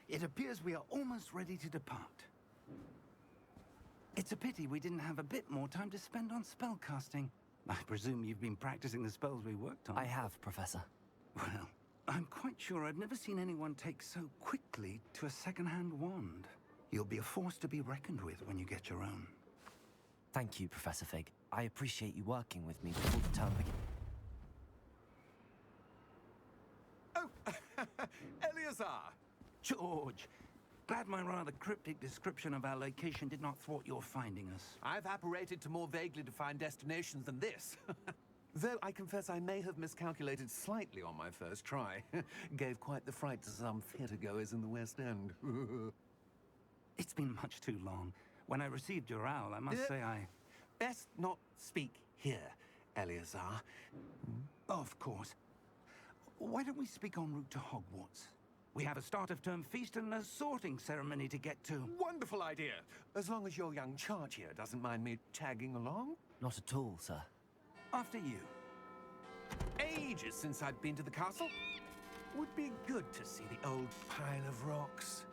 It appears we are almost ready to depart. It's a pity we didn't have a bit more time to spend on spellcasting. I presume you've been practicing the spells we worked on. I have, Professor. Well, I'm quite sure I've never seen anyone take so quickly to a second-hand wand. You'll be a force to be reckoned with when you get your own. Thank you, Professor Fig. I appreciate you working with me before the term begins. Oh, Eleazar! George! Glad my rather cryptic description of our location did not thwart your finding us. I've apparated to more vaguely defined destinations than this. Though I confess I may have miscalculated slightly on my first try. Gave quite the fright to some theatre-goers in the West End. It's been much too long. When I received your owl, I must say I... Best not speak here, Eleazar. Of course. Why don't we speak en route to Hogwarts? We have a start-of-term feast and a sorting ceremony to get to. Wonderful idea! As long as your young charge here doesn't mind me tagging along. Not at all, sir. After you. Ages since I'd been to the castle. Would be good to see the old pile of rocks.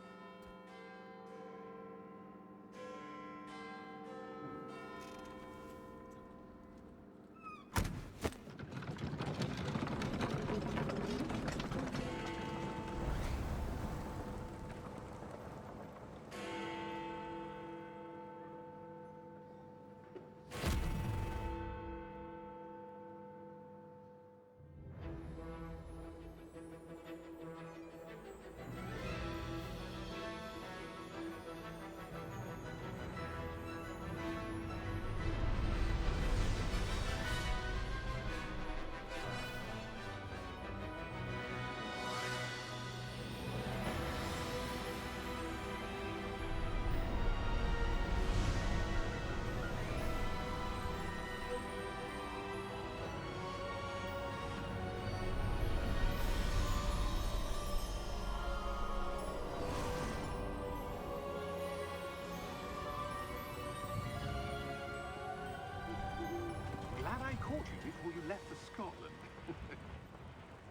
Glad I caught you before you left for Scotland.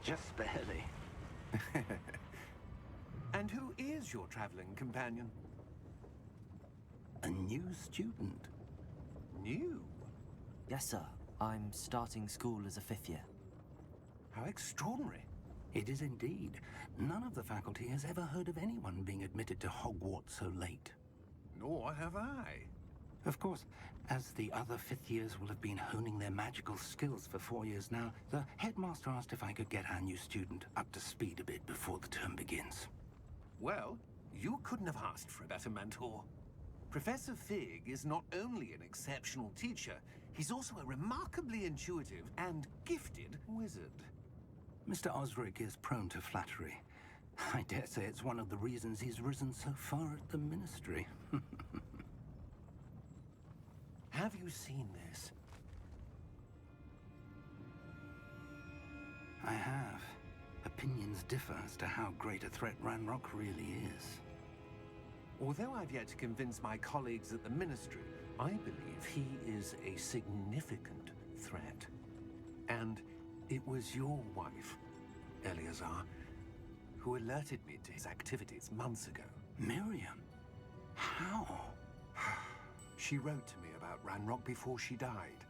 Just barely. And who is your traveling companion? A new student. New? Yes, sir. I'm starting school as a 5th year. How extraordinary. It is indeed. None of the faculty has ever heard of anyone being admitted to Hogwarts so late. Nor have I. Of course, as the other 5th years will have been honing their magical skills for 4 years now, the headmaster asked if I could get our new student up to speed a bit before the term begins. Well, you couldn't have asked for a better mentor. Professor Fig is not only an exceptional teacher, he's also a remarkably intuitive and gifted wizard. Mr. Osric is prone to flattery. I dare say it's one of the reasons he's risen so far at the Ministry. Have you seen this? I have. Opinions differ as to how great a threat Ranrock really is. Although I've yet to convince my colleagues at the Ministry, I believe he is a significant threat. And it was your wife, Eleazar, who alerted me to his activities months ago. Miriam? How? She wrote to me about Ranrock before she died,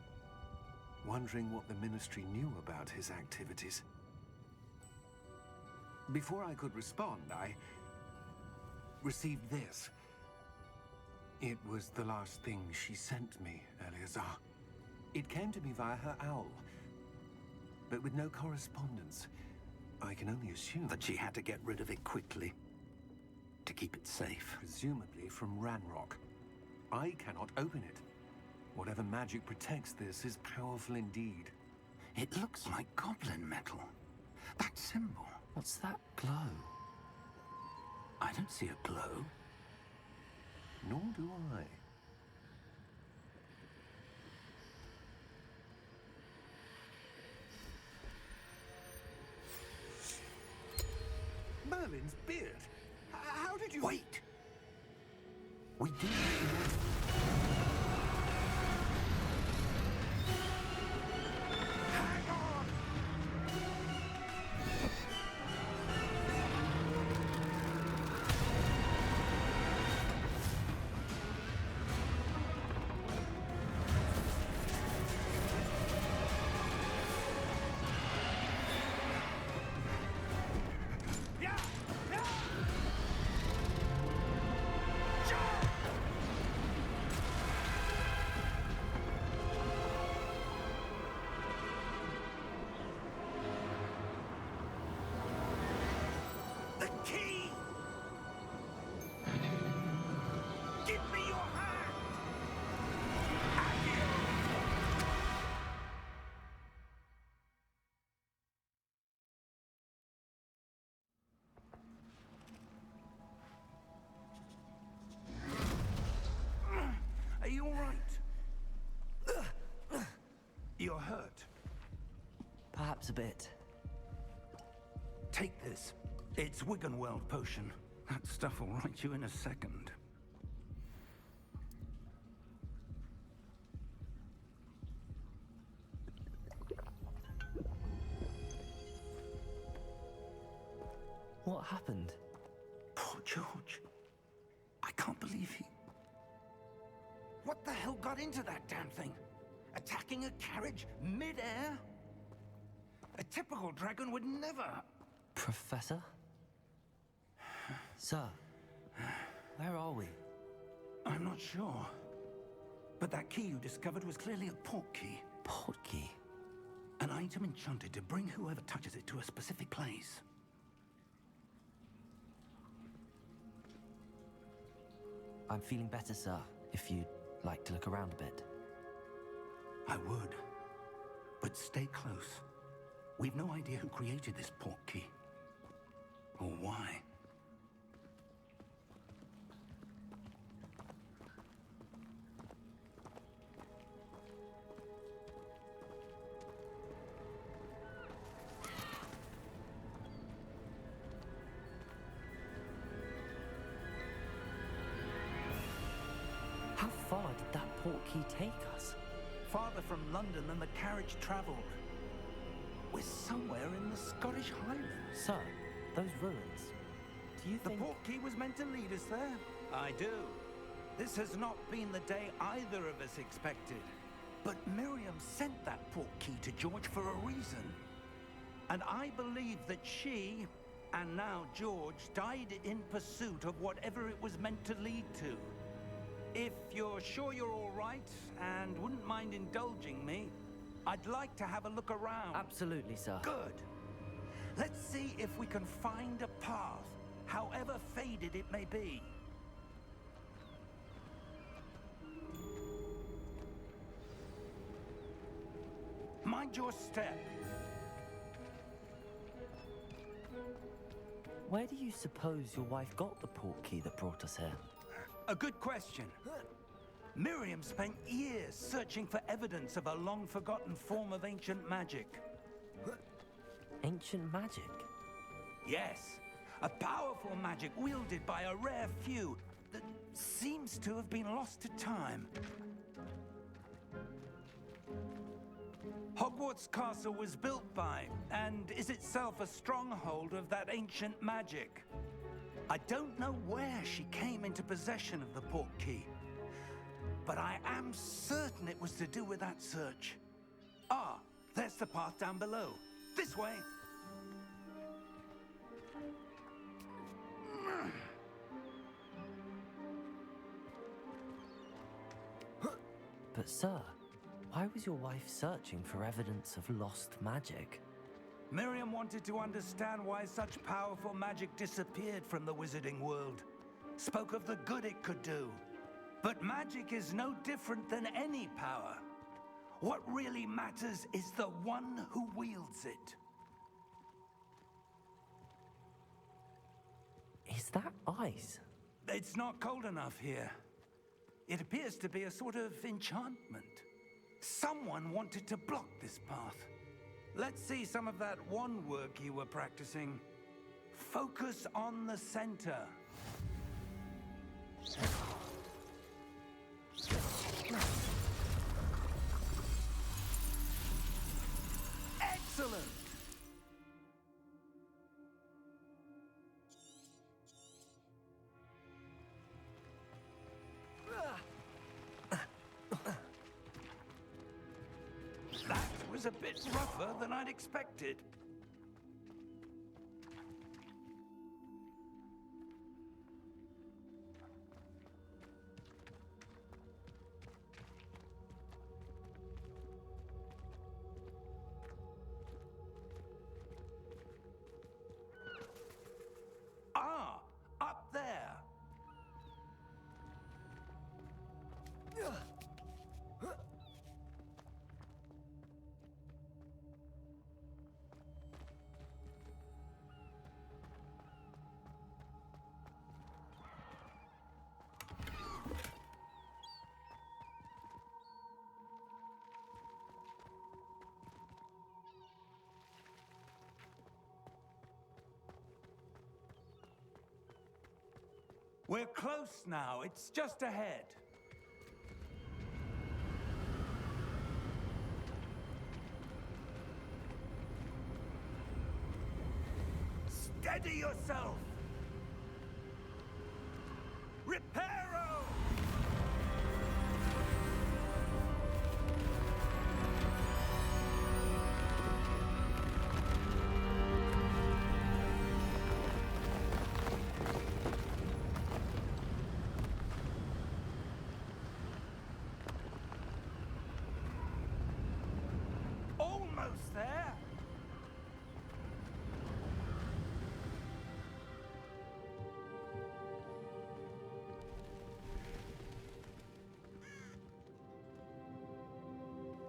wondering what the Ministry knew about his activities. Before I could respond, I received this. It was the last thing she sent me, Eleazar. It came to me via her owl, but with no correspondence. I can only assume That she had to get rid of it quickly, to keep it safe. presumably from Ranrock. I cannot open it. Whatever magic protects this is powerful indeed. It looks like goblin metal. That symbol. What's that glow? I don't see a glow. Nor do I. Merlin's beard. How did you... Wait! We did. Hang on! you're hurt. Perhaps a bit. Take this. It's Wiggenweld potion. That stuff will right you in a second. What happened? Poor George. I can't believe he... What the hell got into that damn thing? Attacking a carriage mid-air? A typical dragon would never... Professor? Sir, where are we? I'm not sure. But that key you discovered was clearly a port key. Port key? An item enchanted to bring whoever touches it to a specific place. I'm feeling better, sir, if you'd like to look around a bit. I would. But stay close. We've no idea who created this port key. Or why. How far did that port key take us? Farther from London than the carriage traveled. We're somewhere in the Scottish Highlands. Sir, those ruins. Do you The think... port key was meant to lead us there? I do. This has not been the day either of us expected. But Miriam sent that port key to George for a reason. And I believe that she, and now George, died in pursuit of whatever it was meant to lead to. If you're sure you're all right and wouldn't mind indulging me, I'd like to have a look around. Absolutely, sir. Good. Let's see if we can find a path, however faded it may be. Mind your step. Where do you suppose your wife got the port key that brought us here? A good question. Miriam spent years searching for evidence of a long-forgotten form of ancient magic. Ancient magic? Yes, a powerful magic wielded by a rare few that seems to have been lost to time. Hogwarts Castle was built by, and is itself a stronghold of that ancient magic. I don't know where she came into possession of the port key, but I am certain it was to do with that search. Ah, there's the path down below. This way. But sir, why was your wife searching for evidence of lost magic? Miriam wanted to understand why such powerful magic disappeared from the wizarding world. Spoke of the good it could do. But magic is no different than any power. What really matters is the one who wields it. Is that ice? It's not cold enough here. It appears to be a sort of enchantment. Someone wanted to block this path. Let's see some of that wand work you were practicing. Focus on the center. Excellent! That was a bit rougher than I'd expected. Ah, up there. We're close now. It's just ahead. Steady yourself! Reparo! Almost there!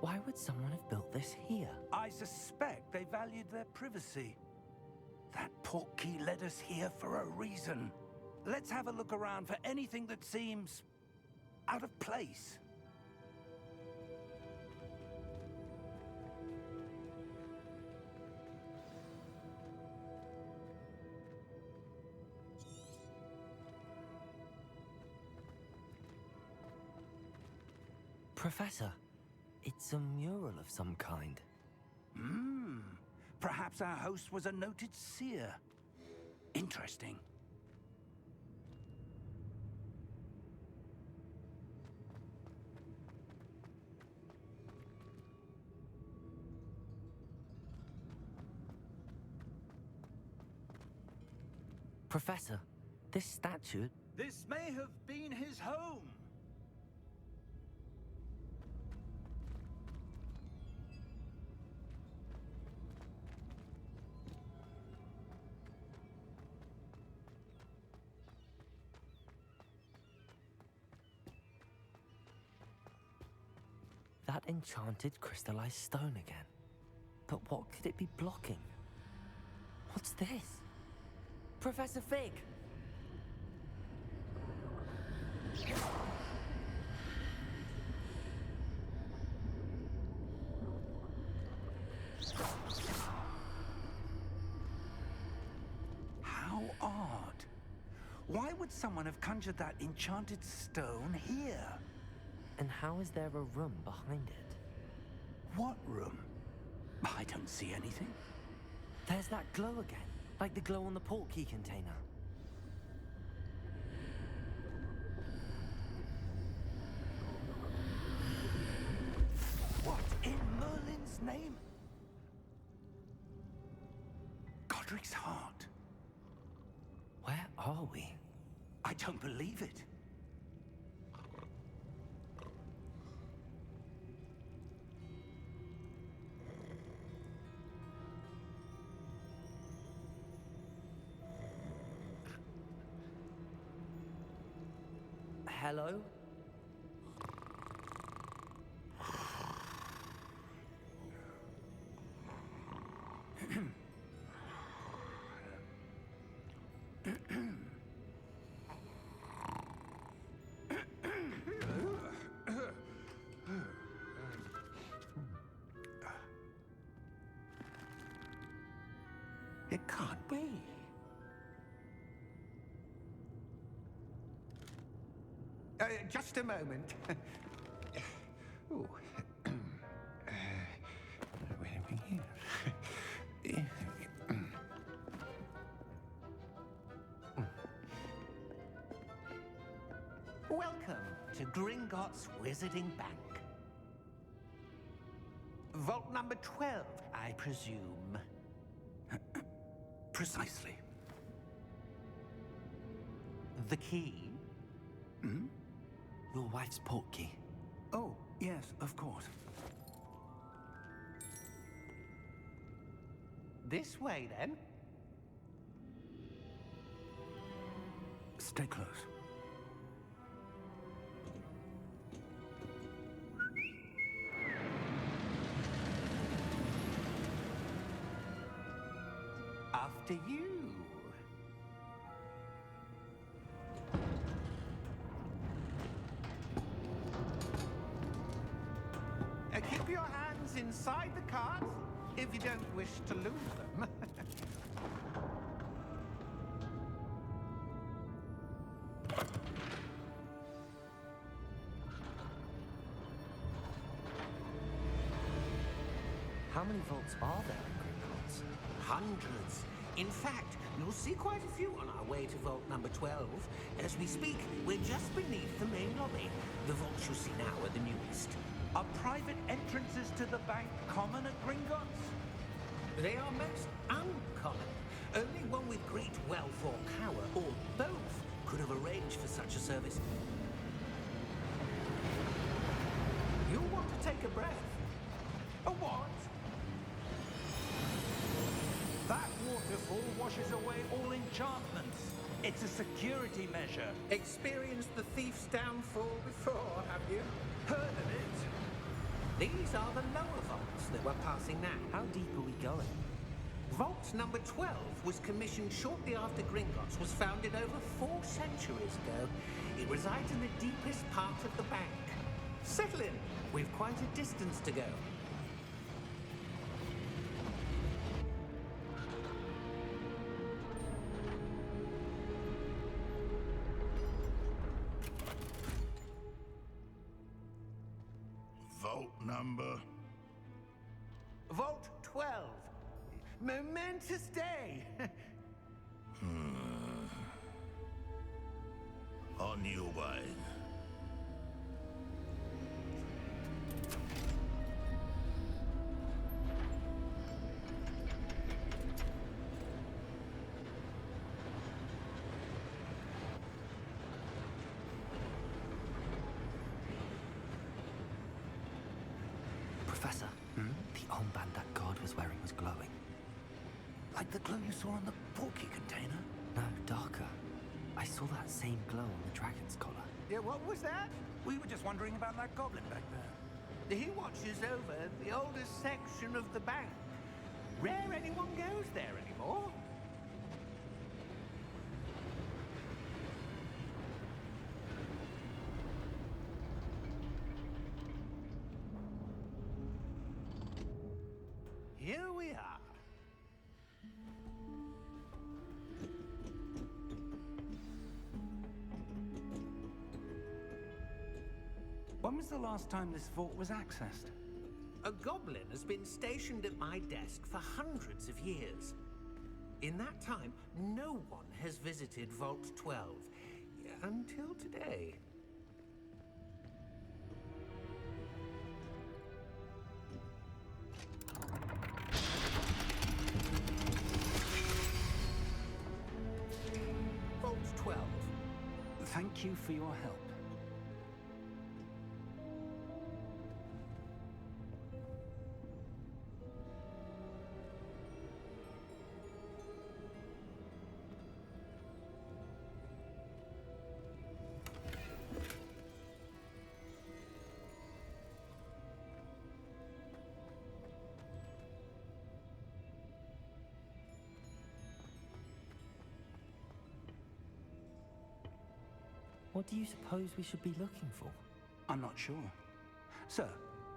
Why would someone have built this here? I suspect they valued their privacy. That portkey led us here for a reason. Let's have a look around for anything that seems out of place. Professor, it's a mural of some kind. Perhaps our host was a noted seer. Interesting. Professor, this statue... This may have been his home. That enchanted crystallized stone again. But what could it be blocking? What's this? Professor Fig! How odd. Why would someone have conjured that enchanted stone here? And how is there a room behind it? What room? I don't see anything. There's that glow again, like the glow on the portkey container. What in Merlin's name? Godric's heart. Where are we? I don't believe it. Hello? It can't be. Just a moment. Ooh. Where are we here? Welcome to Gringotts Wizarding Bank. Vault number 12, I presume. Precisely. The key? Hmm? Your wife's portkey. Oh, yes, of course. This way, then. Stay close. After you. Keep your hands inside the cart if you don't wish to lose them. How many vaults are there in Gringotts? Hundreds. In fact, you'll see quite a few on our way to vault number 12. As we speak, we're just beneath the main lobby. The vaults you'll see now are the newest. Are private entrances to the bank common at Gringotts? They are most uncommon. Only one with great wealth or power, or both, could have arranged for such a service. You'll want to take a breath. A what? That waterfall washes away all enchantments. It's a security measure. Experienced the thief's downfall before, have you? Heard of it? These are the lower vaults that we're passing now. How deep are we going? Vault number 12 was commissioned shortly after Gringotts was founded over 4 centuries ago. It resides in the deepest part of the bank. Settle in. We've quite a distance to go. Vault number? Vault 12. Momentous day. On your way. Professor, the armband that guard was wearing was glowing. Like the glow you saw on the porky container? No, darker. I saw that same glow on the dragon's collar. Yeah, what was that? We were just wondering about that goblin back there. He watches over the oldest section of the bank. Rare anyone goes there anymore. Here we are. When was the last time this vault was accessed? A goblin has been stationed at my desk for hundreds of years. In that time, no one has visited Vault 12 until today. Vault 12. Thank you for your help. What do you suppose we should be looking for? I'm not sure. Sir,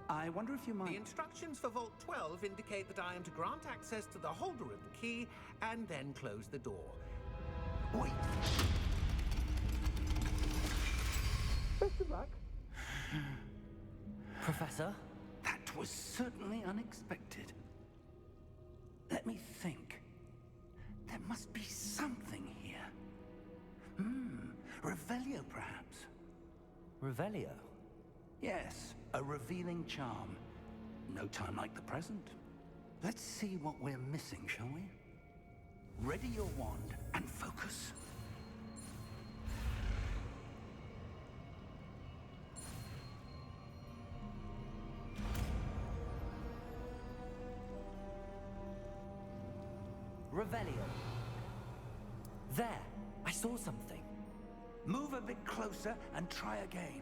I wonder if you might... The instructions for Vault 12 indicate that I am to grant access to the holder of the key and then close the door. Wait. Best of luck. Professor? That was certainly unexpected. Let me think. There must be something here. Revelio, perhaps? Revelio? Yes, a revealing charm. No time like the present. Let's see what we're missing, shall we? Ready your wand and focus. Revelio. There! I saw something. Move a bit closer and try again.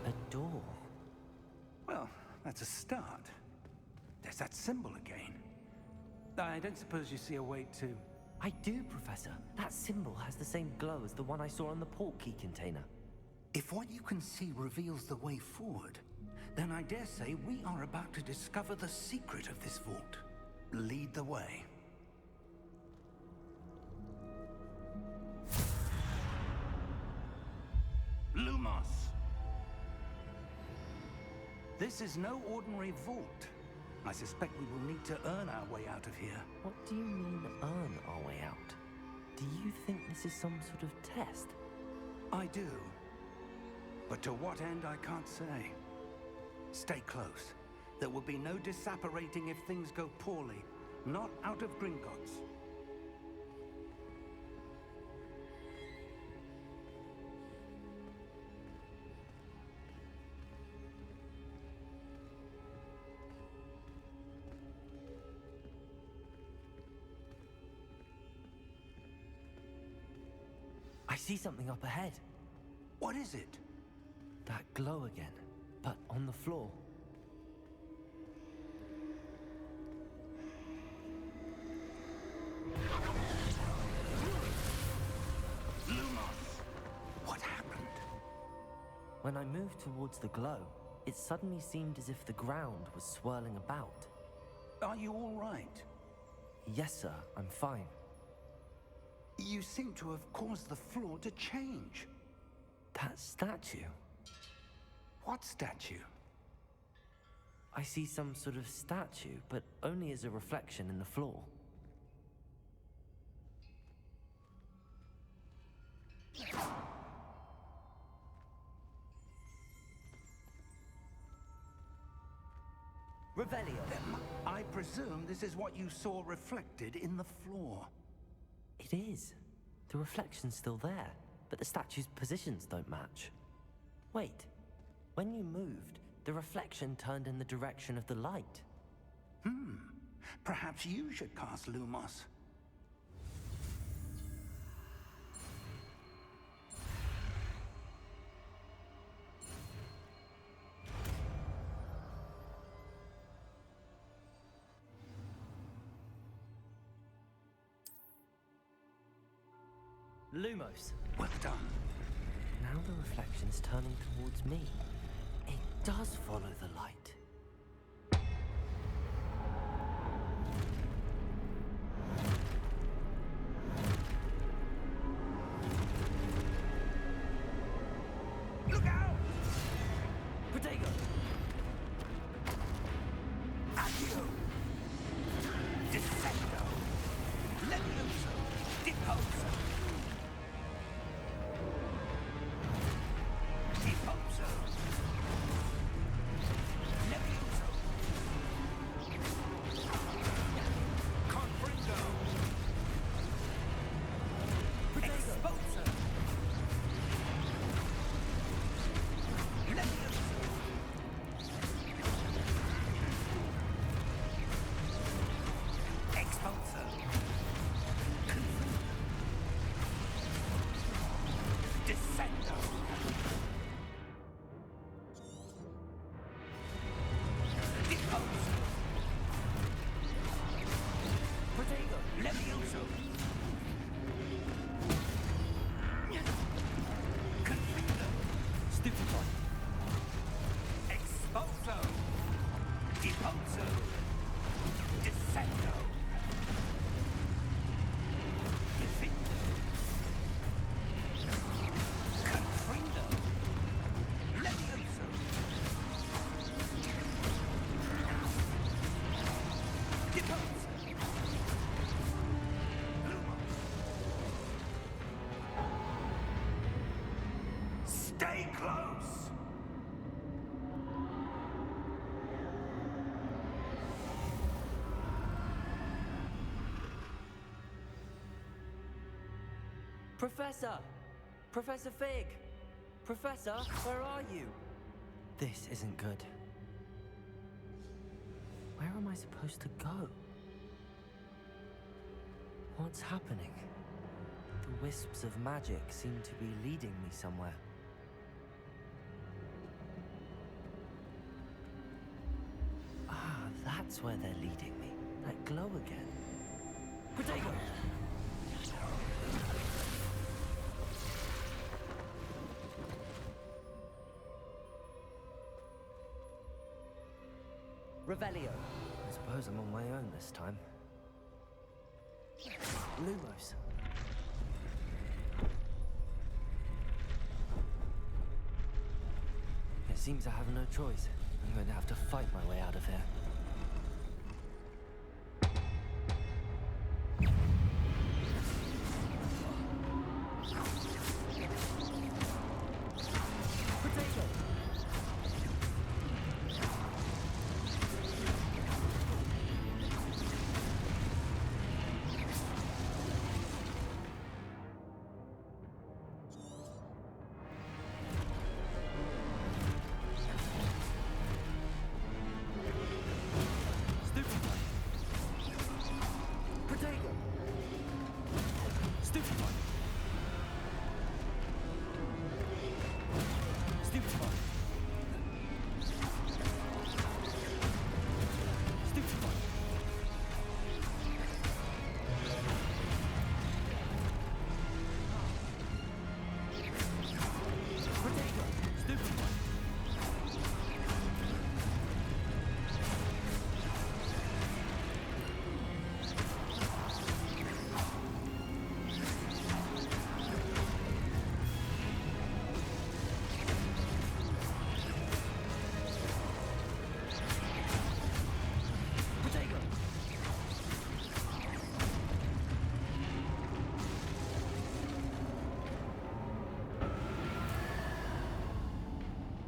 A door. Well, that's a start. There's that symbol again. I don't suppose you see a way to... I do, Professor. That symbol has the same glow as the one I saw on the port key container. If what you can see reveals the way forward, then I dare say we are about to discover the secret of this vault. Lead the way. Lumos! This is no ordinary vault. I suspect we will need to earn our way out of here. What do you mean, earn our way out? Do you think this is some sort of test? I do. But to what end, I can't say. Stay close. There will be no disapparating if things go poorly. Not out of Gringotts. I see something up ahead. What is it? That glow again, but on the floor. Lumos! What happened? When I moved towards the glow, it suddenly seemed as if the ground was swirling about. Are you all right? Yes, sir, I'm fine. You seem to have caused the floor to change. That statue? What statue? I see some sort of statue, but only as a reflection in the floor. Revelio. I presume this is what you saw reflected in the floor. It is. The reflection's still there, but the statue's positions don't match. Wait. When you moved, the reflection turned in the direction of the light. Perhaps you should cast Lumos. Lumos. Well done. Now the reflection's turning towards me. It does follow the light. Look out! Protego! Accio! Descendo! Levioso! Deposo! Deposo! Levioso! Confringo! Exposo! Levioso! Exposo! Descendo! Deposo! Protego! Levioso! Confringo! Stupefy! Exposo! Deposo! Descendo! Defindo! Confrindo! Levioso! Deposo! Lumos! Stay close! Professor! Professor Fig! Professor, where are you? This isn't good. Where am I supposed to go? What's happening? The wisps of magic seem to be leading me somewhere. Ah, that's where they're leading me. That glow again. Protego! Revelio. I suppose I'm on my own this time. Lumos. Seems I have no choice. I'm going to have to fight my way out of here.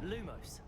Lumos.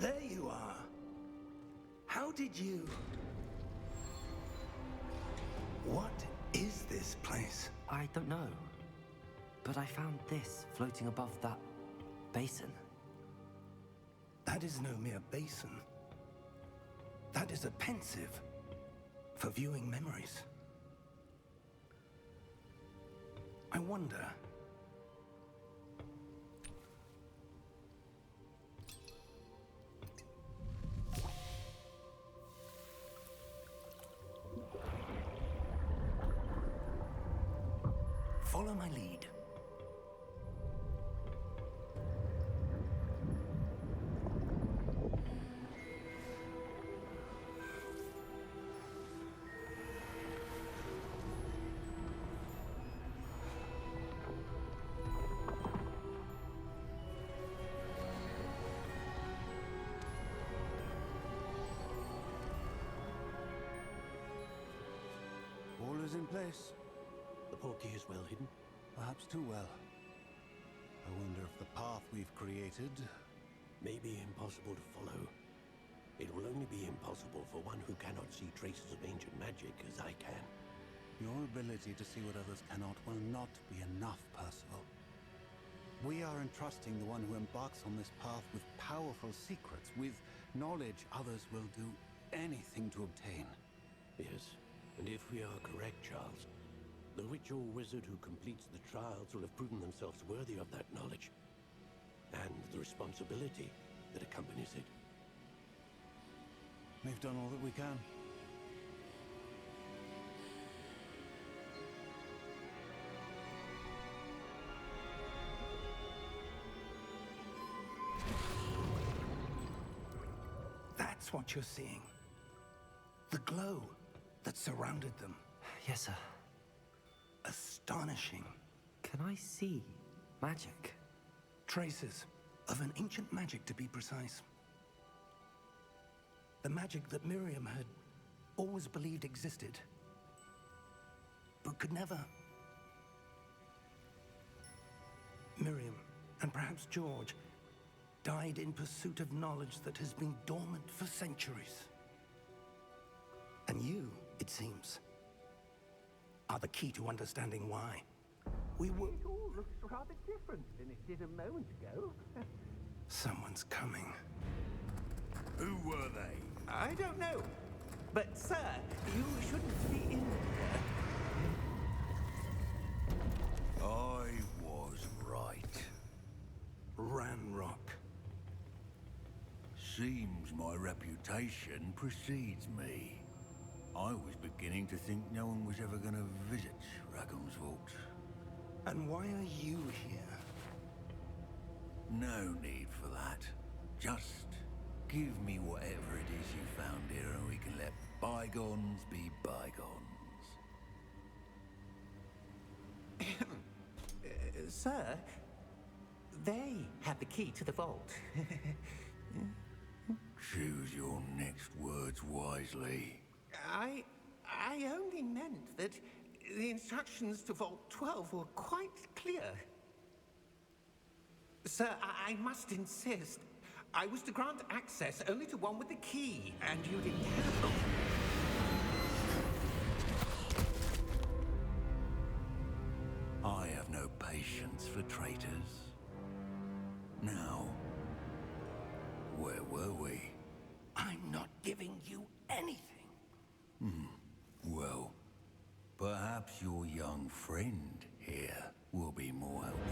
There you are. How did you... What is this place? I don't know. But I found this floating above that basin. That is no mere basin. That is a pensive for viewing memories. I wonder... Follow my lead. All is in place. The portkey is well hidden. Perhaps too well. I wonder if the path we've created... May be impossible to follow. It will only be impossible for one who cannot see traces of ancient magic as I can. Your ability to see what others cannot will not be enough, Percival. We are entrusting the one who embarks on this path with powerful secrets, with knowledge others will do anything to obtain. Yes, and if we are correct, Charles, the witch or wizard who completes the trials will have proven themselves worthy of that knowledge, and the responsibility that accompanies it. We've done all that we can. That's what you're seeing. The glow that surrounded them. Yes, sir. Astonishing. Can I see magic? Traces of an ancient magic, to be precise. The magic that Miriam had always believed existed, but could never. Miriam, and perhaps George, died in pursuit of knowledge that has been dormant for centuries. And you, it seems, are the key to understanding why. We were... It all looks rather different than it did a moment ago. Someone's coming. Who were they? I don't know. But, sir, you shouldn't be in here. I was right. Ranrock. Seems my reputation precedes me. I was beginning to think no one was ever going to visit Rackham's vault. And why are you here? No need for that. Just give me whatever it is you found here and we can let bygones be bygones. Sir, they have the key to the vault. Choose your next words wisely. I only meant that the instructions to Vault 12 were quite clear. Sir, I must insist. I was to grant access only to one with the key, and you didn't have them. I have no patience for traitors. Now, where were we? I'm not giving you anything. Well, perhaps your young friend here will be more helpful.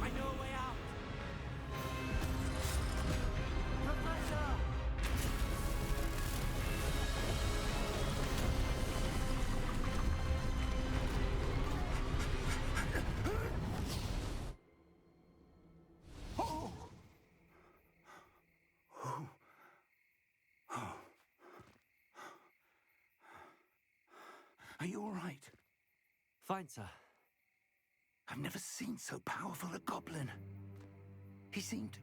I know a way out! Are you all right? Fine, sir. I've never seen so powerful a goblin. He seemed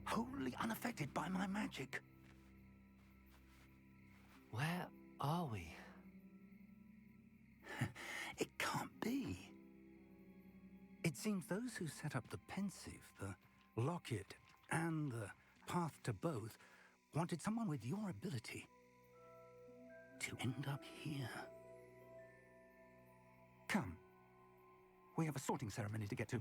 wholly unaffected by my magic. Where are we? It can't be. It seems those who set up the pensive, the locket, and the path to both wanted someone with your ability to end up here. Come. We have a sorting ceremony to get to.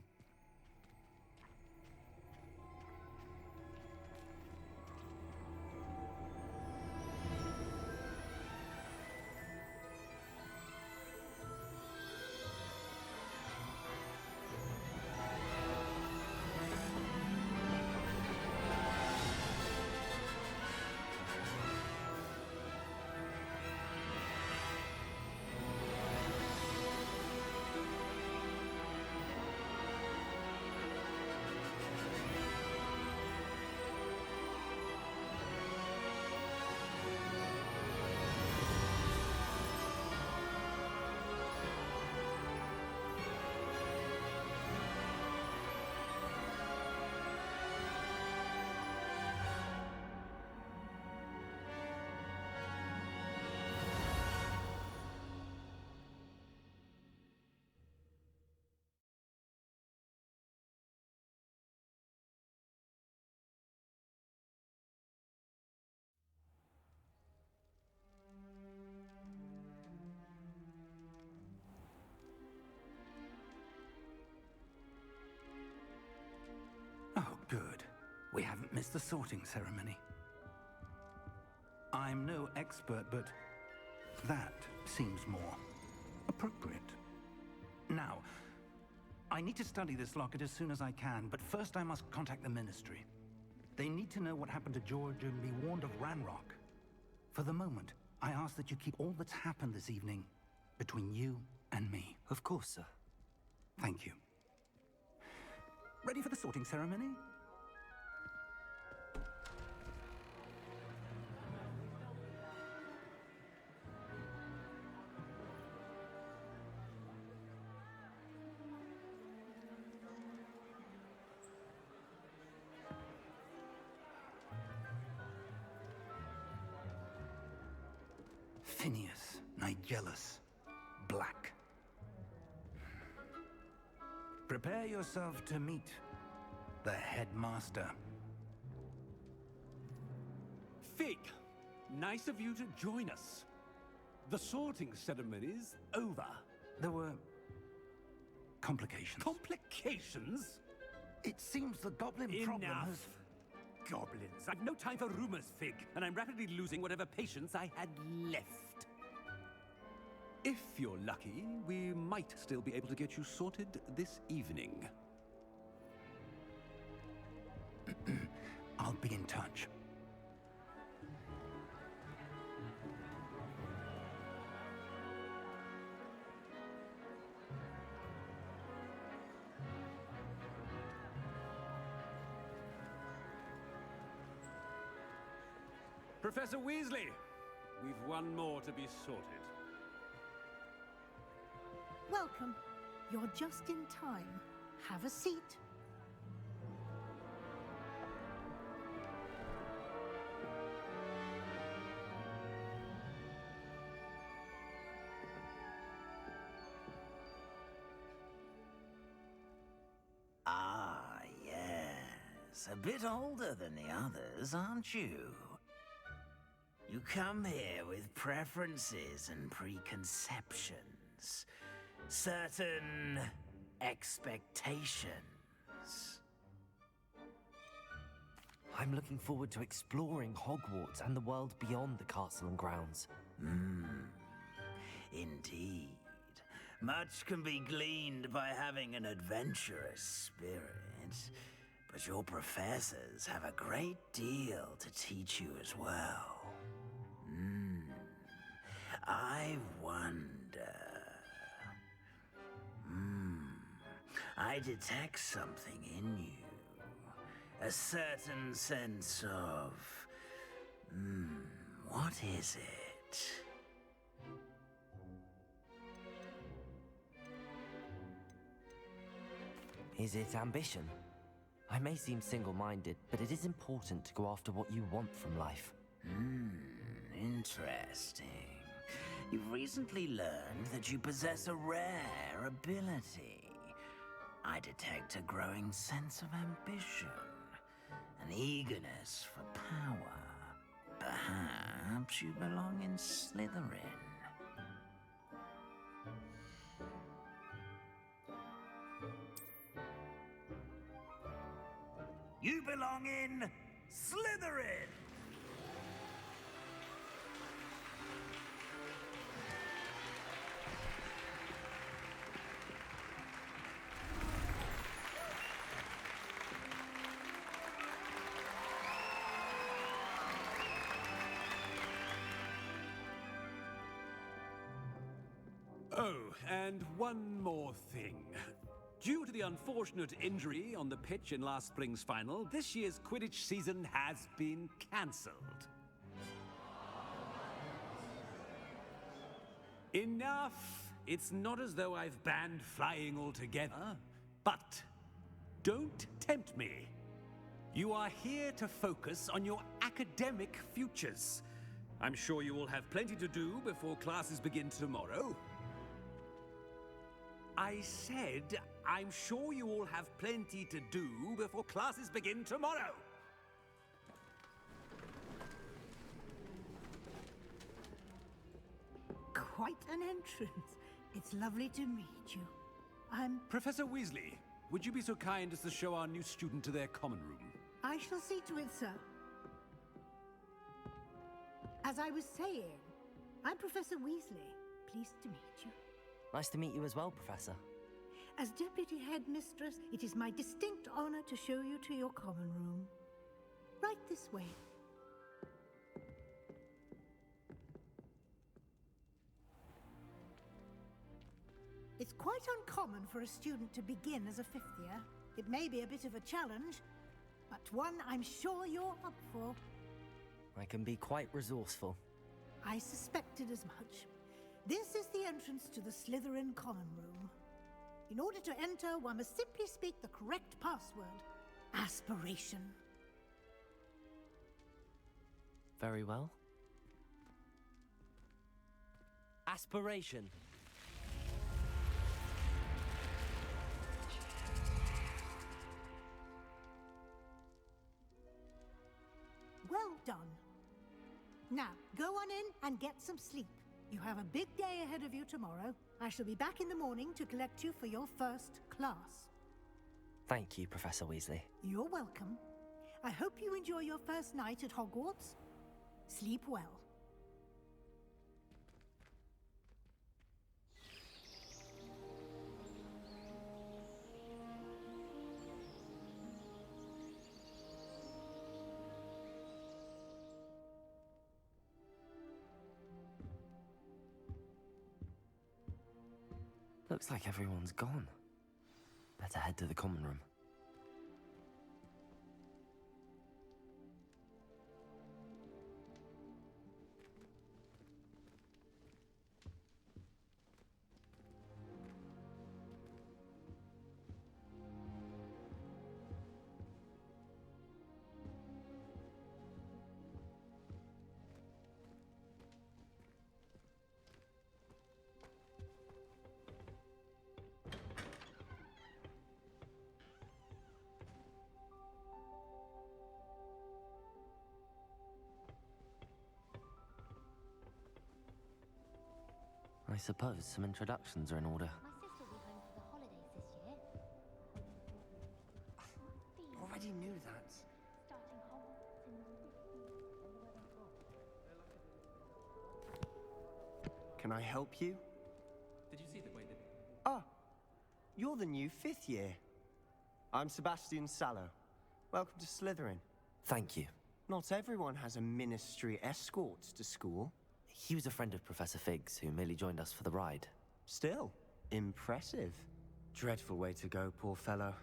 Oh, good. We haven't missed the sorting ceremony. I'm no expert, but That seems more appropriate. Now, I need to study this locket as soon as I can, but first I must contact the Ministry. They need to know what happened to George and be warned of Ranrock. For the moment, I ask that you keep all that's happened this evening between you and me. Of course, sir. Thank you. Ready for the sorting ceremony? Phineas, Nigellus, Black. Prepare yourself to meet the headmaster. Fig, nice of you to join us. The sorting ceremony's over. There were complications. Complications? It seems the goblin problem Enough. has... Goblins. I've no time for rumors, Fig, and I'm rapidly losing whatever patience I had left. If you're lucky, we might still be able to get you sorted this evening. I'll be in touch. Professor Weasley, we've one more to be sorted. Welcome. You're just in time. Have a seat. Ah, yes. A bit older than the others, aren't you? You come here with preferences and preconceptions. Certain expectations. I'm looking forward to exploring Hogwarts and the world beyond the castle and grounds. Indeed. Much can be gleaned by having an adventurous spirit, but your professors have a great deal to teach you as well. I wonder... I detect something in you. A certain sense of... what is it? Is it ambition? I may seem single-minded, but it is important to go after what you want from life. Interesting. You've recently learned that you possess a rare ability. I detect a growing sense of ambition, an eagerness for power. Perhaps you belong in Slytherin. You belong in Slytherin! Oh, and one more thing. Due to the unfortunate injury on the pitch in last spring's final, this year's Quidditch season has been cancelled. Enough! It's not as though I've banned flying altogether, but don't tempt me. You are here to focus on your academic futures. I'm sure you will have plenty to do before classes begin tomorrow. I said, I'm sure you all have plenty to do before classes begin tomorrow. Quite an entrance. It's lovely to meet you. I'm... Professor Weasley, would you be so kind as to show our new student to their common room? I shall see to it, sir. As I was saying, I'm Professor Weasley. Pleased to meet you. Nice to meet you as well, Professor. As Deputy Headmistress, it is my distinct honor to show you to your common room. Right this way. It's quite uncommon for a student to begin as a fifth year. It may be a bit of a challenge, but one I'm sure you're up for. I can be quite resourceful. I suspected as much. This is the entrance to the Slytherin common room. In order to enter, one must simply speak the correct password. Aspiration. Very well. Aspiration. Well done. Now, go on in and get some sleep. You have a big day ahead of you tomorrow. I shall be back in the morning to collect you for your first class. Thank you, Professor Weasley. You're welcome. I hope you enjoy your first night at Hogwarts. Sleep well. Looks like everyone's gone. Better head to the common room. I suppose some introductions are in order. My sister will be home for the holidays this year. Already knew that. Starting Hogwarts in... Can I help you? Did you see the way that... Ah, you're the new 5th year. I'm Sebastian Sallow. Welcome to Slytherin. Thank you. Not everyone has a ministry escort to school. He was a friend of Professor Fig's who merely joined us for the ride. Still, impressive. Dreadful way to go, poor fellow.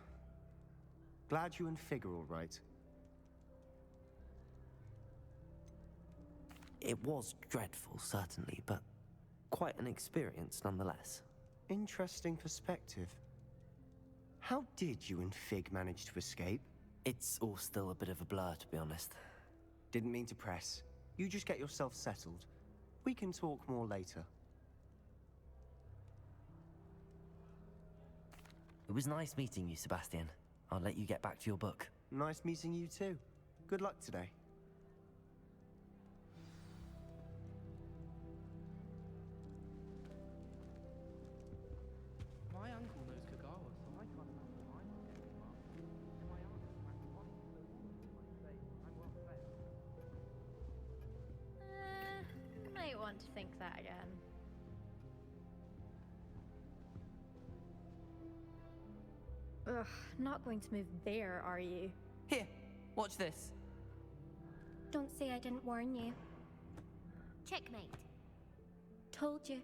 Glad you and Fig are all right. It was dreadful, certainly, but quite an experience nonetheless. Interesting perspective. How did you and Fig manage to escape? It's all still a bit of a blur, to be honest. Didn't mean to press. You just get yourself settled. We can talk more later. It was nice meeting you, Sebastian. I'll let you get back to your book. Nice meeting you too. Good luck today. My uncle knows Kagawa, so I can't imagine I'm not getting him up. And my aunt is back on, so might say I'm well fed. Might want to think that again. Ugh, not going to move there, are you? Here, watch this. Don't say I didn't warn you. Checkmate. Told you.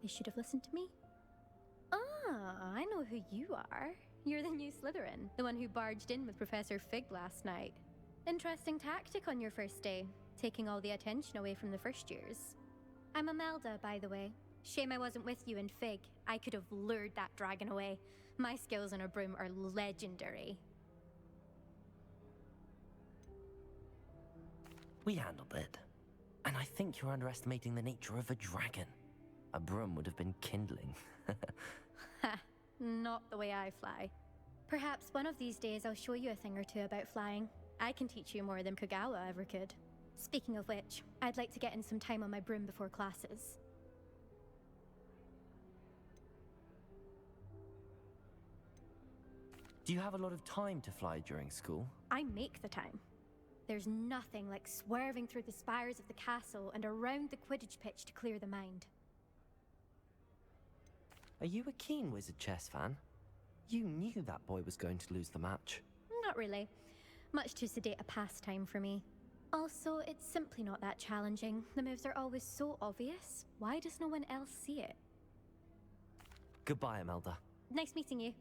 They should have listened to me. Ah, I know who you are. You're the new Slytherin, the one who barged in with Professor Fig last night. Interesting tactic on your first day, taking all the attention away from the first years. I'm Imelda, by the way. Shame I wasn't with you and Fig. I could have lured that dragon away. My skills on a broom are legendary. We handled it. And I think you're underestimating the nature of a dragon. A broom would have been kindling. Ha, not the way I fly. Perhaps one of these days I'll show you a thing or two about flying. I can teach you more than Kagawa ever could. Speaking of which, I'd like to get in some time on my broom before classes. Do you have a lot of time to fly during school? I make the time. There's nothing like swerving through the spires of the castle and around the Quidditch pitch to clear the mind. Are you a keen Wizard chess fan? You knew that boy was going to lose the match. Not really. Much too sedate a pastime for me. Also, it's simply not that challenging. The moves are always so obvious. Why does no one else see it? Goodbye, Imelda. Nice meeting you.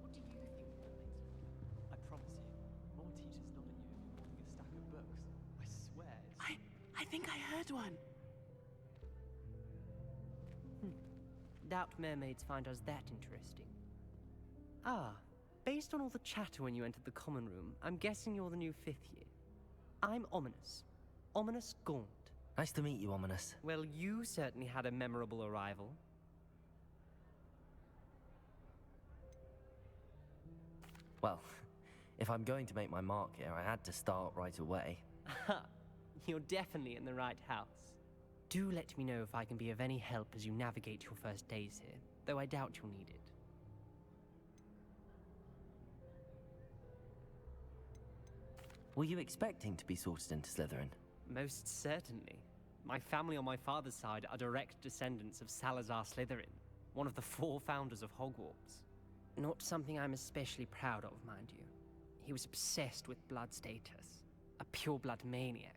What do you think mermaids look like? I promise you, more teachers nod at you if you're holding a stack of books. I swear it's... I think I heard one. Doubt mermaids find us that interesting. Ah, based on all the chatter when you entered the common room, I'm guessing you're the new 5th year. I'm Ominous. Ominous Gaunt. Nice to meet you, Ominous. Well, you certainly had a memorable arrival. Well, if I'm going to make my mark here, I had to start right away. Aha, you're definitely in the right house. Do let me know if I can be of any help as you navigate your first days here, though I doubt you'll need it. Were you expecting to be sorted into Slytherin? Most certainly. My family on my father's side are direct descendants of Salazar Slytherin, one of the 4 founders of Hogwarts. Not something I'm especially proud of, mind you. He was obsessed with blood status, a pure-blood maniac.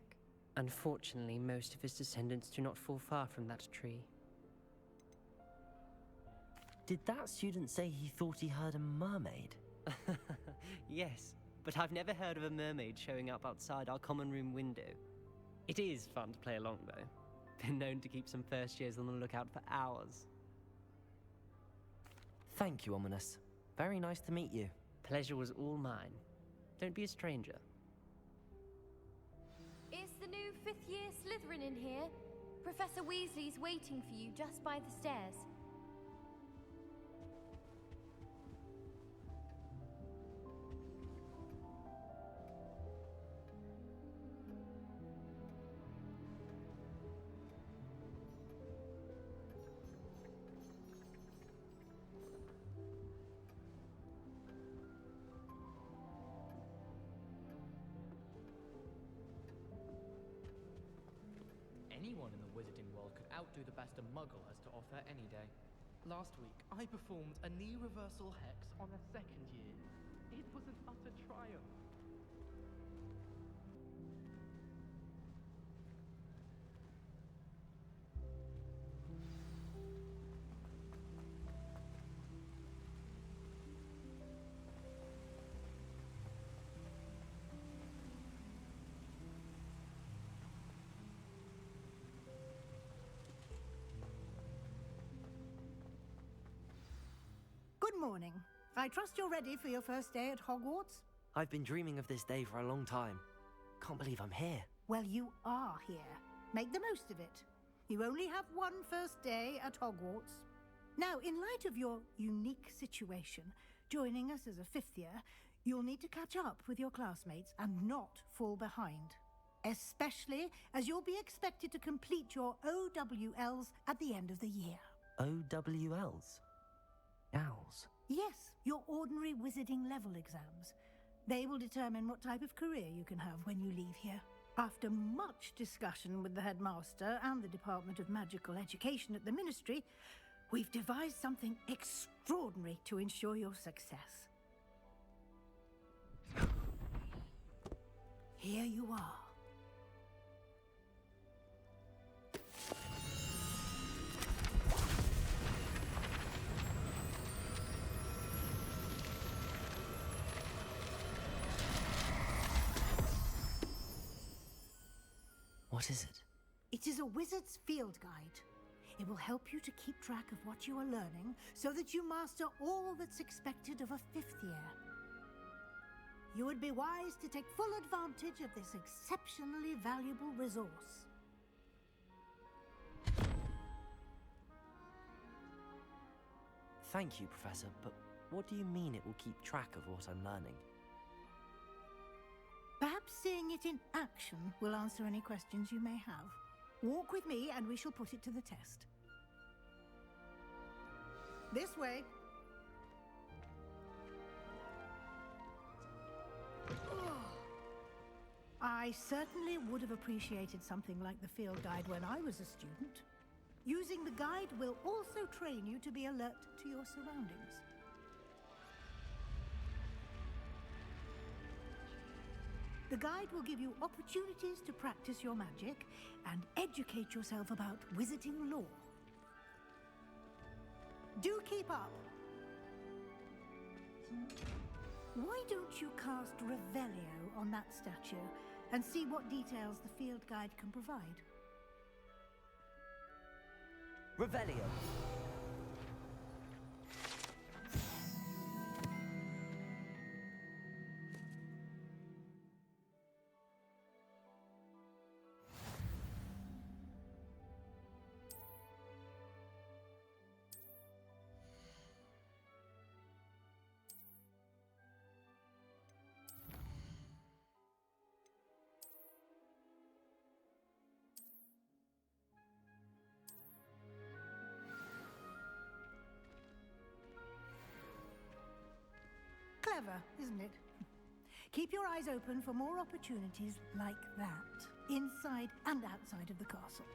Unfortunately, most of his descendants do not fall far from that tree. Did that student say he thought he heard a mermaid? Yes, but I've never heard of a mermaid showing up outside our common room window. It is fun to play along, though. Been known to keep some first years on the lookout for hours. Thank you, Ominous. Very nice to meet you. Pleasure was all mine. Don't be a stranger. Is the new 5th year Slytherin in here? Professor Weasley's waiting for you just by the stairs. Anyone in the wizarding world could outdo the best a muggle has to offer any day. Last week, I performed a knee reversal hex on a 2nd year. It was an utter triumph. Good morning. I trust you're ready for your first day at Hogwarts? I've been dreaming of this day for a long time. Can't believe I'm here. Well, you are here. Make the most of it. You only have one first day at Hogwarts. Now, in light of your unique situation, joining us as a 5th year, you'll need to catch up with your classmates and not fall behind. Especially as you'll be expected to complete your OWLs at the end of the year. OWLs? Owls? Yes, your ordinary wizarding level exams. They will determine what type of career you can have when you leave here. After much discussion with the headmaster and the Department of Magical Education at the Ministry, we've devised something extraordinary to ensure your success. Here you are. What is it? It is a wizard's field guide. It will help you to keep track of what you are learning so that you master all that's expected of a 5th year. You would be wise to take full advantage of this exceptionally valuable resource. Thank you, Professor, but what do you mean it will keep track of what I'm learning? Perhaps seeing it in action will answer any questions you may have. Walk with me and we shall put it to the test. This way. I certainly would have appreciated something like the field guide when I was a student. Using the guide will also train you to be alert to your surroundings. The guide will give you opportunities to practice your magic and educate yourself about wizarding lore. Do keep up! Why don't you cast Revelio on that statue and see what details the field guide can provide? Revelio. Clever, isn't it? Keep your eyes open for more opportunities like that, inside and outside of the castle.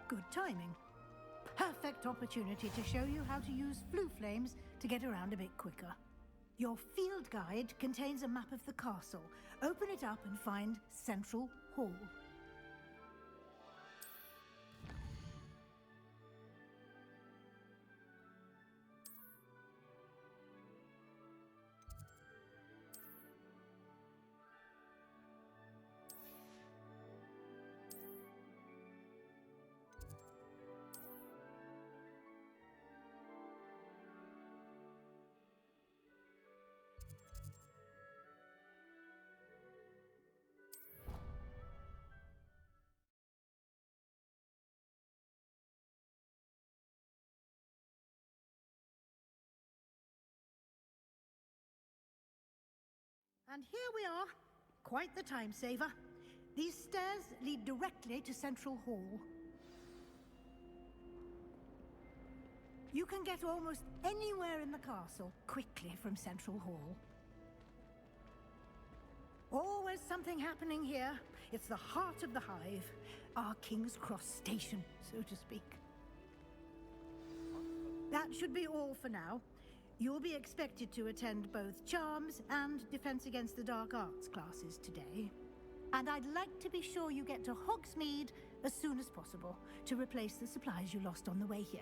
Good timing. Perfect opportunity to show you how to use flue flames to get around a bit quicker. Your field guide contains a map of the castle. Open it up and find Central Hall. And here we are. Quite the time saver. These stairs lead directly to Central Hall. You can get almost anywhere in the castle quickly from Central Hall. Always something happening here. It's the heart of the hive, our King's Cross station, so to speak. That should be all for now. You'll be expected to attend both Charms and Defense Against the Dark Arts classes today. And I'd like to be sure you get to Hogsmeade as soon as possible to replace the supplies you lost on the way here.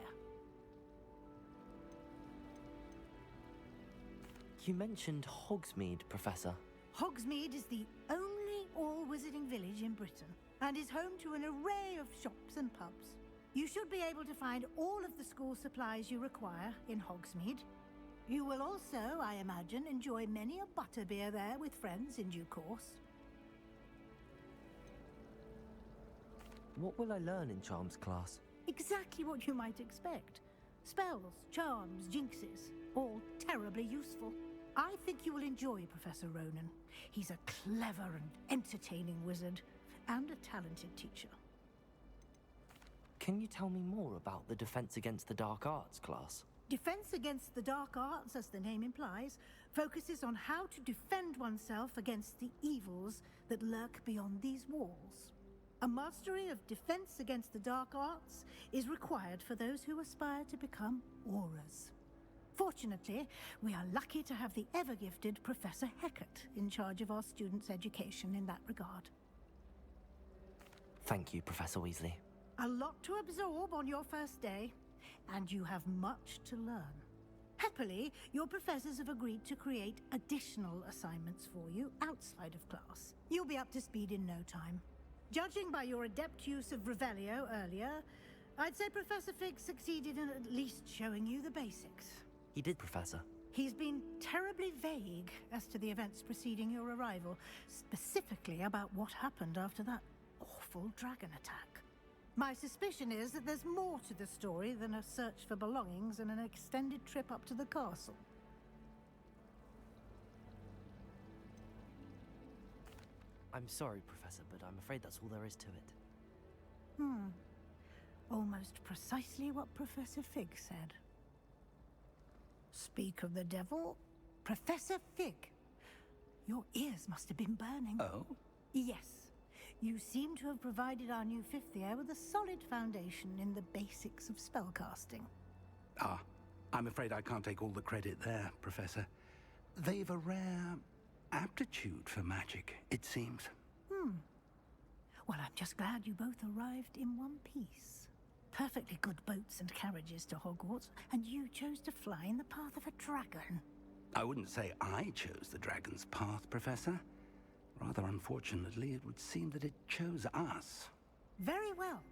You mentioned Hogsmeade, Professor. Hogsmeade is the only all-wizarding village in Britain and is home to an array of shops and pubs. You should be able to find all of the school supplies you require in Hogsmeade. You will also, I imagine, enjoy many a butterbeer there with friends in due course. What will I learn in Charms class? Exactly what you might expect. Spells, charms, jinxes, all terribly useful. I think you will enjoy Professor Ronan. He's a clever and entertaining wizard, and a talented teacher. Can you tell me more about the Defense Against the Dark Arts class? Defense Against the Dark Arts, as the name implies, focuses on how to defend oneself against the evils that lurk beyond these walls. A mastery of Defense Against the Dark Arts is required for those who aspire to become Aurors. Fortunately, we are lucky to have the ever-gifted Professor Hecat in charge of our students' education in that regard. Thank you, Professor Weasley. A lot to absorb on your first day, and you have much to learn. Happily, your professors have agreed to create additional assignments for you outside of class. You'll be up to speed in no time. Judging by your adept use of Revelio earlier, I'd say Professor Fig succeeded in at least showing you the basics. He did, Professor. He's been terribly vague as to the events preceding your arrival, specifically about what happened after that awful dragon attack. My suspicion is that there's more to the story than a search for belongings and an extended trip up to the castle. I'm sorry, Professor, but I'm afraid that's all there is to it. Almost precisely what Professor Fig said. Speak of the devil, Professor Fig. Your ears must have been burning. Oh? Yes. You seem to have provided our new fifth year with a solid foundation in the basics of spellcasting. Ah, I'm afraid I can't take all the credit there, Professor. They've a rare aptitude for magic, it seems. Well, I'm just glad you both arrived in one piece. Perfectly good boats and carriages to Hogwarts, and you chose to fly in the path of a dragon. I wouldn't say I chose the dragon's path, Professor. Rather unfortunately, it would seem that it chose us. Very well.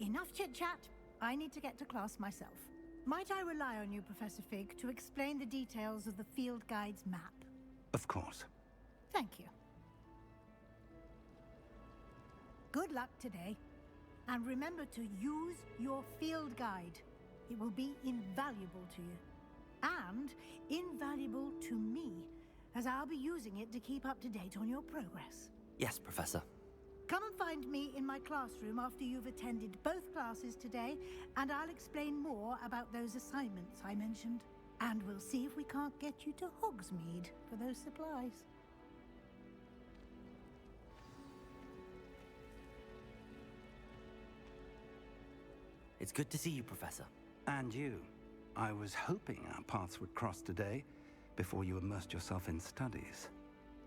Enough chit-chat. I need to get to class myself. Might I rely on you, Professor Fig, to explain the details of the field guide's map? Of course. Thank you. Good luck today. And remember to use your field guide. It will be invaluable to you. And invaluable to me, as I'll be using it to keep up to date on your progress. Yes, Professor. Come and find me in my classroom after you've attended both classes today, and I'll explain more about those assignments I mentioned. And we'll see if we can't get you to Hogsmeade for those supplies. It's good to see you, Professor. And you. I was hoping our paths would cross today, before you immersed yourself in studies.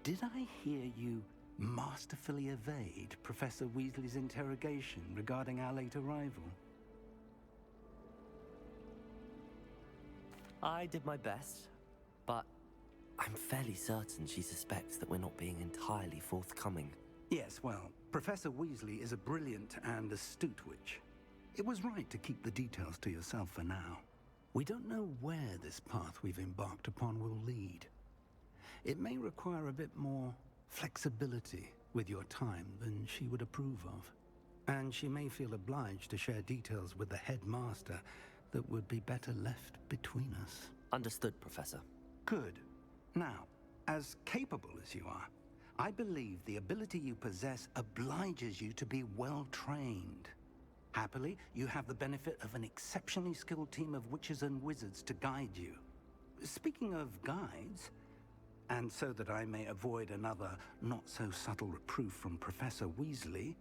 Did I hear you masterfully evade Professor Weasley's interrogation regarding our late arrival? I did my best, but I'm fairly certain she suspects that we're not being entirely forthcoming. Yes, well, Professor Weasley is a brilliant and astute witch. It was right to keep the details to yourself for now. We don't know where this path we've embarked upon will lead. It may require a bit more flexibility with your time than she would approve of. And she may feel obliged to share details with the headmaster that would be better left between us. Understood, Professor. Good. Now, as capable as you are, I believe the ability you possess obliges you to be well trained. Happily, you have the benefit of an exceptionally skilled team of witches and wizards to guide you. Speaking of guides, and so that I may avoid another not-so-subtle reproof from Professor Weasley,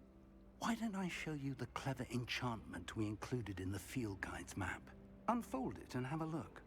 why don't I show you the clever enchantment we included in the field guide's map? Unfold it and have a look.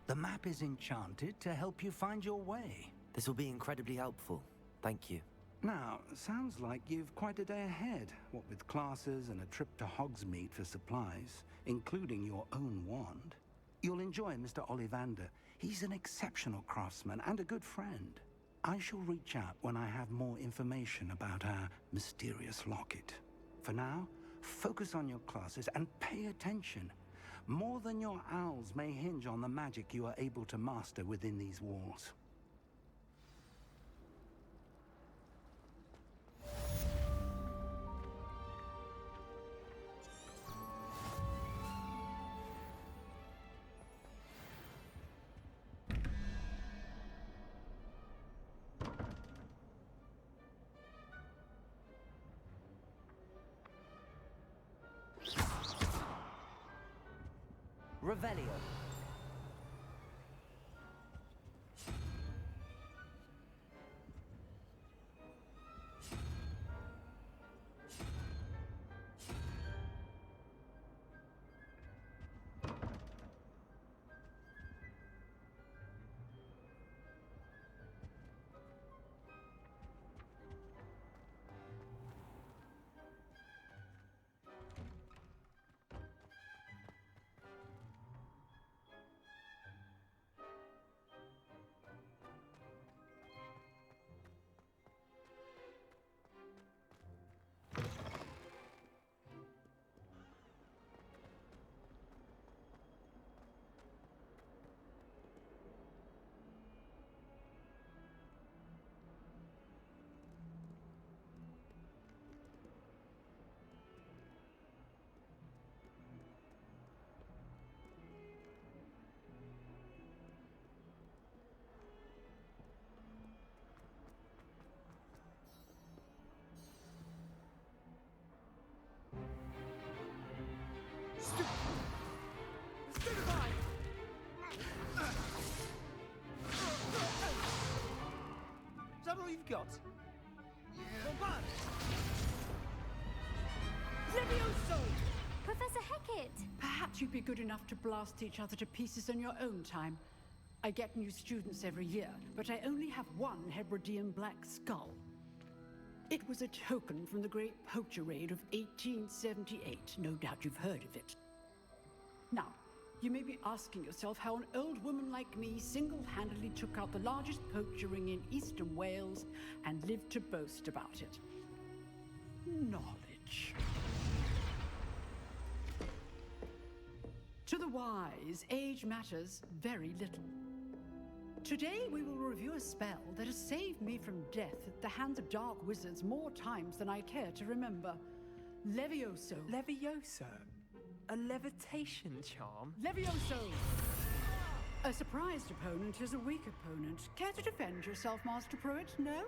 The map is enchanted to help you find your way. This will be incredibly helpful. Thank you. Now, sounds like you've quite a day ahead, what with classes and a trip to Hogsmeade for supplies, including your own wand. You'll enjoy Mr. Ollivander. He's an exceptional craftsman and a good friend. I shall reach out when I have more information about our mysterious locket. For now, focus on your classes and pay attention. More than your owls may hinge on the magic you are able to master within these walls. Revelio. we've got. Levioso! Professor Hecat! Perhaps you'd be good enough to blast each other to pieces in your own time. I get new students every year, but I only have one Hebridean black skull. It was a token from the Great Poacher Raid of 1878. No doubt you've heard of it. Now, you may be asking yourself how an old woman like me single-handedly took out the largest poacher ring in eastern Wales and lived to boast about it. Knowledge. To the wise, age matters very little. Today we will review a spell that has saved me from death at the hands of dark wizards more times than I care to remember. Levioso. Levioso? A levitation charm? Levioso! A surprised opponent is a weak opponent. Care to defend yourself, Master Pruitt? No?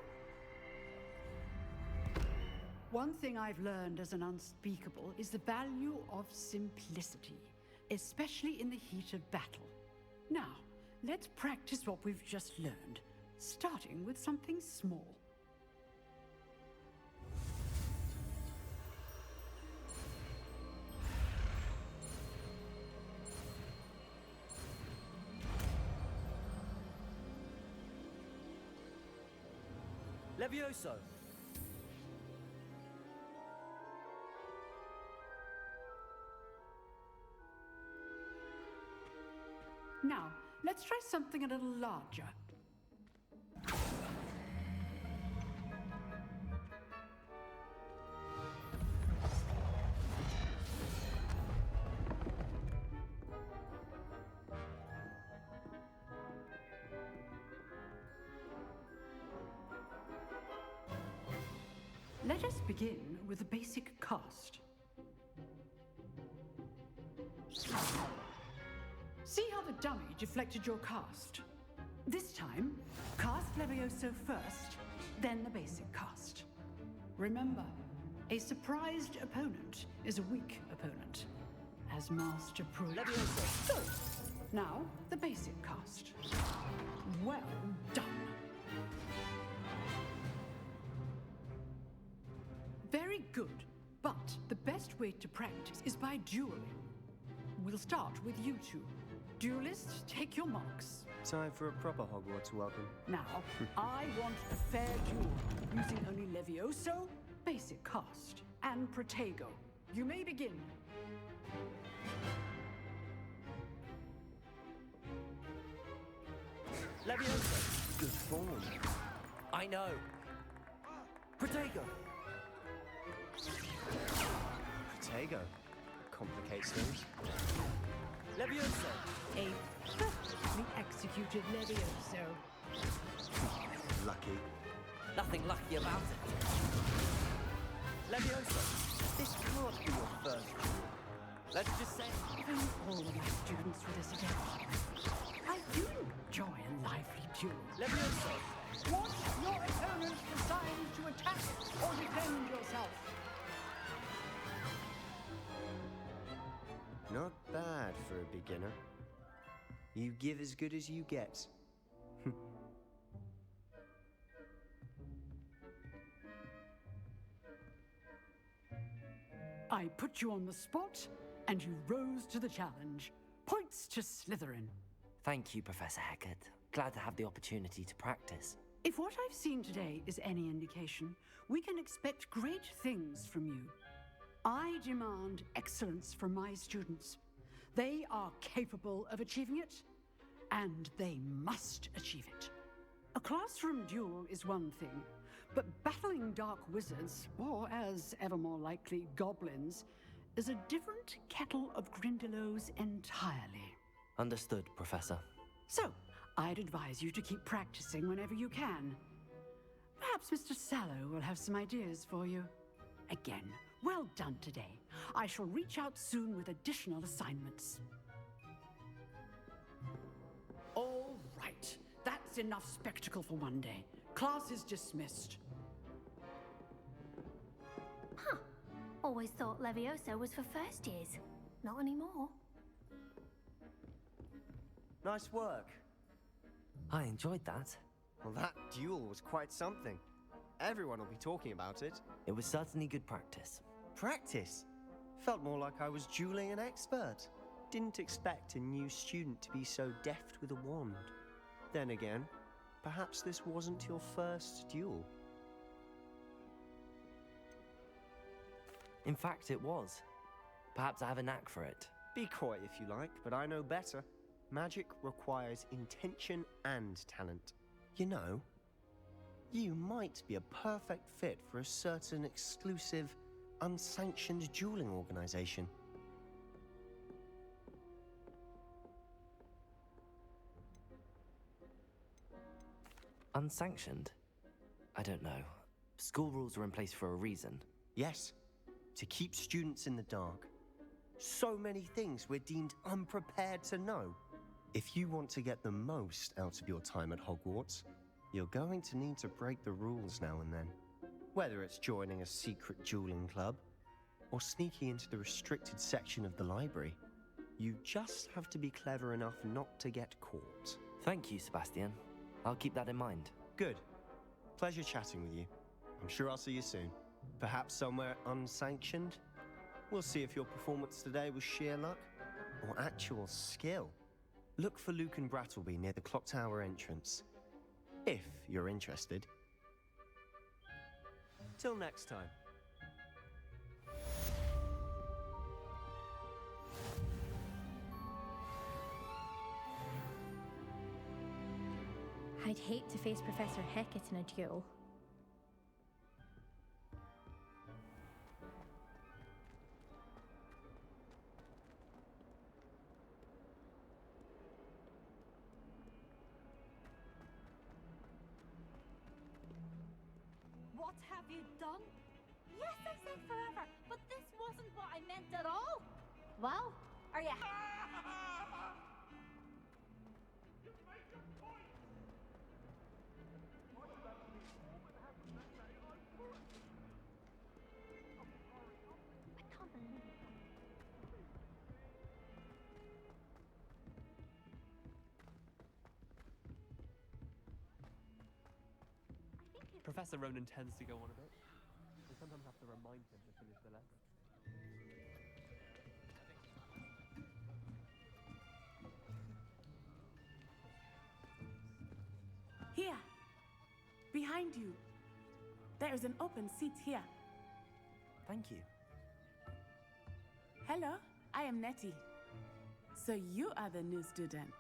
One thing I've learned as an unspeakable is the value of simplicity, especially in the heat of battle. Now, let's practice what we've just learned, starting with something small. Levioso! Now, let's try something a little larger. Let us begin with a basic cast. See how the dummy deflected your cast? This time, cast Levioso first, then the basic cast. Remember, a surprised opponent is a weak opponent, as Master Pruitt. Levioso! Good. Now, the basic cast. Well done. Very good, but the best way to practice is by dueling. We'll start with you two. Duelists, take your marks. Time for a proper Hogwarts welcome. Now, I want a fair duel, using only Levioso, basic cast, and Protego. You may begin. Levioso! Good form. I know. Protego! Protego. Complicates things. Levioso! A perfectly executed Levioso. Lucky. Nothing lucky about it. Levioso! This can't be your first duel. Let's just say... If only all these students were this adept. I do enjoy a lively duel. Levioso! Want your opponent assigned to attack or defend yourself? Not bad for a beginner. You give as good as you get. I put you on the spot, and you rose to the challenge. Points to Slytherin. Thank you, Professor Hecat. Glad to have the opportunity to practice. If what I've seen today is any indication, we can expect great things from you. I demand excellence from my students. They are capable of achieving it, and they must achieve it. A classroom duel is one thing, but battling dark wizards, or as ever more likely, goblins, is a different kettle of Grindylows entirely. Understood, Professor. So, I'd advise you to keep practicing whenever you can. Perhaps Mr. Sallow will have some ideas for you. Again, well done today. I shall reach out soon with additional assignments. All right. That's enough spectacle for one day. Class is dismissed. Huh. Always thought Levioso was for first years. Not anymore. Nice work. I enjoyed that. Well, that duel was quite something. Everyone will be talking about it. It was certainly good practice. Practice? Felt more like I was dueling an expert. Didn't expect a new student to be so deft with a wand. Then again, perhaps this wasn't your first duel. In fact, it was. Perhaps I have a knack for it. Be coy if you like, but I know better. Magic requires intention and talent. You know, you might be a perfect fit for a certain exclusive, unsanctioned dueling organization. Unsanctioned? I don't know. School rules are in place for a reason. Yes, to keep students in the dark. So many things we're deemed unprepared to know. If you want to get the most out of your time at Hogwarts, you're going to need to break the rules now and then. Whether it's joining a secret dueling club, or sneaking into the restricted section of the library, you just have to be clever enough not to get caught. Thank you, Sebastian. I'll keep that in mind. Good. Pleasure chatting with you. I'm sure I'll see you soon. Perhaps somewhere unsanctioned? We'll see if your performance today was sheer luck or actual skill. Look for Luke and Brattleby near the clock tower entrance, if you're interested. Till next time. I'd hate to face Professor Hecat in a duel. What have you done? Yes, I said forever, but this wasn't what I meant at all. Well, are you... Professor Ronan tends to go on a bit. We sometimes have to remind him to finish the lesson. Here! Behind you! There is an open seat here. Thank you. Hello, I am Nettie. So you are the new student.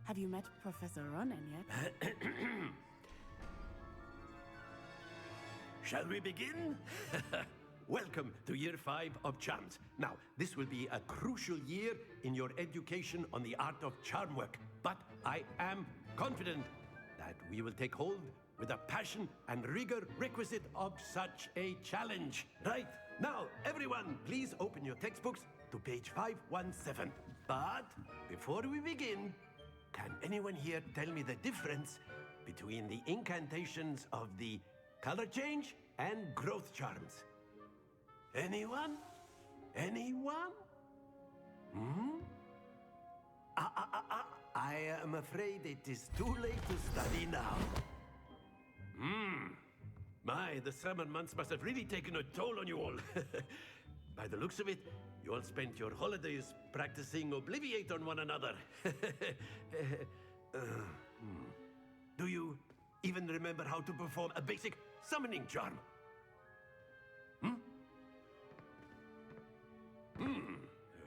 Have you met Professor Ronan yet? Shall we begin? Welcome to Year 5 of Charms. Now, this will be a crucial year in your education on the art of charm work, but I am confident that we will take hold with the passion and rigor requisite of such a challenge. Right, now, everyone, please open your textbooks to page 517. But before we begin, can anyone here tell me the difference between the incantations of the color change and growth charms? Anyone? Anyone? I am afraid it is too late to study now. My, the summer months must have really taken a toll on you all. By the looks of it, you all spent your holidays practicing Obliviate on one another. Do you even remember how to perform a basic summoning charm?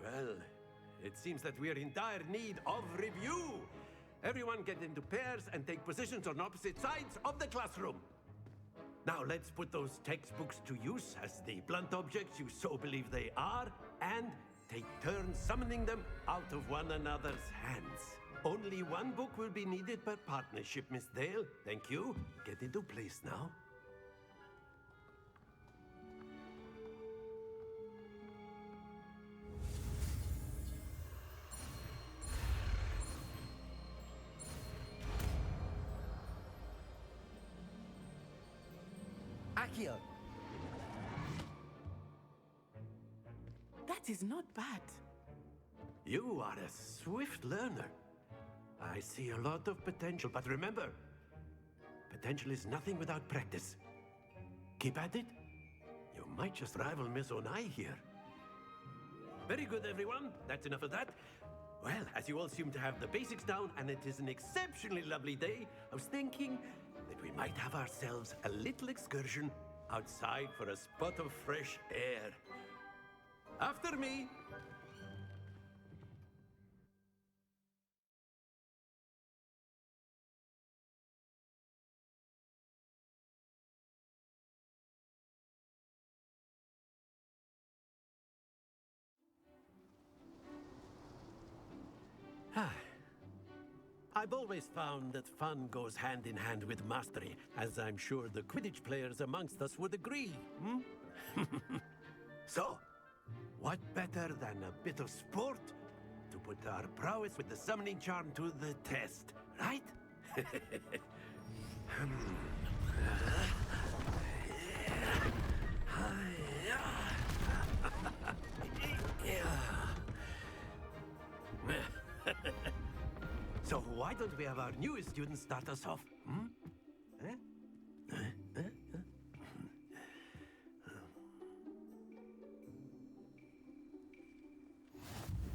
Well, it seems that we are in dire need of review. Everyone get into pairs and take positions on opposite sides of the classroom. Now let's put those textbooks to use as the blunt objects you so believe they are, and take turns summoning them out of one another's hands. Only one book will be needed per partnership, Miss Dale. Thank you. Get into place now. Accio. That is not bad. You are a swift learner. I see a lot of potential, but remember, potential is nothing without practice. Keep at it. You might just rival Miss Onai here. Very good, everyone. That's enough of that. Well, as you all seem to have the basics down, and it is an exceptionally lovely day, I was thinking that we might have ourselves a little excursion outside for a spot of fresh air. After me. I've always found that fun goes hand in hand with mastery, as I'm sure the Quidditch players amongst us would agree, So, what better than a bit of sport to put our prowess with the summoning charm to the test, right? So why don't we have our newest student start us off?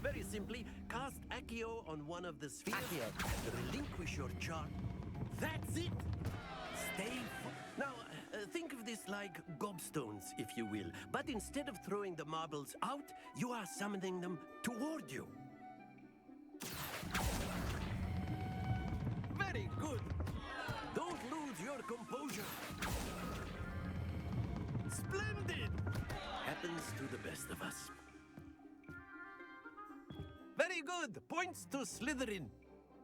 Very simply, cast Accio on one of the spheres and relinquish your charm. That's it! Stay Now, think of this like gobstones, if you will. But instead of throwing the marbles out, you are summoning them toward you. Very good. Don't lose your composure. Splendid! Happens to the best of us. Very good. Points to Slytherin.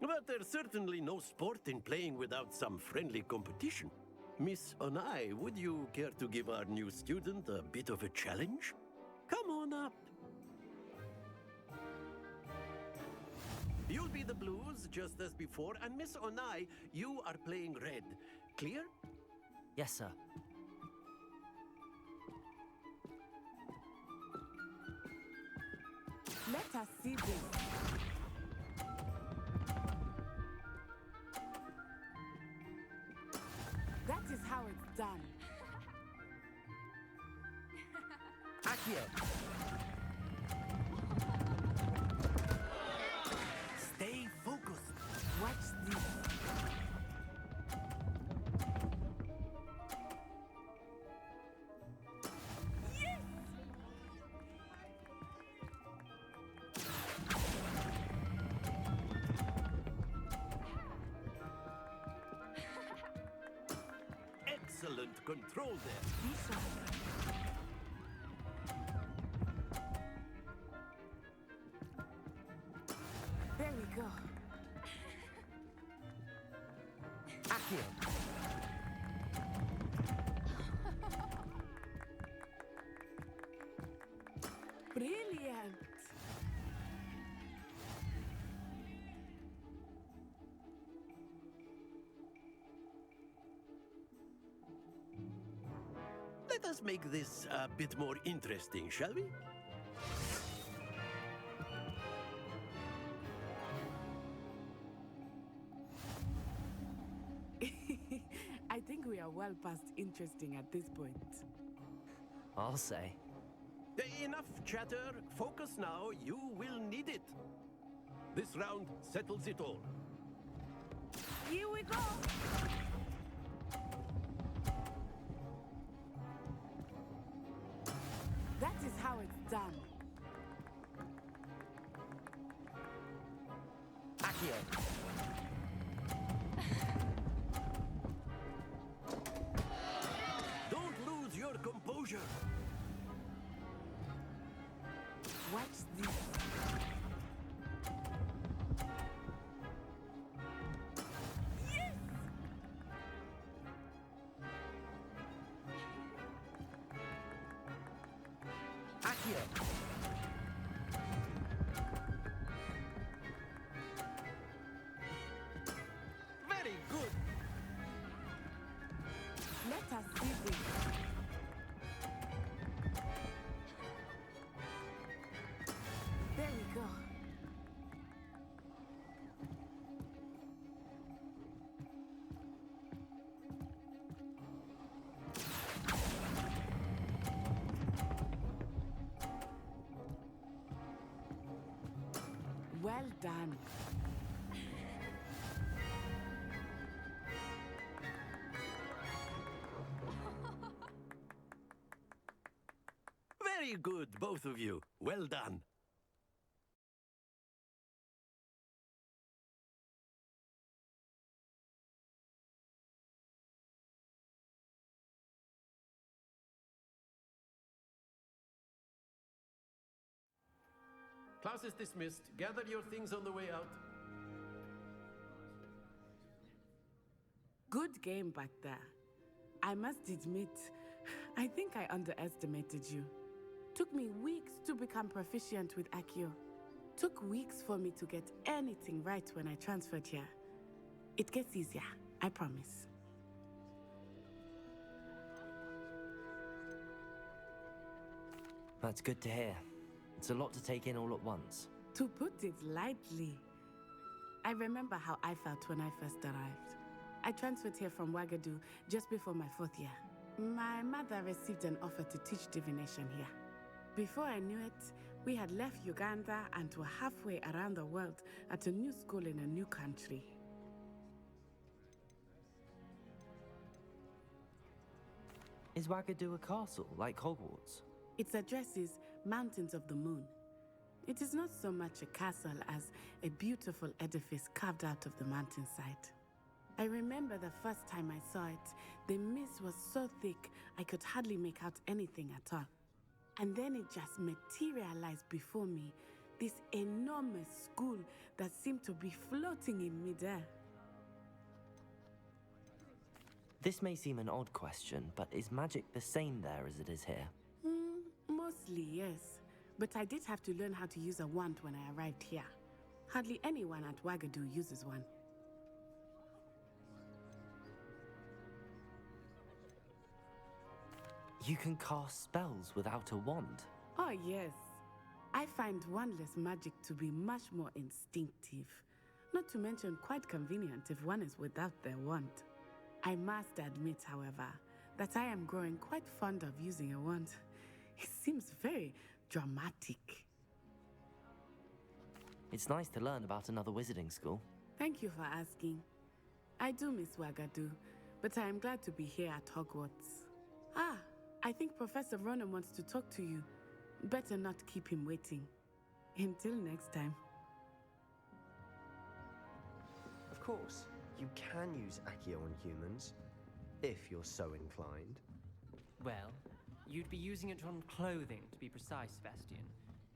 But there's certainly no sport in playing without some friendly competition. Miss Onai, would you care to give our new student a bit of a challenge? Come on up. You'll be the blues, just as before, and Miss Onai, you are playing red. Clear? Yes, sir. Let us see this. That is how it's done. Accio! Stay focused. Watch this. Yes! Excellent control there. There we go. Accio! Brilliant. Let us make this a bit more interesting, shall we? I think we are well past interesting at this point. I'll say. Enough chatter. Focus now. You will need it. This round settles it all. Here we go. That is how it's done. Accio! Don't lose your composure. Watch this. Yes! Accio! Very good. Let us see this. There we go. Well done. Very good, both of you. Well done. Class is dismissed. Gather your things on the way out. Good game back there. I must admit, I think I underestimated you. Took me weeks to become proficient with Accio. Took weeks for me to get anything right when I transferred here. It gets easier, I promise. That's good to hear. It's a lot to take in all at once. To put it lightly, I remember how I felt when I first arrived. I transferred here from Wagadu just before my 4th year. My mother received an offer to teach divination here. Before I knew it, we had left Uganda and were halfway around the world at a new school in a new country. Is Wagadu a castle, like Hogwarts? Its address is Mountains of the Moon. It is not so much a castle as a beautiful edifice carved out of the mountainside. I remember the first time I saw it, the mist was so thick I could hardly make out anything at all. And then it just materialized before me, this enormous school that seemed to be floating in midair. This may seem an odd question, but is magic the same there as it is here? Mostly, yes. But I did have to learn how to use a wand when I arrived here. Hardly anyone at Wagadu uses one. You can cast spells without a wand? Oh, yes. I find wandless magic to be much more instinctive. Not to mention quite convenient if one is without their wand. I must admit, however, that I am growing quite fond of using a wand. It seems very dramatic. It's nice to learn about another wizarding school. Thank you for asking. I do miss Wagadu, but I am glad to be here at Hogwarts. Ah, I think Professor Ronan wants to talk to you. Better not keep him waiting. Until next time. Of course, you can use Accio on humans, if you're so inclined. Well, you'd be using it on clothing, to be precise, Sebastian.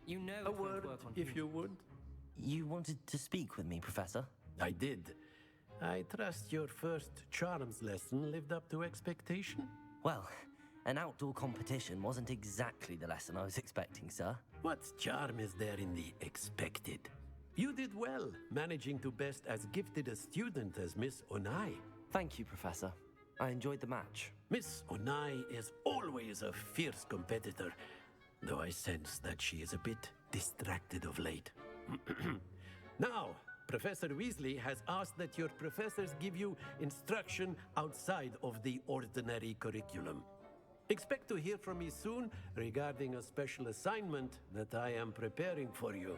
You know A it won't word, work on if you humans. would. You wanted to speak with me, Professor? I did. I trust your first charms lesson lived up to expectation? Well, an outdoor competition wasn't exactly the lesson I was expecting, sir. What charm is there in the expected? You did well, managing to best as gifted a student as Miss Onai. Thank you, Professor. I enjoyed the match. Miss Onai is always a fierce competitor, though I sense that she is a bit distracted of late. Now, Professor Weasley has asked that your professors give you instruction outside of the ordinary curriculum. Expect to hear from me soon regarding a special assignment that I am preparing for you.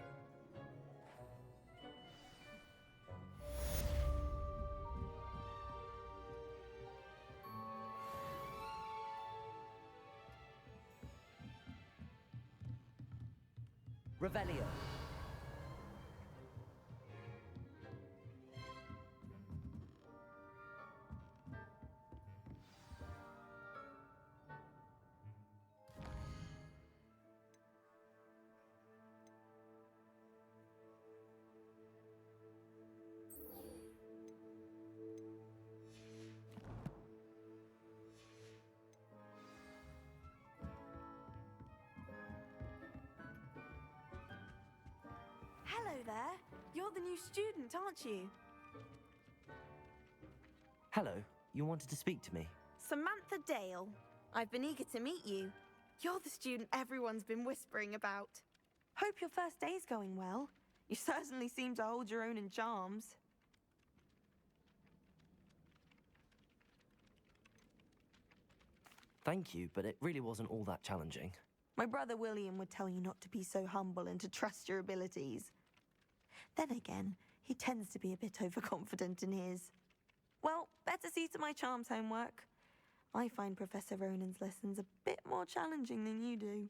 Revelio. Hello there. You're the new student, aren't you? Hello, you wanted to speak to me? Samantha Dale. I've been eager to meet you. You're the student everyone's been whispering about. Hope your first day's going well. You certainly seem to hold your own in charms. Thank you, but it really wasn't all that challenging. My brother William would tell you not to be so humble and to trust your abilities. Then again, he tends to be a bit overconfident in his. Well, better see to my charms homework. I find Professor Ronan's lessons a bit more challenging than you do.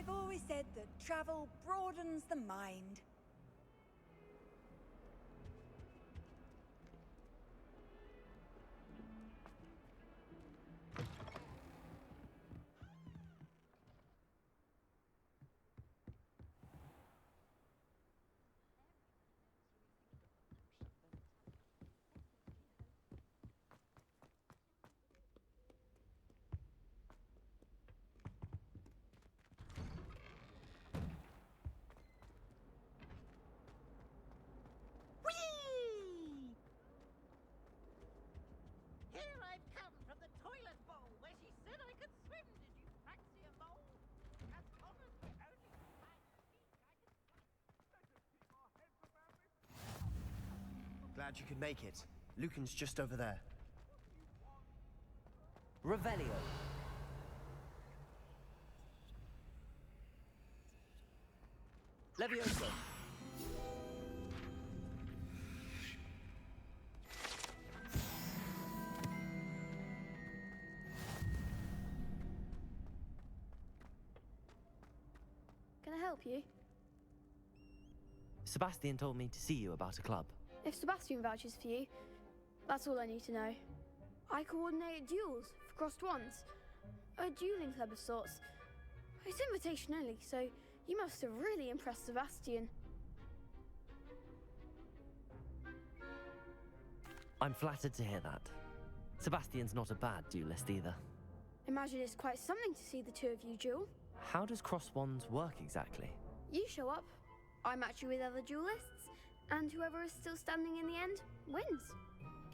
I've always said that travel broadens the mind. Glad you could make it. Lucan's just over there. Revelio. Levioso. Can I help you? Sebastian told me to see you about a club. If Sebastian vouches for you, that's all I need to know. I coordinate duels for crossed ones. A dueling club of sorts. It's invitation only, so you must have really impressed Sebastian. I'm flattered to hear that. Sebastian's not a bad duelist either. Imagine it's quite something to see the two of you duel. How does cross wands work exactly? You show up, I match you with other duelists, and whoever is still standing in the end wins.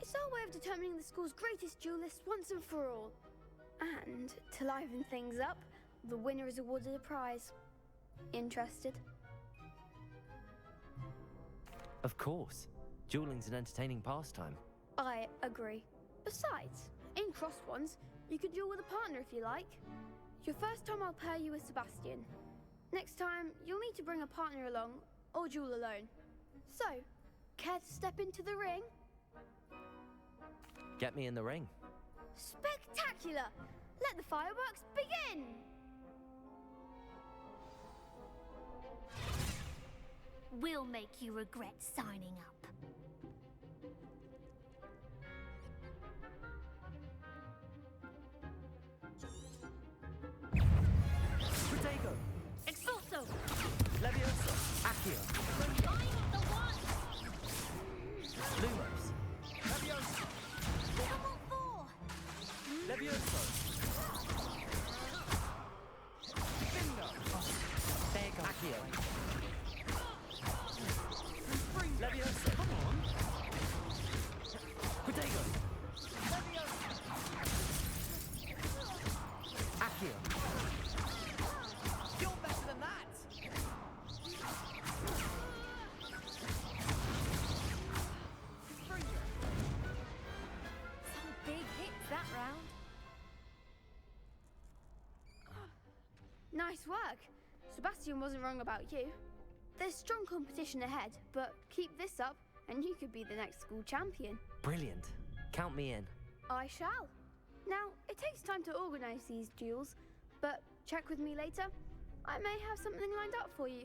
It's our way of determining the school's greatest duelist once and for all. And to liven things up, the winner is awarded a prize. Interested? Of course. Dueling's an entertaining pastime. I agree. Besides, in cross ones, you can duel with a partner if you like. Your first time I'll pair you with Sebastian. Next time, you'll need to bring a partner along, or duel alone. So, care to step into the ring? Get me in the ring. Spectacular! Let the fireworks begin! We'll make you regret signing up. Protego! Expulso! Levioso! Accio! Remind the ones! Lumos! Levioso! Double four! Levioso! Nice work. Sebastian wasn't wrong about you. There's strong competition ahead, but keep this up and you could be the next school champion. Brilliant. Count me in. I shall. Now, it takes time to organise these duels, but check with me later. I may have something lined up for you.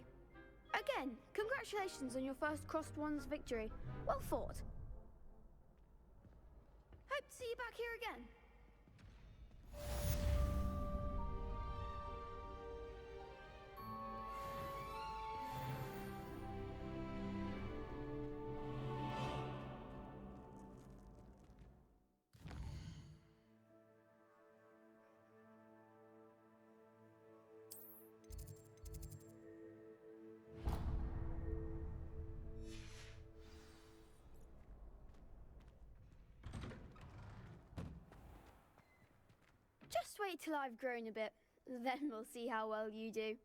Again, congratulations on your first Crossed Wands victory. Well fought. Hope to see you back here again. Just wait till I've grown a bit, then we'll see how well you do.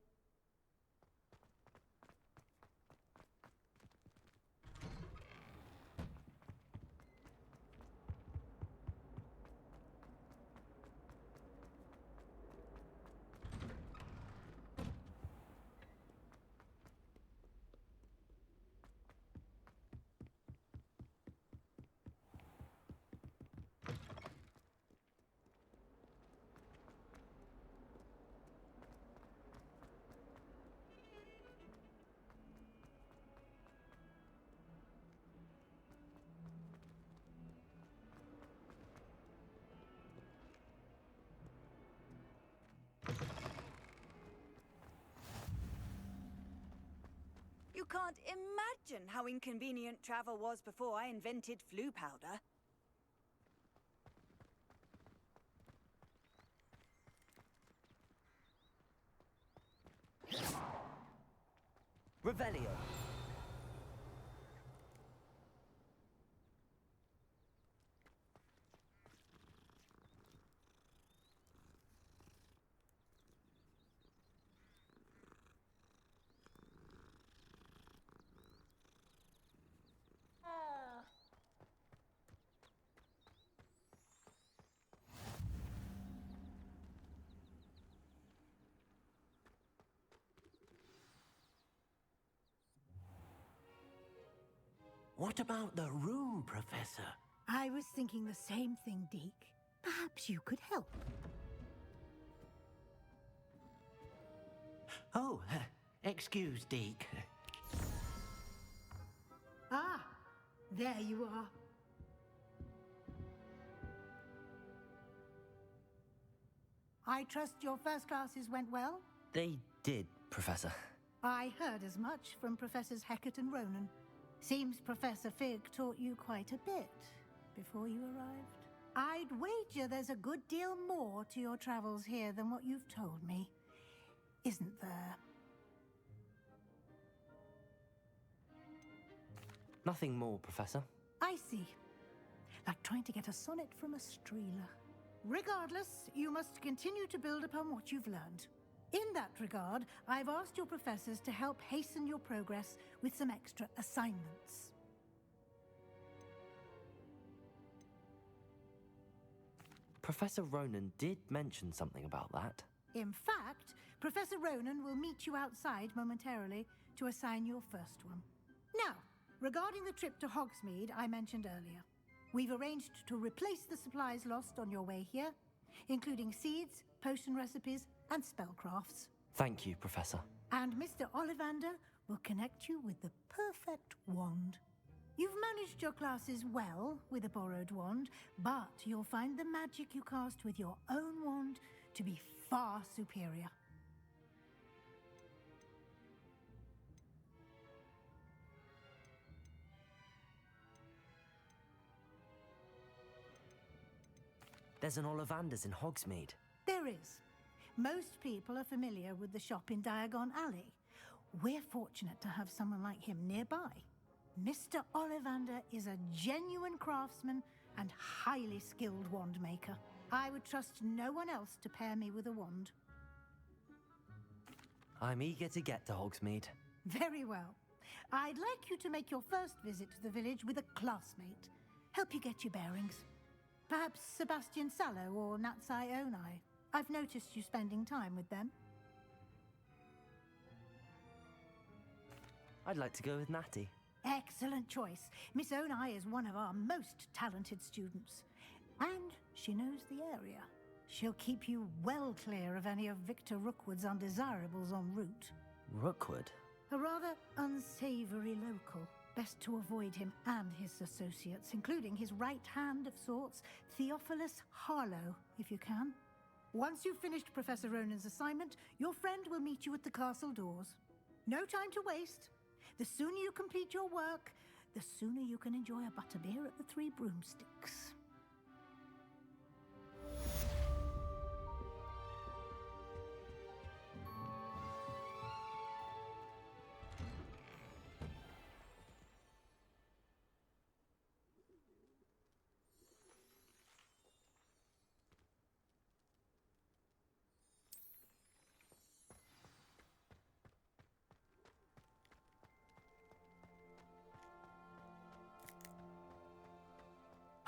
You can't imagine how inconvenient travel was before I invented flu powder. Revelio. What about the room, Professor? I was thinking the same thing, Deke. Perhaps you could help. Oh, excuse, Deke. Ah, there you are. I trust your first classes went well? They did, Professor. I heard as much from Professors Hecat and Ronan. Seems Professor Fig taught you quite a bit before you arrived. I'd wager there's a good deal more to your travels here than what you've told me. Isn't there? Nothing more, Professor. I see. Like trying to get a sonnet from a streeler. Regardless, you must continue to build upon what you've learned. In that regard, I've asked your professors to help hasten your progress with some extra assignments. Professor Ronan did mention something about that. In fact, Professor Ronan will meet you outside momentarily to assign your first one. Now, regarding the trip to Hogsmeade I mentioned earlier, we've arranged to replace the supplies lost on your way here, including seeds, potion recipes, and spellcrafts. Thank you, Professor. And Mr. Ollivander will connect you with the perfect wand. You've managed your classes well with a borrowed wand, but you'll find the magic you cast with your own wand to be far superior. There's an Ollivander's in Hogsmeade. There is. Most people are familiar with the shop in Diagon Alley. We're fortunate to have someone like him nearby. Mr. Ollivander is a genuine craftsman and highly skilled wand maker. I would trust no one else to pair me with a wand. I'm eager to get to Hogsmeade. Very well. I'd like you to make your first visit to the village with a classmate. Help you get your bearings. Perhaps Sebastian Sallow or Natsai Onai. I've noticed you spending time with them. I'd like to go with Natty. Excellent choice. Miss Onai is one of our most talented students. And she knows the area. She'll keep you well clear of any of Victor Rookwood's undesirables en route. Rookwood? A rather unsavory local. Best to avoid him and his associates, including his right hand of sorts, Theophilus Harlow, if you can. Once you've finished Professor Ronan's assignment, your friend will meet you at the castle doors. No time to waste. The sooner you complete your work, the sooner you can enjoy a butterbeer at the Three Broomsticks.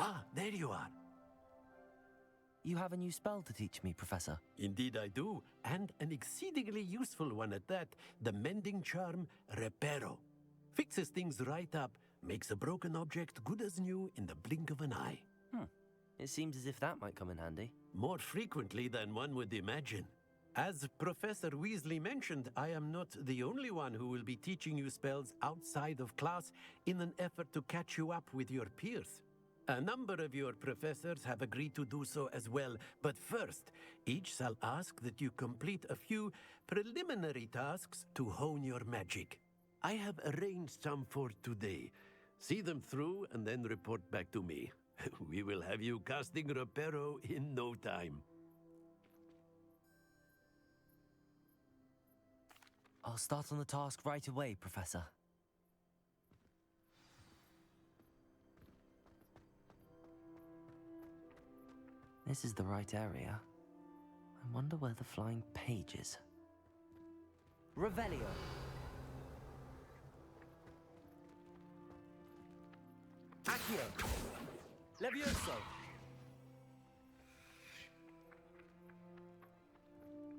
Ah, there you are. You have a new spell to teach me, Professor. Indeed I do, and an exceedingly useful one at that. The mending charm, Reparo. Fixes things right up, makes a broken object good as new in the blink of an eye. It seems as if that might come in handy. More frequently than one would imagine. As Professor Weasley mentioned, I am not the only one who will be teaching you spells outside of class in an effort to catch you up with your peers. A number of your professors have agreed to do so as well, but first, each shall ask that you complete a few preliminary tasks to hone your magic. I have arranged some for today. See them through and then report back to me. We will have you casting Reparo in no time. I'll start on the task right away, Professor. This is the right area. I wonder where the flying page is. Revelio! Accio! Levioso!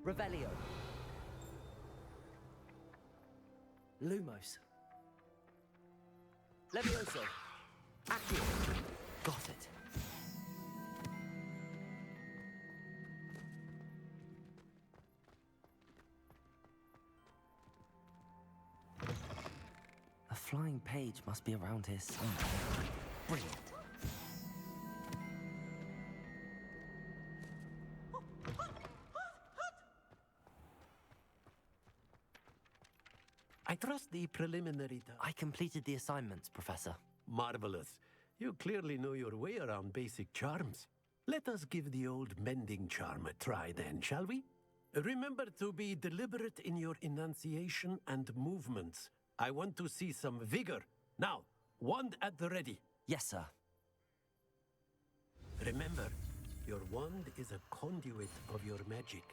Revelio! Lumos! Levioso! Accio! Got it. A flying page must be around here somewhere. Brilliant. I trust the preliminary I completed the assignments, Professor. Marvelous. You clearly know your way around basic charms. Let us give the old mending charm a try then, shall we? Remember to be deliberate in your enunciation and movements. I want to see some vigor. Now, wand at the ready. Yes, sir. Remember, your wand is a conduit of your magic.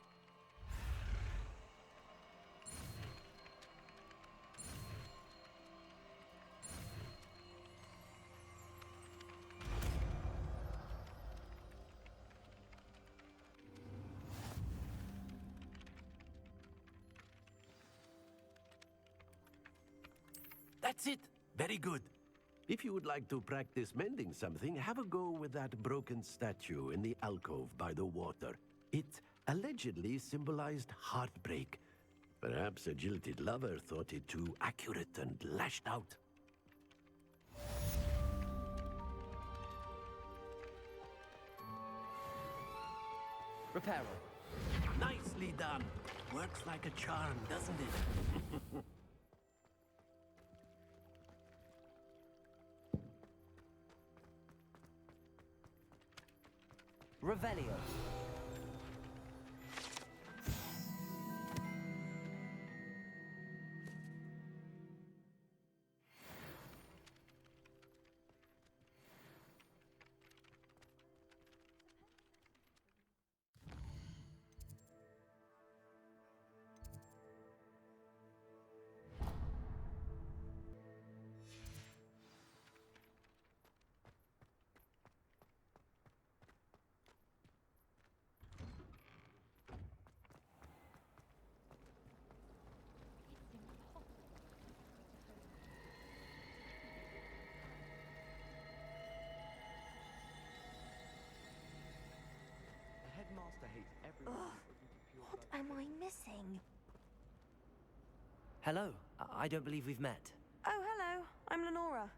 That's it. Very good. If you would like to practice mending something, have a go with that broken statue in the alcove by the water. It allegedly symbolized heartbreak. Perhaps a jilted lover thought it too accurate and lashed out. Reparo. Nicely done. Works like a charm, doesn't it? Revelio. am I missing? Hello. I don't believe we've met. Oh, hello. I'm Lenora.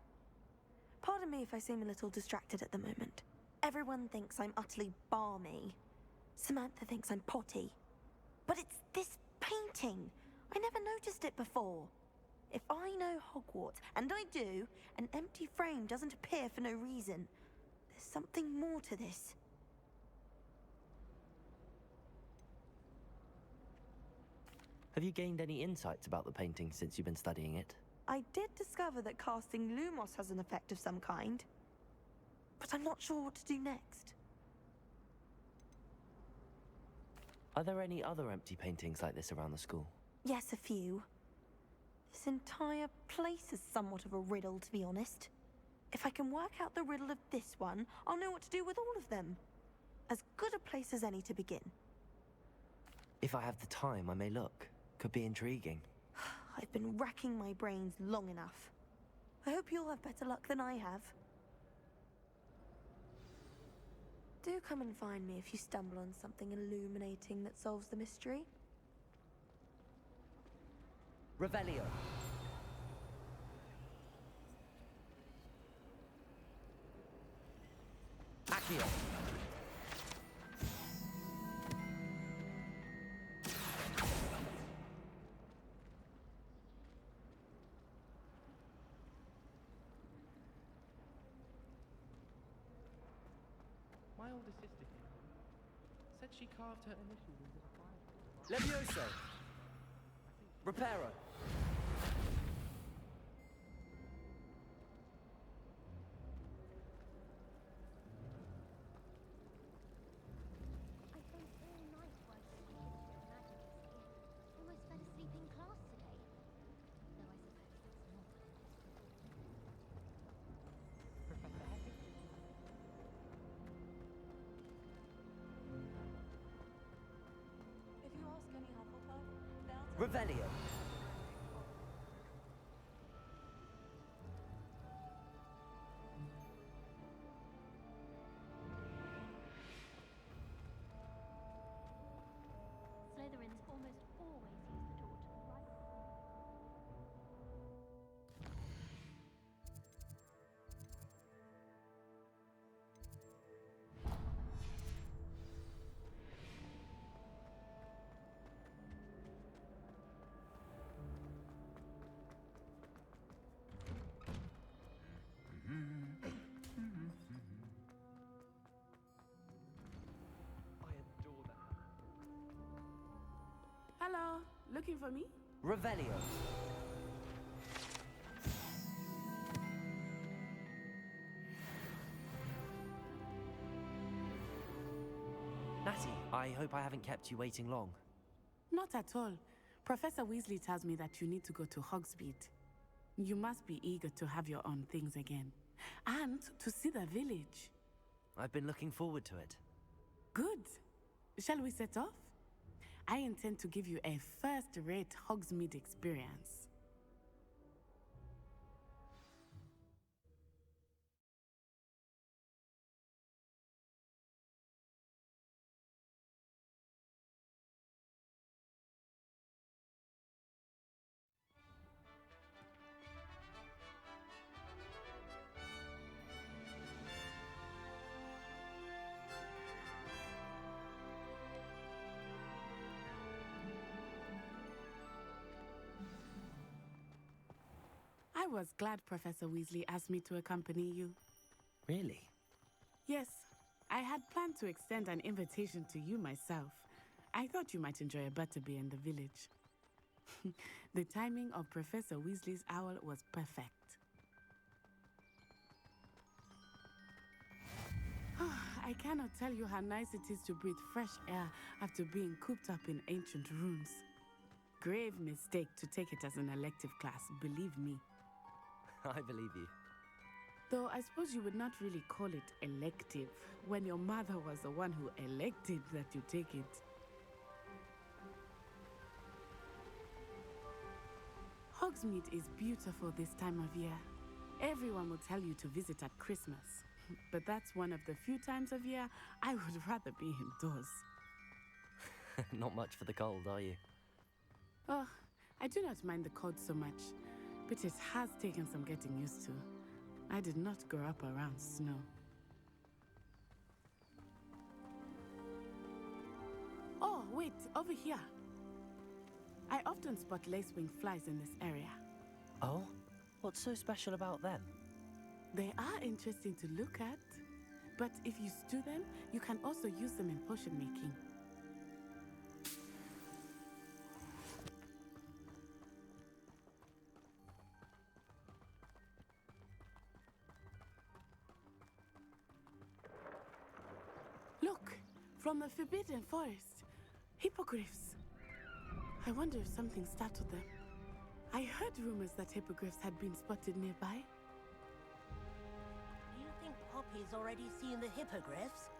Pardon me if I seem a little distracted at the moment. Everyone thinks I'm utterly balmy. Samantha thinks I'm potty. But it's this painting. I never noticed it before. If I know Hogwarts, and I do, an empty frame doesn't appear for no reason. There's something more to this. Have you gained any insights about the painting since you've been studying it? I did discover that casting Lumos has an effect of some kind. But I'm not sure what to do next. Are there any other empty paintings like this around the school? Yes, a few. This entire place is somewhat of a riddle, to be honest. If I can work out the riddle of this one, I'll know what to do with all of them. As good a place as any to begin. If I have the time, I may look. Could be intriguing. I've been racking my brains long enough. I hope you'll have better luck than I have. Do come and find me if you stumble on something illuminating that solves the mystery. Revelio. Accio. My older sister came home. Said she carved her initials into the fire. Levioso. Reparo. I spent all night working on the history of magic, you see. Almost fell asleep in class today. Though I suppose that's not an Professor Epic. If you ask any Hufflepuff, they'll tell Revelio. Slytherins almost always use the door to the right. I adore that. Hello, looking for me? Revelio. Natty, I hope I haven't kept you waiting long. Not at all. Professor Weasley tells me that you need to go to Hogsmeade. You must be eager to have your own things again. And to see the village. I've been looking forward to it. Good. Shall we set off? I intend to give you a first-rate Hogsmeade experience. I was glad Professor Weasley asked me to accompany you. Really? Yes, I had planned to extend an invitation to you myself. I thought you might enjoy a butterbeer in the village. The timing of Professor Weasley's owl was perfect. I cannot tell you how nice it is to breathe fresh air after being cooped up in ancient rooms. Grave mistake to take it as an elective class, believe me. I believe you. Though I suppose you would not really call it elective when your mother was the one who elected that you take it. Hogsmeade is beautiful this time of year. Everyone will tell you to visit at Christmas, but that's one of the few times of year I would rather be indoors. Not much for the cold, are you? Oh, I do not mind the cold so much, but it has taken some getting used to. I did not grow up around snow. Oh, wait, over here. I often spot lacewing flies in this area. Oh? What's so special about them? They are interesting to look at, but if you stew them, you can also use them in potion making. Look, from the Forbidden Forest, hippogriffs. I wonder if something startled them. I heard rumors that hippogriffs had been spotted nearby. Do you think Poppy's already seen the hippogriffs?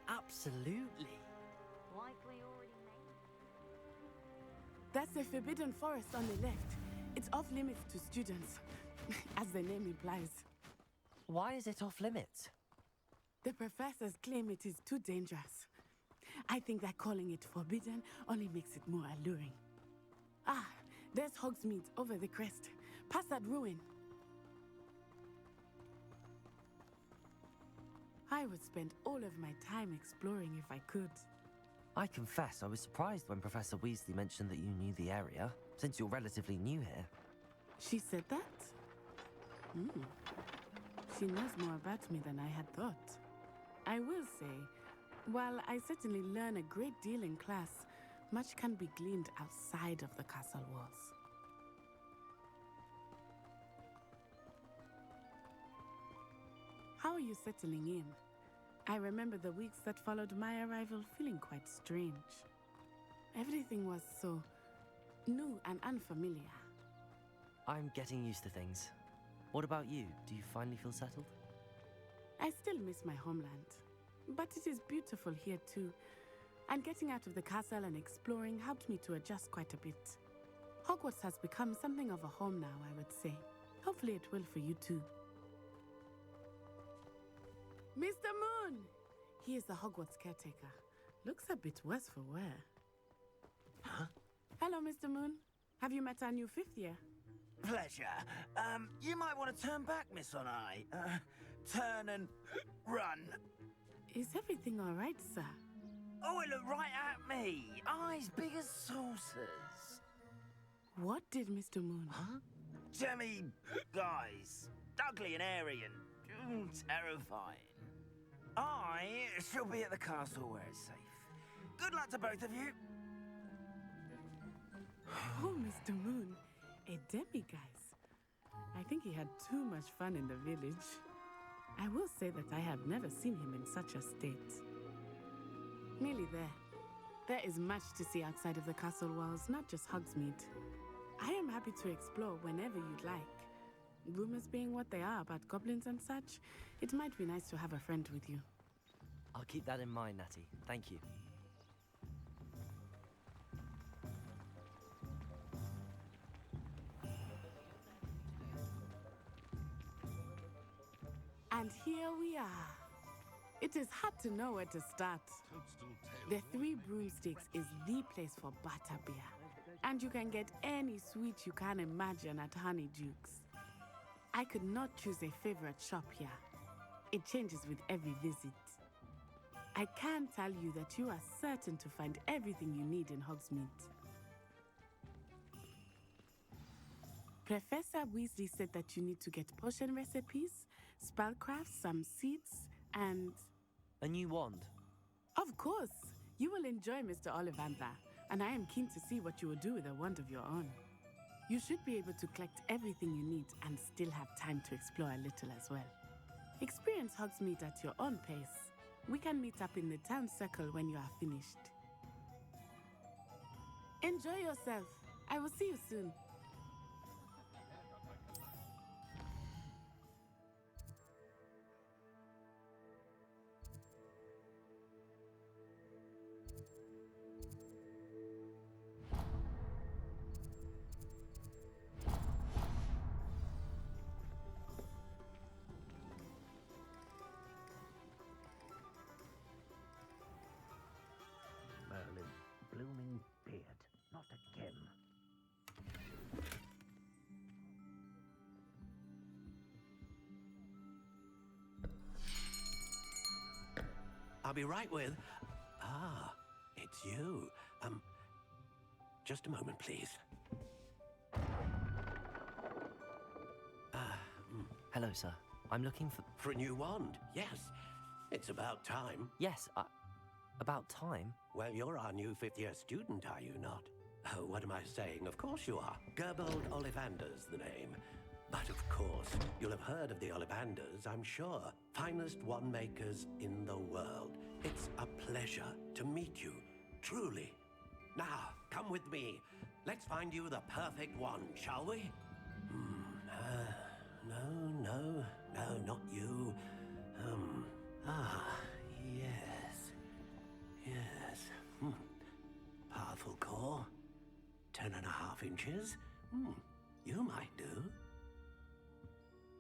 Absolutely. Likely already made. That's the Forbidden Forest on the left. It's off limits to students, as the name implies. Why is it off limits? The professors claim it is too dangerous. I think that calling it forbidden only makes it more alluring. Ah, there's Hogsmeade over the crest. Past that ruin. I would spend all of my time exploring if I could. I confess I was surprised when Professor Weasley mentioned that you knew the area, since you're relatively new here. She said that? She knows more about me than I had thought. I will say, while I certainly learn a great deal in class, much can be gleaned outside of the castle walls. How are you settling in? I remember the weeks that followed my arrival feeling quite strange. Everything was so new and unfamiliar. I'm getting used to things. What about you? Do you finally feel settled? I still miss my homeland, but it is beautiful here too. And getting out of the castle and exploring helped me to adjust quite a bit. Hogwarts has become something of a home now, I would say. Hopefully it will for you too. Mr. Moon! He is the Hogwarts caretaker. Looks a bit worse for wear. Huh? Hello, Mr. Moon. Have you met our new fifth year? Pleasure. You might want to turn back, Miss On Eye. Turn and run. Is everything all right, sir? Oh, it looked right at me. Eyes big as saucers. What did Mr. Moon? Huh? Jemmy guys. Ugly and airy and terrifying. I shall be at the castle where it's safe. Good luck to both of you. Oh, Mr. Moon. A demiguise. I think he had too much fun in the village. I will say that I have never seen him in such a state. Nearly there. There is much to see outside of the castle walls, not just Hogsmeade. I am happy to explore whenever you'd like. Rumors being what they are about goblins and such, it might be nice to have a friend with you. I'll keep that in mind, Natty. Thank you. And here we are. It is hard to know where to start. The Three Broomsticks is the place for butterbeer. And you can get any sweet you can imagine at Honeydukes. I could not choose a favorite shop here. It changes with every visit. I can tell you that you are certain to find everything you need in Hogsmeade. Professor Weasley said that you need to get potion recipes, spellcrafts, some seeds, and... A new wand? Of course! You will enjoy Mr. Ollivander, and I am keen to see what you will do with a wand of your own. You should be able to collect everything you need and still have time to explore a little as well. Experience Hogsmeade at your own pace. We can meet up in the town circle when you are finished. Enjoy yourself. I will see you soon. Merlin, I'll be right with... Ah, it's you. Just a moment, please. Hello, sir. I'm looking for... For a new wand, yes. It's about time. Yes, about time? Well, you're our new fifth-year student, are you not? Oh, what am I saying? Of course you are. Gerbold Ollivander's the name. But of course, you'll have heard of the Ollivanders, I'm sure. Finest wand makers in the world. It's a pleasure to meet you, truly. Now, come with me. Let's find you the perfect wand, shall we? No, not you. Yes. Powerful core. 10.5 inches. You might do.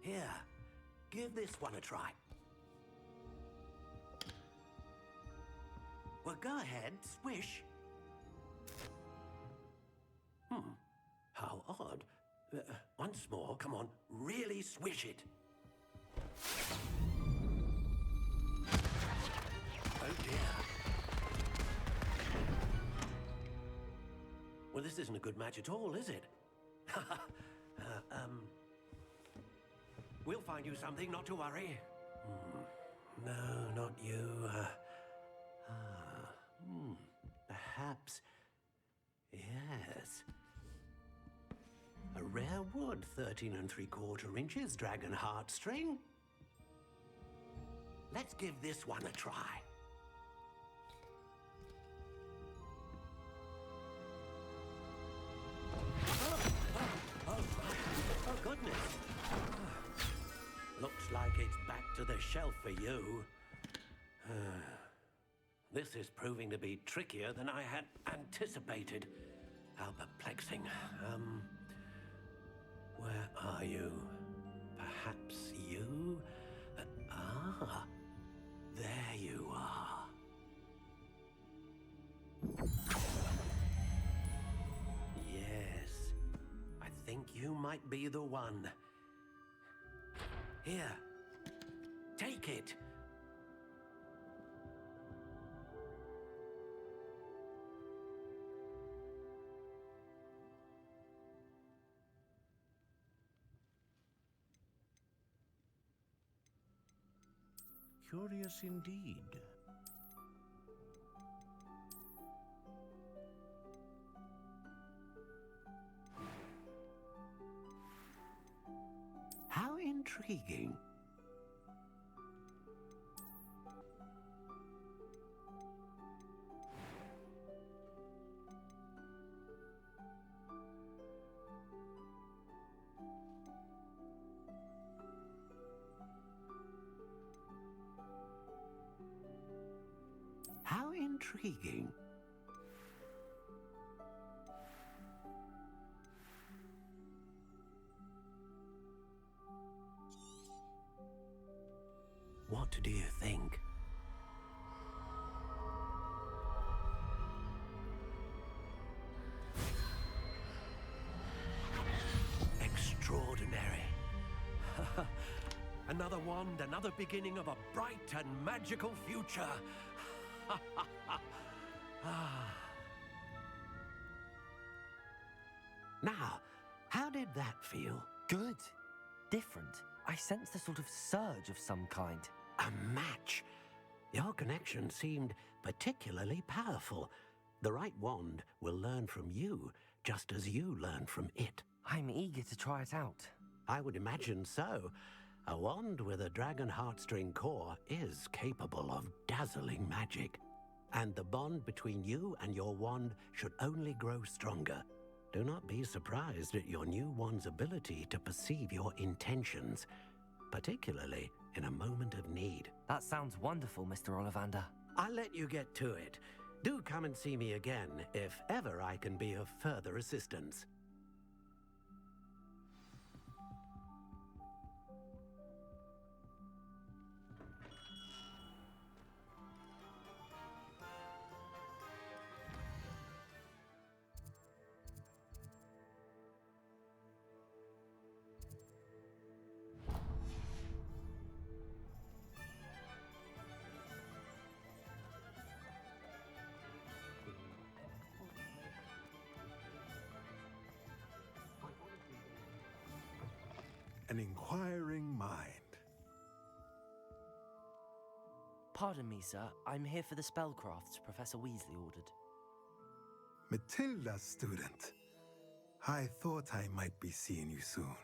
Here, give this one a try. Well, go ahead, swish. How odd. Once more, come on, really swish it. Oh dear. Well, this isn't a good match at all, is it? We'll find you something, not to worry. No, not you. Perhaps... Yes. A rare wood, 13 3/4 inches, dragon heartstring. Let's give this one a try. Oh, goodness. Looks like it's back to the shelf for you. This is proving to be trickier than I had anticipated. How perplexing. Where are you? Perhaps you? There you are. Yes, I think you might be the one. Here, take it. Curious indeed. How intriguing. How intriguing. What do you think? Extraordinary. Another wand, another beginning of a bright and magical future. Now, how did that feel? Good. Different. I sensed a sort of surge of some kind. A match. Your connection seemed particularly powerful. The right wand will learn from you, just as you learn from it. I'm eager to try it out. I would imagine so. A wand with a dragon heartstring core is capable of dazzling magic. And the bond between you and your wand should only grow stronger. Do not be surprised at your new wand's ability to perceive your intentions, particularly in a moment of need. That sounds wonderful, Mr. Ollivander. I'll let you get to it. Do come and see me again if ever I can be of further assistance. an inquiring mind. Pardon me, sir. I'm here for the spellcrafts Professor Weasley ordered. Matilda's student. I thought I might be seeing you soon.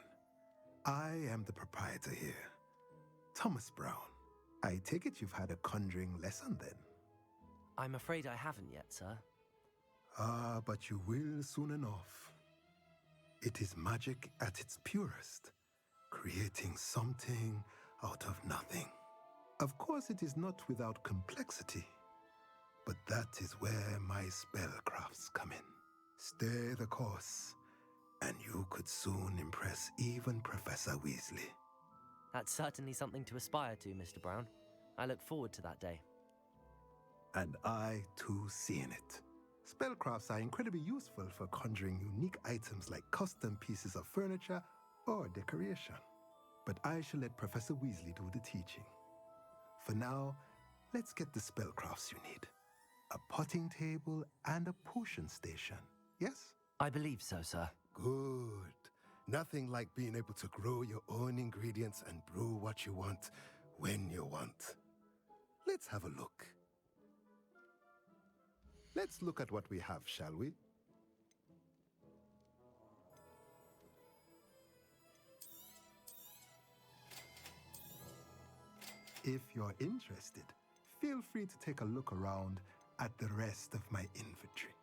I am the proprietor here, Thomas Brown. I take it you've had a conjuring lesson then? I'm afraid I haven't yet, sir. Ah, but you will soon enough. It is magic at its purest, creating something out of nothing. Of course, it is not without complexity, but that is where my spellcrafts come in. Stay the course, and you could soon impress even Professor Weasley. That's certainly something to aspire to, Mr. Brown. I look forward to that day. And I, too, see in it. Spellcrafts are incredibly useful for conjuring unique items like custom pieces of furniture or decoration. But I shall let Professor Weasley do the teaching. For now, let's get the spellcrafts you need. A potting table and a potion station, yes? I believe so, sir. Good. Nothing like being able to grow your own ingredients and brew what you want when you want. Let's have a look. Let's look at what we have, shall we? If you're interested, feel free to take a look around at the rest of my inventory.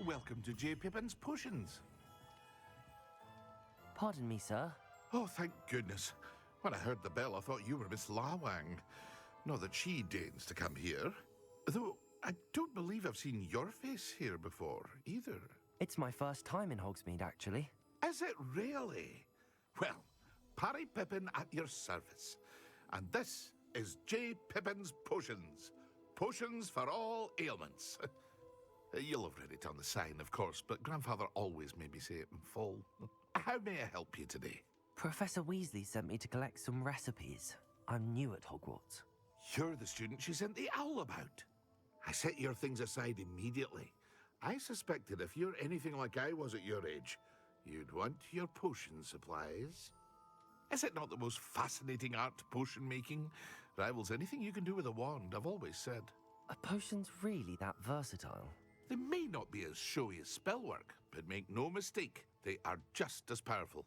Welcome to J. Pippin's Potions. Pardon me, sir. Oh, thank goodness. When I heard the bell, I thought you were Miss Lawang. Not that she deigns to come here. Though, I don't believe I've seen your face here before, either. It's my first time in Hogsmeade, actually. Is it really? Well, Parry Pippin at your service. And this is J. Pippin's Potions. Potions for all ailments. You'll have read it on the sign, of course, but Grandfather always made me say it in full. How may I help you today? Professor Weasley sent me to collect some recipes. I'm new at Hogwarts. You're the student she sent the owl about. I set your things aside immediately. I suspected if you're anything like I was at your age, you'd want your potion supplies. Is it not the most fascinating art, potion making? Rivals anything you can do with a wand, I've always said. Are potions really that versatile? They may not be as showy as spellwork, but make no mistake, they are just as powerful.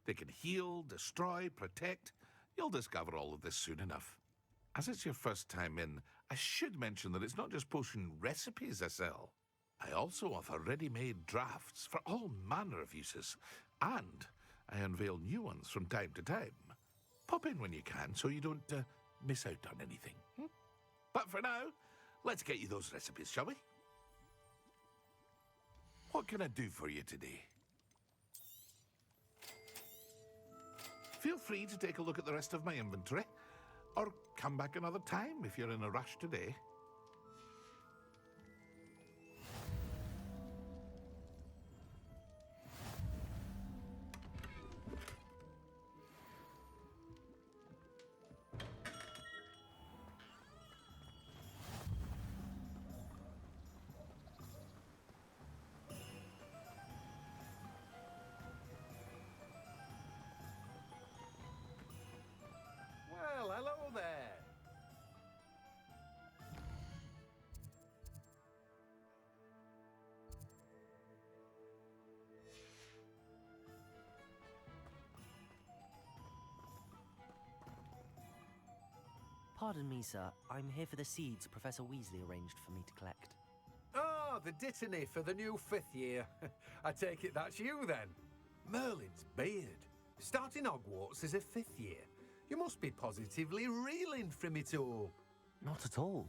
They can heal, destroy, protect. You'll discover all of this soon enough. As it's your first time in, I should mention that it's not just potion recipes I sell. I also offer ready-made drafts for all manner of uses, and I unveil new ones from time to time. Pop in when you can so you don't miss out on anything. But for now, let's get you those recipes, shall we? What can I do for you today? Feel free to take a look at the rest of my inventory, or come back another time if you're in a rush today. Well, hello there. Pardon me, sir. I'm here for the seeds Professor Weasley arranged for me to collect. Ah, the dittany for the new 5th year. I take it that's you then. Merlin's beard. Starting Hogwarts as a 5th year. You must be positively reeling from it all. Not at all.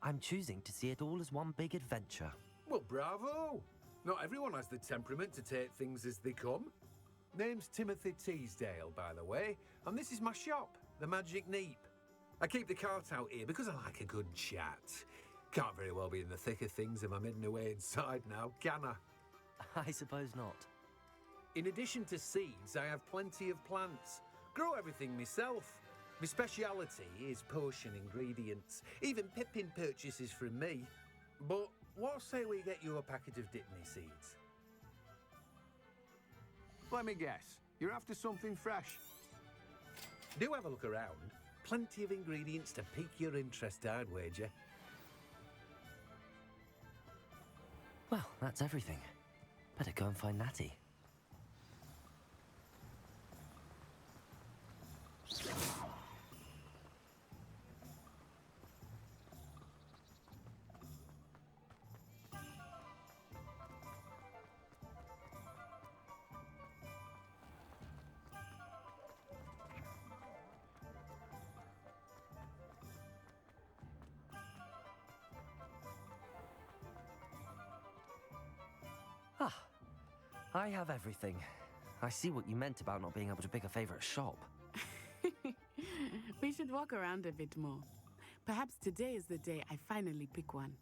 I'm choosing to see it all as one big adventure. Well, bravo! Not everyone has the temperament to take things as they come. Name's Timothy Teasdale, by the way, and this is my shop, the Magic Neep. I keep the cart out here because I like a good chat. Can't very well be in the thick of things if I'm hidden away inside now, can I? I suppose not. In addition to seeds, I have plenty of plants. Grow everything myself. My speciality is potion ingredients. Even Pippin purchases from me. But what say we get you a packet of Dittany seeds? Let me guess. You're after something fresh. Do have a look around. Plenty of ingredients to pique your interest, I'd wager. Well, that's everything. Better go and find Natty. Ah, I have everything. I see what you meant about not being able to pick a favorite shop. We should walk around a bit more. Perhaps today is the day I finally pick one.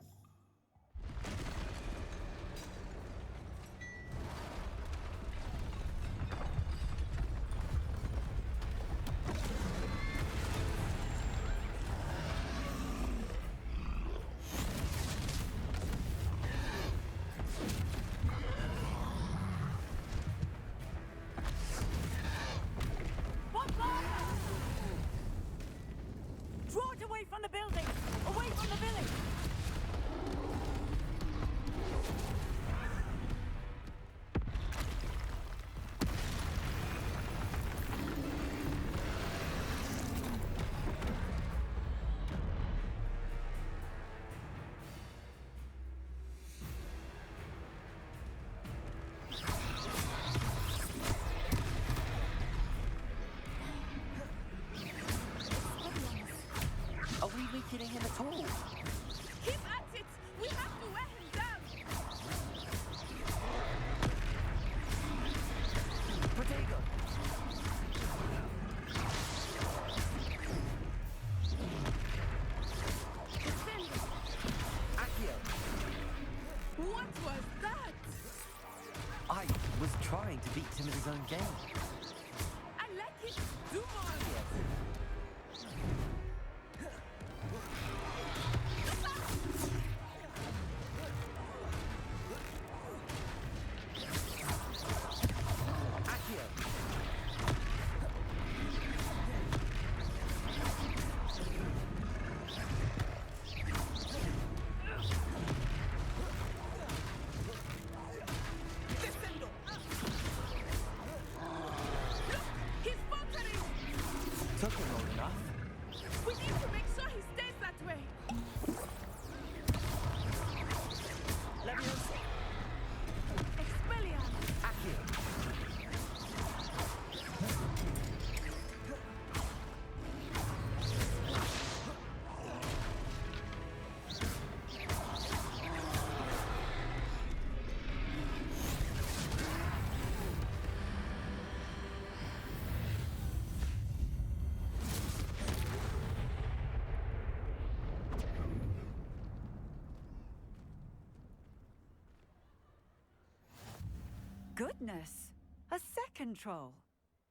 Draw it away from the building! Away from the village! Are we weakening him at all? Keep at it! We have to wear him down! Protego! Accio! What was that? I was trying to beat him at his own game. I like it! Do more! Took him long enough. We need to make sure he stays that way! Leviosa! Expelliarmus! Accio! Goodness! A second troll!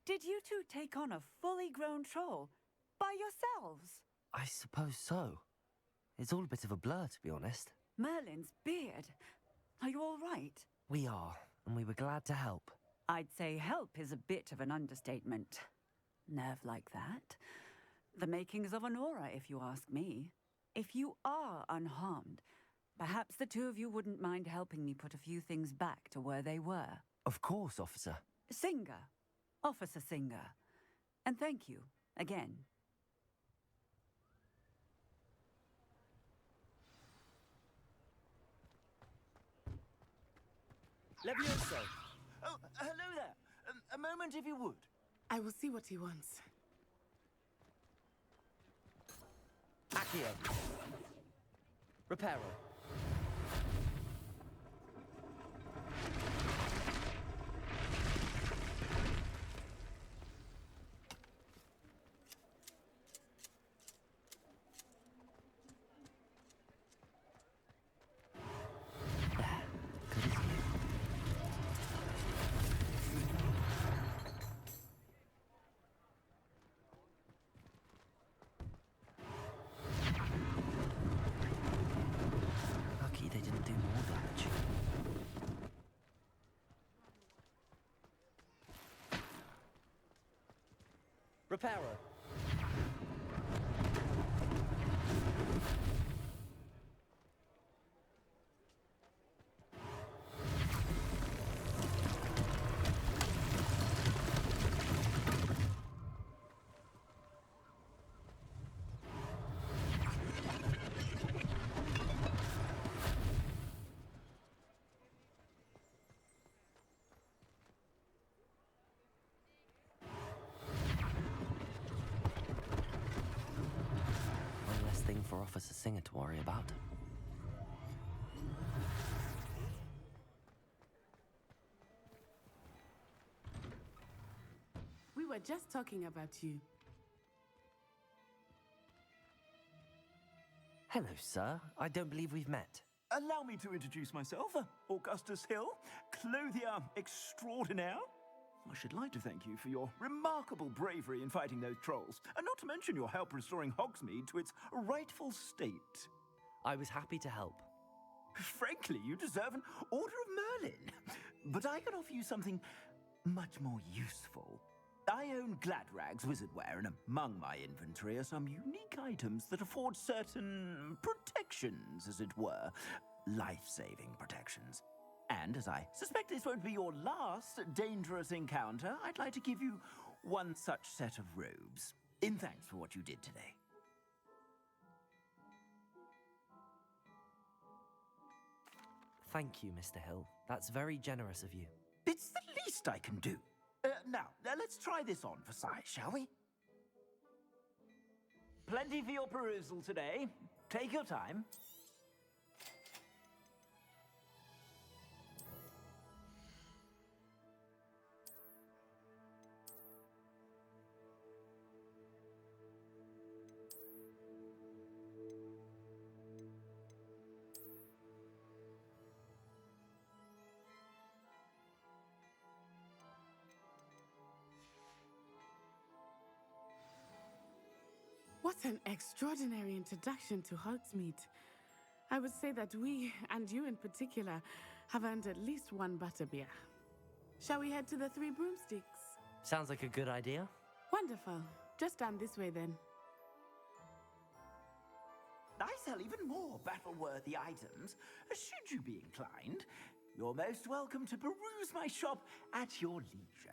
Did you two take on a fully grown troll? By yourselves? I suppose so. It's all a bit of a blur, to be honest. Merlin's beard. Are you all right? We are, and we were glad to help. I'd say help is a bit of an understatement. Nerve like that. The makings of an aura, if you ask me. If you are unharmed, perhaps the two of you wouldn't mind helping me put a few things back to where they were. Of course, officer. Singer. Officer Singer. And thank you, again. Levioso! Oh, hello there! A moment if you would. I will see what he wants. Accio. Reparo. Lucky they didn't do more damage. Reparo. One less thing for Officer Singer to worry about. We were just talking about you. Hello, sir. I don't believe we've met. Allow me to introduce myself, Augustus Hill, clothier extraordinaire. I should like to thank you for your remarkable bravery in fighting those trolls, and not to mention your help restoring Hogsmeade to its rightful state. I was happy to help. Frankly, you deserve an Order of Merlin. But I can offer you something much more useful. I own Gladrag's wizardware, and among my inventory are some unique items that afford certain protections, as it were. Life-saving protections. And as I suspect this won't be your last dangerous encounter, I'd like to give you one such set of robes, in thanks for what you did today. Thank you, Mr. Hill. That's very generous of you. It's the least I can do. Now, let's try this on for size, shall we? Plenty for your perusal today. Take your time. What an extraordinary introduction to Hogsmeade. I would say that we, and you in particular, have earned at least one butterbeer. Shall we head to the Three Broomsticks? Sounds like a good idea. Wonderful. Just down this way then. I sell even more battle-worthy items. Should you be inclined, you're most welcome to peruse my shop at your leisure.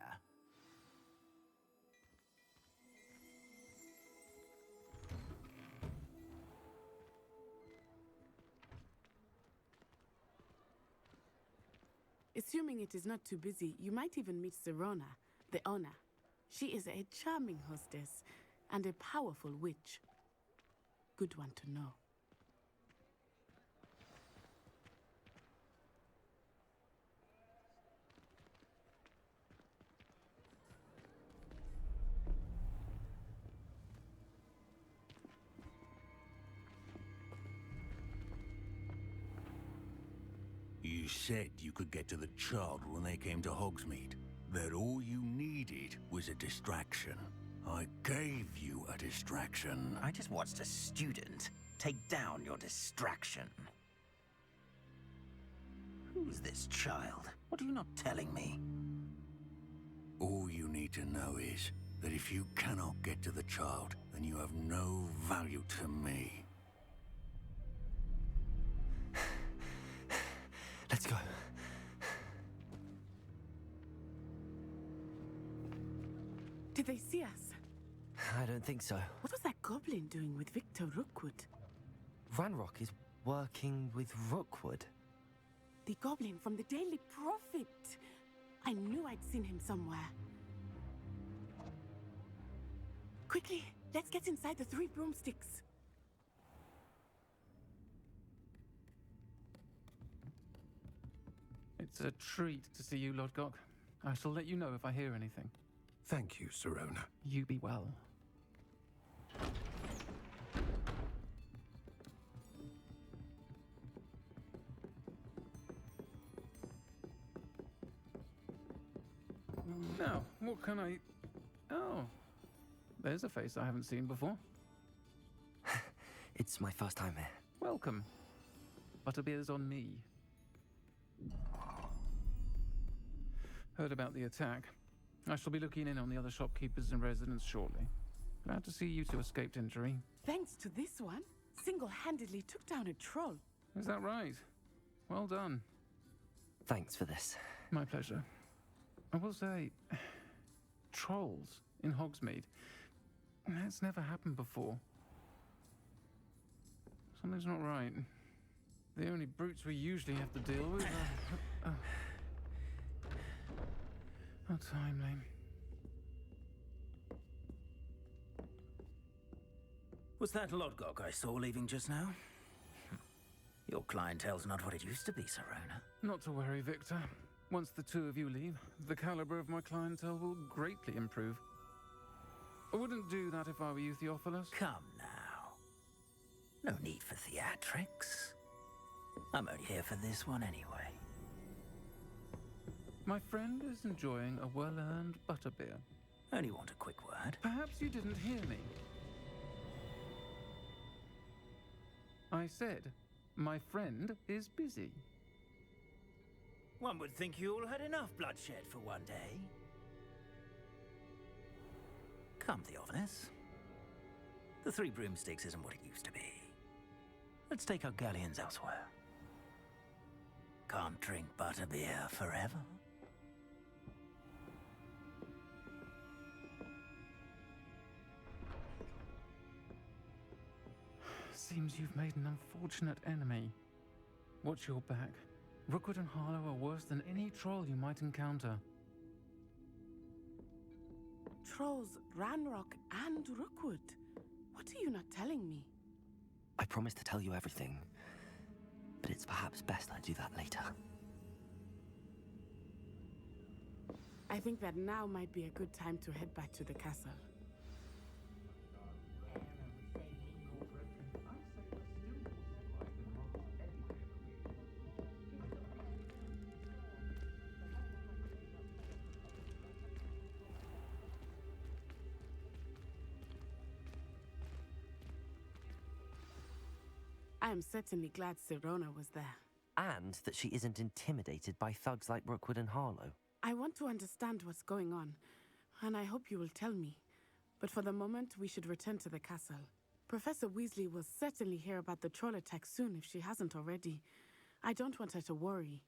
Assuming it is not too busy, you might even meet Serona, the owner. She is a charming hostess and a powerful witch. Good one to know. You said you could get to the child when they came to Hogsmeade. That all you needed was a distraction. I gave you a distraction. I just watched a student take down your distraction. Who's this child? What are you not telling me? All you need to know is that if you cannot get to the child, then you have no value to me. Let's go. Did they see us? I don't think so. What was that goblin doing with Victor Rookwood? Ranrock is working with Rookwood. the goblin from the Daily Prophet. I knew I'd seen him somewhere. Quickly, let's get inside the 3 broomsticks. It's a treat to see you, Lodgok. I shall let you know if I hear anything. Thank you, Sirona. You be well. Now, what can I... Oh, there's a face I haven't seen before. It's my first time here. Welcome. Butterbeer's on me. Heard about the attack. I shall be looking in on the other shopkeepers and residents shortly. Glad to see you two escaped injury. Thanks to this one, single-handedly took down a troll. Is that right? Well done. Thanks for this. My pleasure. I will say, trolls in Hogsmeade. That's never happened before. Something's not right. The only brutes we usually have to deal with are... How timely. Was that Lodgok I saw leaving just now? Your clientele's not what it used to be, Sirona. Not to worry, Victor. Once the two of you leave, the caliber of my clientele will greatly improve. I wouldn't do that if I were you, Theophilus. Come now. No need for theatrics. I'm only here for this one anyway. My friend is enjoying a well-earned butterbeer. Only want a quick word. Perhaps you didn't hear me. I said, my friend is busy. One would think you all had enough bloodshed for one day. Come, Theophilus. The 3 broomsticks isn't what it used to be. Let's take our galleons elsewhere. Can't drink butterbeer forever. Seems you've made an unfortunate enemy. Watch your back. Rookwood and Harlow are worse than any troll you might encounter. Trolls, Ranrock, and Rookwood. What are you not telling me? I promised to tell you everything, but it's perhaps best I do that later. I think that now might be a good time to head back to the castle. I am certainly glad Sirona was there. And that she isn't intimidated by thugs like Rookwood and Harlow. I want to understand what's going on, and I hope you will tell me. But for the moment, we should return to the castle. Professor Weasley will certainly hear about the troll attack soon if she hasn't already. I don't want her to worry.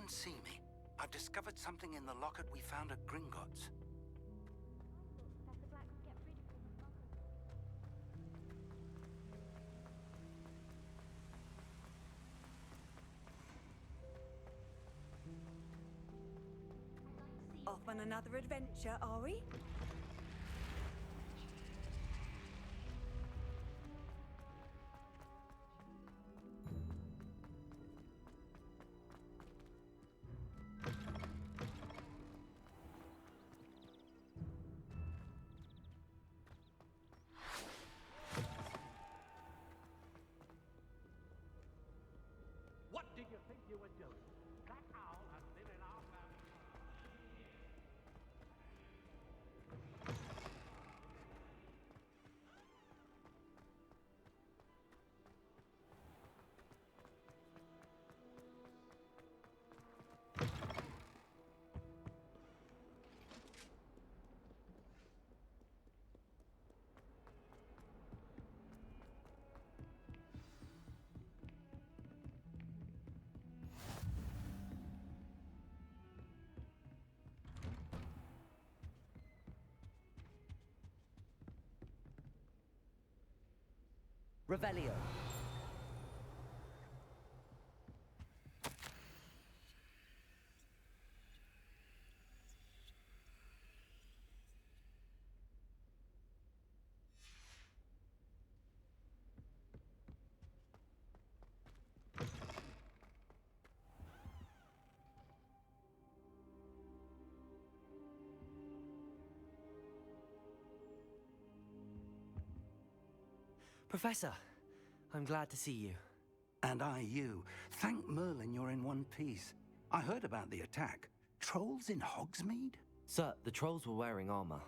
and see me. I've discovered something in the locket we found at Gringotts. Off on another adventure, are we? What did you think you were doing? That owl has been in our family. Revelio. Professor, I'm glad to see you. And I you. Thank Merlin you're in one piece. I heard about the attack. Trolls in Hogsmeade? Sir, the trolls were wearing armor.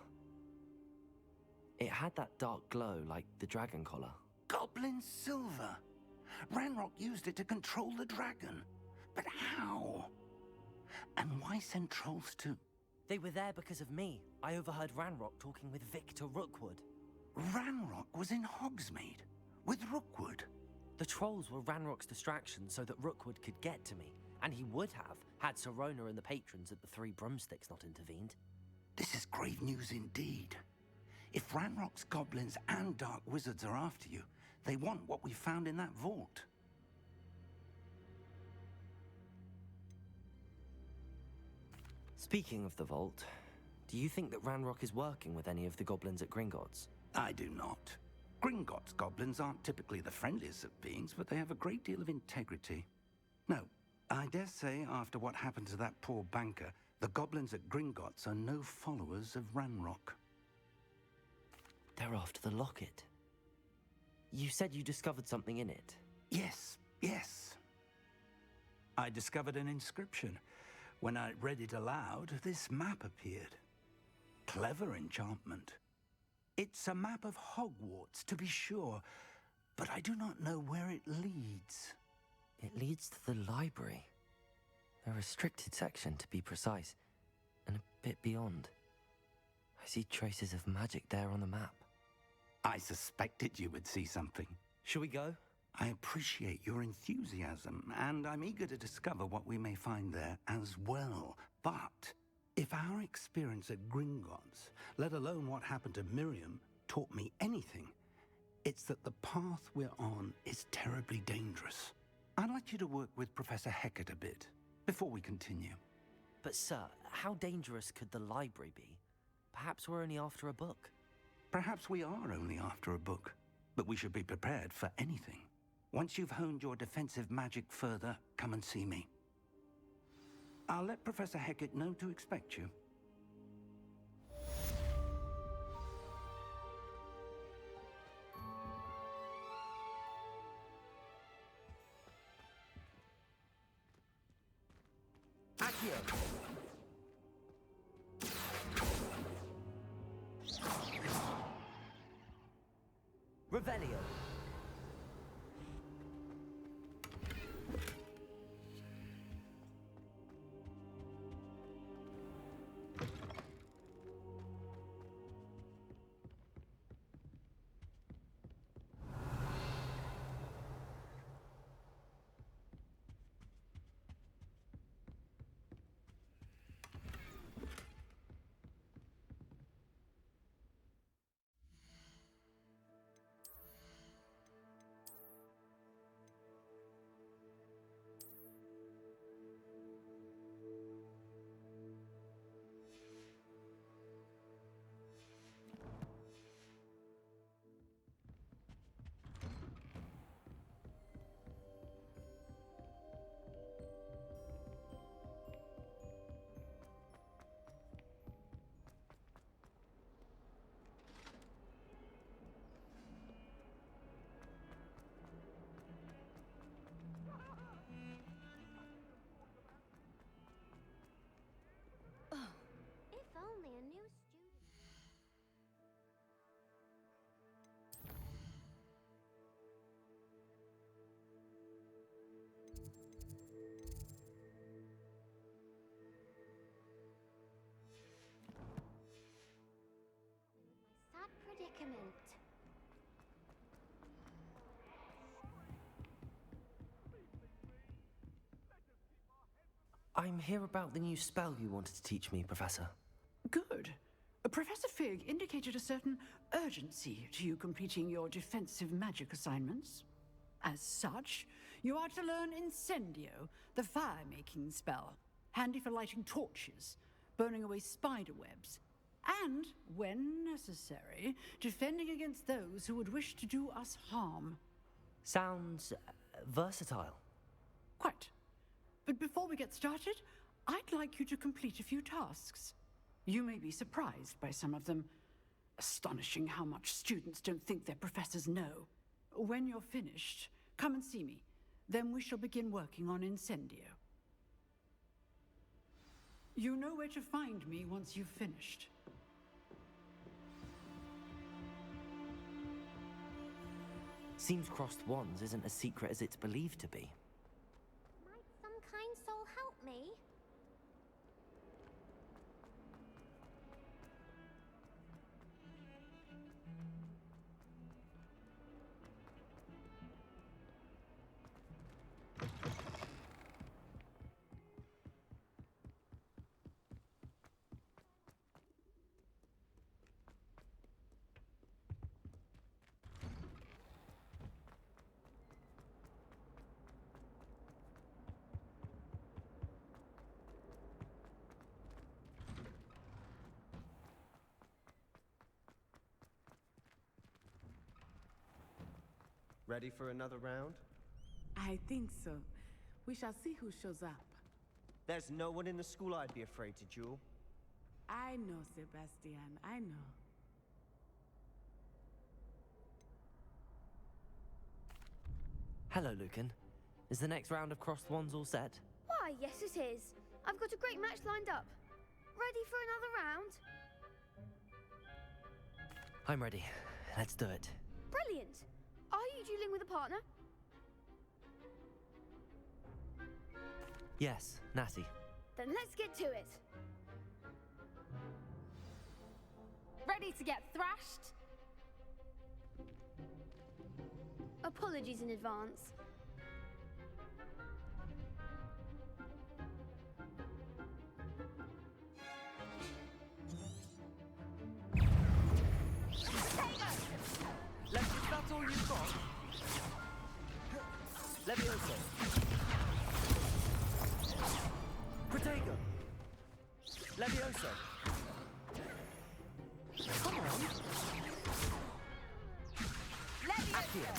It had that dark glow like the dragon collar. Goblin silver. Ranrock used it to control the dragon. But how? And why send trolls too? They were there because of me. I overheard Ranrock talking with Victor Rookwood. Ranrock was in Hogsmeade? With Rookwood? The trolls were Ranrock's distraction so that Rookwood could get to me. And he would have, had Sirona and the patrons at the Three Broomsticks not intervened. This is grave news indeed. If Ranrock's goblins and dark wizards are after you, they want what we found in that vault. Speaking of the vault, do you think that Ranrock is working with any of the goblins at Gringotts? I do not. Gringotts goblins aren't typically the friendliest of beings, but they have a great deal of integrity. No, I dare say after what happened to that poor banker, the goblins at Gringotts are no followers of Ranrock. They're after the locket. You said you discovered something in it. Yes. I discovered an inscription. When I read it aloud, this map appeared. Clever enchantment. It's a map of Hogwarts, to be sure, but I do not know where it leads. It leads to the library. A restricted section, to be precise, and a bit beyond. I see traces of magic there on the map. I suspected you would see something. Shall we go? I appreciate your enthusiasm, and I'm eager to discover what we may find there as well. But if our experience at Gringotts, let alone what happened to Miriam, taught me anything, it's that the path we're on is terribly dangerous. I'd like you to work with Professor Hecat a bit before we continue. But sir, how dangerous could the library be? Perhaps we're only after a book. Perhaps we are only after a book, but we should be prepared for anything. Once you've honed your defensive magic further, come and see me. I'll let Professor Hecat know to expect you. Accio! Revelio! I'm here about the new spell you wanted to teach me, Professor. Good. Professor Fig indicated a certain urgency to you completing your defensive magic assignments. As such, you are to learn Incendio, the fire-making spell, handy for lighting torches, burning away spider webs, and, when necessary, defending against those who would wish to do us harm. Sounds versatile. Quite. But before we get started, I'd like you to complete a few tasks. You may be surprised by some of them. Astonishing how much students don't think their professors know. When you're finished, come and see me. Then we shall begin working on Incendio. You know where to find me once you've finished. Seems crossed wands isn't as secret as it's believed to be. Might some kind soul help me? Ready for another round? I think so. We shall see who shows up. There's no one in the school I'd be afraid to duel. I know, Sebastian, I know. Hello, Lucan. Is the next round of crossed wands all set? Why, yes it is. I've got a great match lined up. Ready for another round? I'm ready. Let's do it. Brilliant. Are you dueling with a partner? Yes, Natty. Then let's get to it. Ready to get thrashed? Apologies in advance. That's all you've got? Levioso. Protego. Levioso. Come on. Levioso.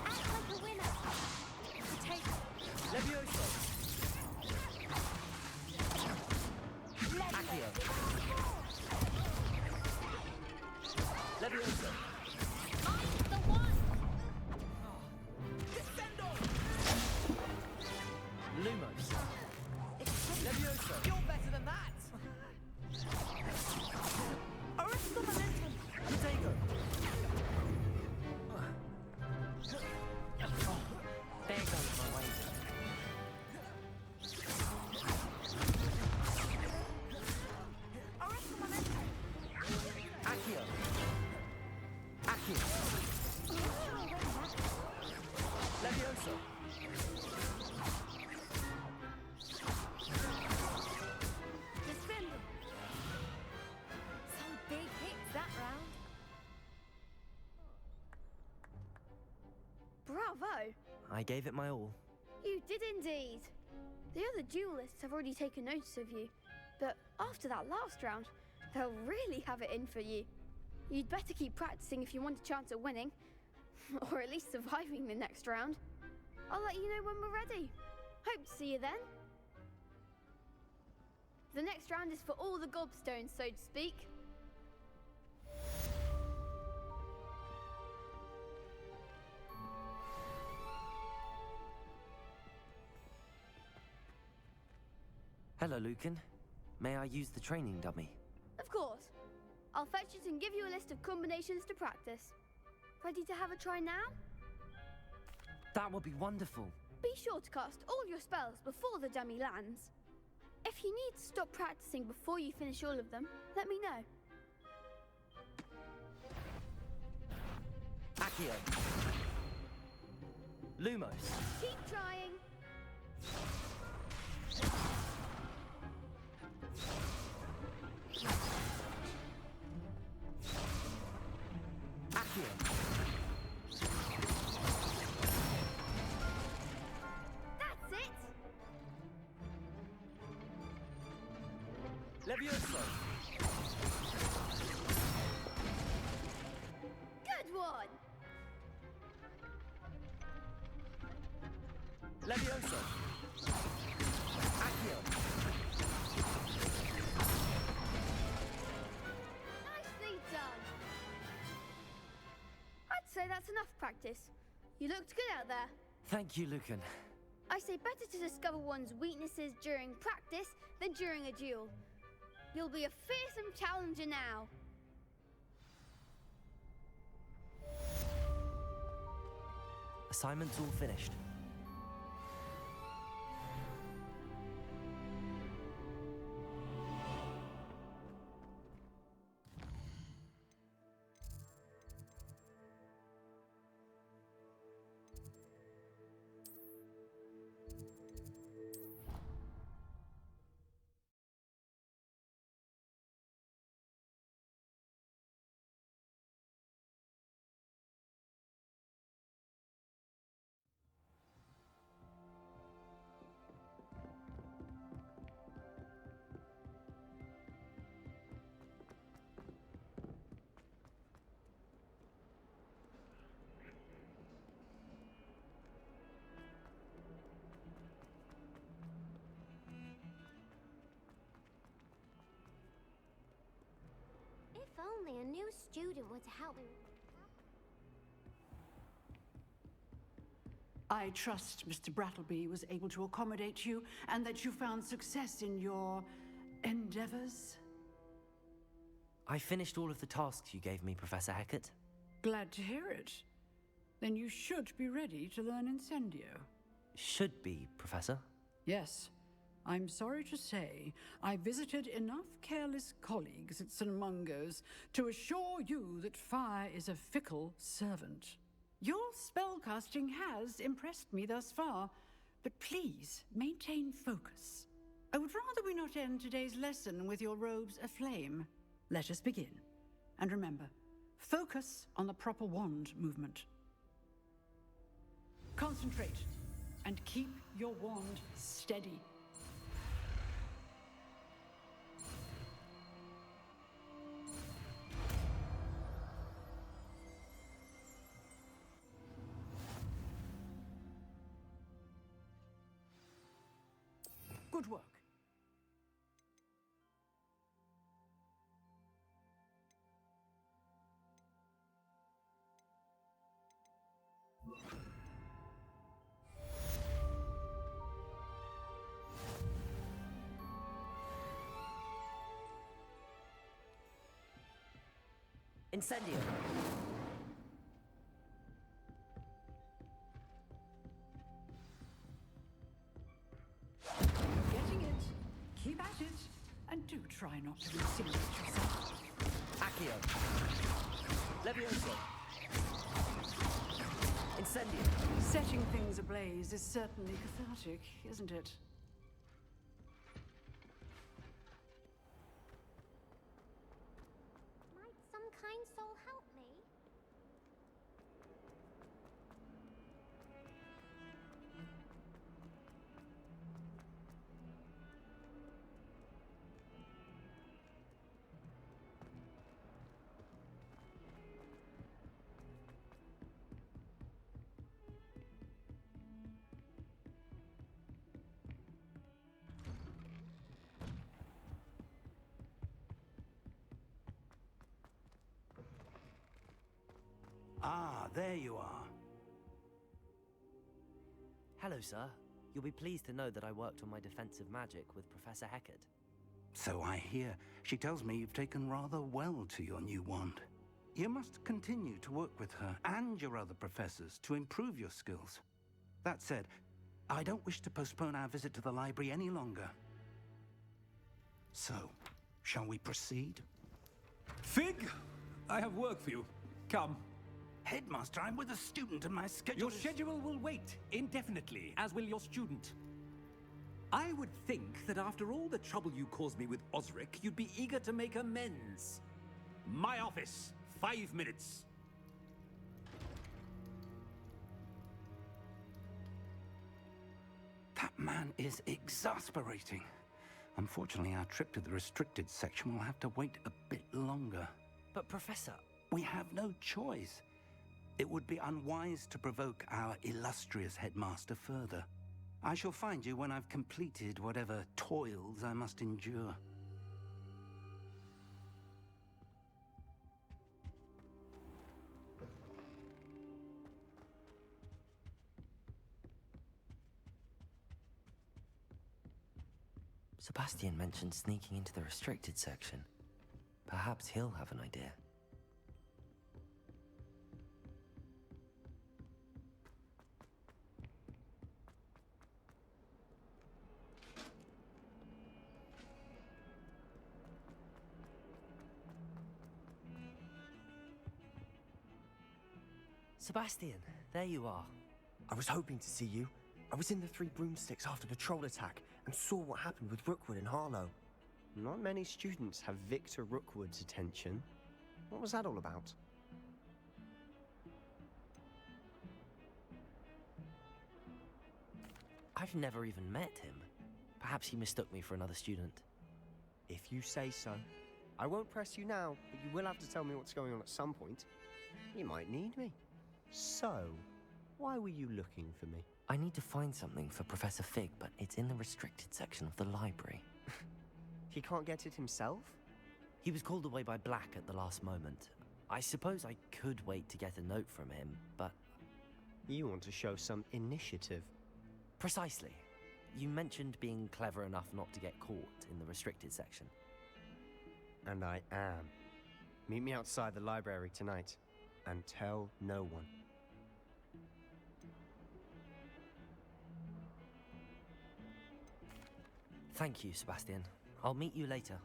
Act like a winner. Protego. Levioso. Accio. Levioso. I'm the one. Lumos. Levioso. You're better than that! Arresto momentum. Protego. There goes my way. Arresto momentum. Accio. Accio. Levioso. Defender. Some big hits that round. Bravo! I gave it my all. You did indeed. The other duelists have already taken notice of you, but after that last round, they'll really have it in for you. You'd better keep practicing if you want a chance at winning, or at least surviving the next round. I'll let you know when we're ready. Hope to see you then. The next round is for all the gobstones, so to speak. Hello, Lucan. May I use the training dummy? Of course. I'll fetch it and give you a list of combinations to practice. Ready to have a try now? That would be wonderful. Be sure to cast all your spells before the dummy lands. If you need to stop practicing before you finish all of them, let me know. Accio. Lumos. Keep trying. Levioso! Good one! Levioso! Accio! Nicely done! I'd say that's enough practice. You looked good out there. Thank you, Lucan. I say better to discover one's weaknesses during practice than during a duel. You'll be a fearsome challenger now. Assignment's all finished. If only a new student were to help me. I trust Mr. Brattleby was able to accommodate you and that you found success in your endeavors. I finished all of the tasks you gave me, Professor Hecat. Glad to hear it. Then you should be ready to learn Incendio. Should be, Professor. Yes. I'm sorry to say, I visited enough careless colleagues at St. Mungo's to assure you that fire is a fickle servant. Your spellcasting has impressed me thus far, but please maintain focus. I would rather we not end today's lesson with your robes aflame. Let us begin. And remember, focus on the proper wand movement. Concentrate and keep your wand steady. Good work. Incendio! Getting it. Keep at it. And do try not to insinuate yourself. Accio! Levioso! Incendio! Setting things ablaze is certainly cathartic, isn't it? Might some kind soul help me? Ah, there you are. Hello, sir. You'll be pleased to know that I worked on my defensive magic with Professor Hecat. So I hear. She tells me you've taken rather well to your new wand. You must continue to work with her and your other professors to improve your skills. That said, I don't wish to postpone our visit to the library any longer. So, shall we proceed? Fig, I have work for you. Come. Headmaster, I'm with a student and my schedule Your schedule will wait indefinitely, as will your student. I would think that after all the trouble you caused me with Osric, you'd be eager to make amends. My office, 5 minutes. That man is exasperating. Unfortunately, our trip to the restricted section will have to wait a bit longer. But Professor... We have no choice. It would be unwise to provoke our illustrious headmaster further. I shall find you when I've completed whatever toils I must endure. Sebastian mentioned sneaking into the restricted section. Perhaps he'll have an idea. Sebastian, there you are. I was hoping to see you. I was in the Three Broomsticks after the troll attack and saw what happened with Rookwood and Harlow. Not many students have Victor Rookwood's attention. What was that all about? I've never even met him. Perhaps he mistook me for another student. If you say so. I won't press you now, but you will have to tell me what's going on at some point. You might need me. So, why were you looking for me? I need to find something for Professor Fig, but it's in the restricted section of the library. He can't get it himself? He was called away by Black at the last moment. I suppose I could wait to get a note from him, but... You want to show some initiative. Precisely. You mentioned being clever enough not to get caught in the restricted section. And I am. Meet me outside the library tonight, and tell no one. Thank you, Sebastian. I'll meet you later.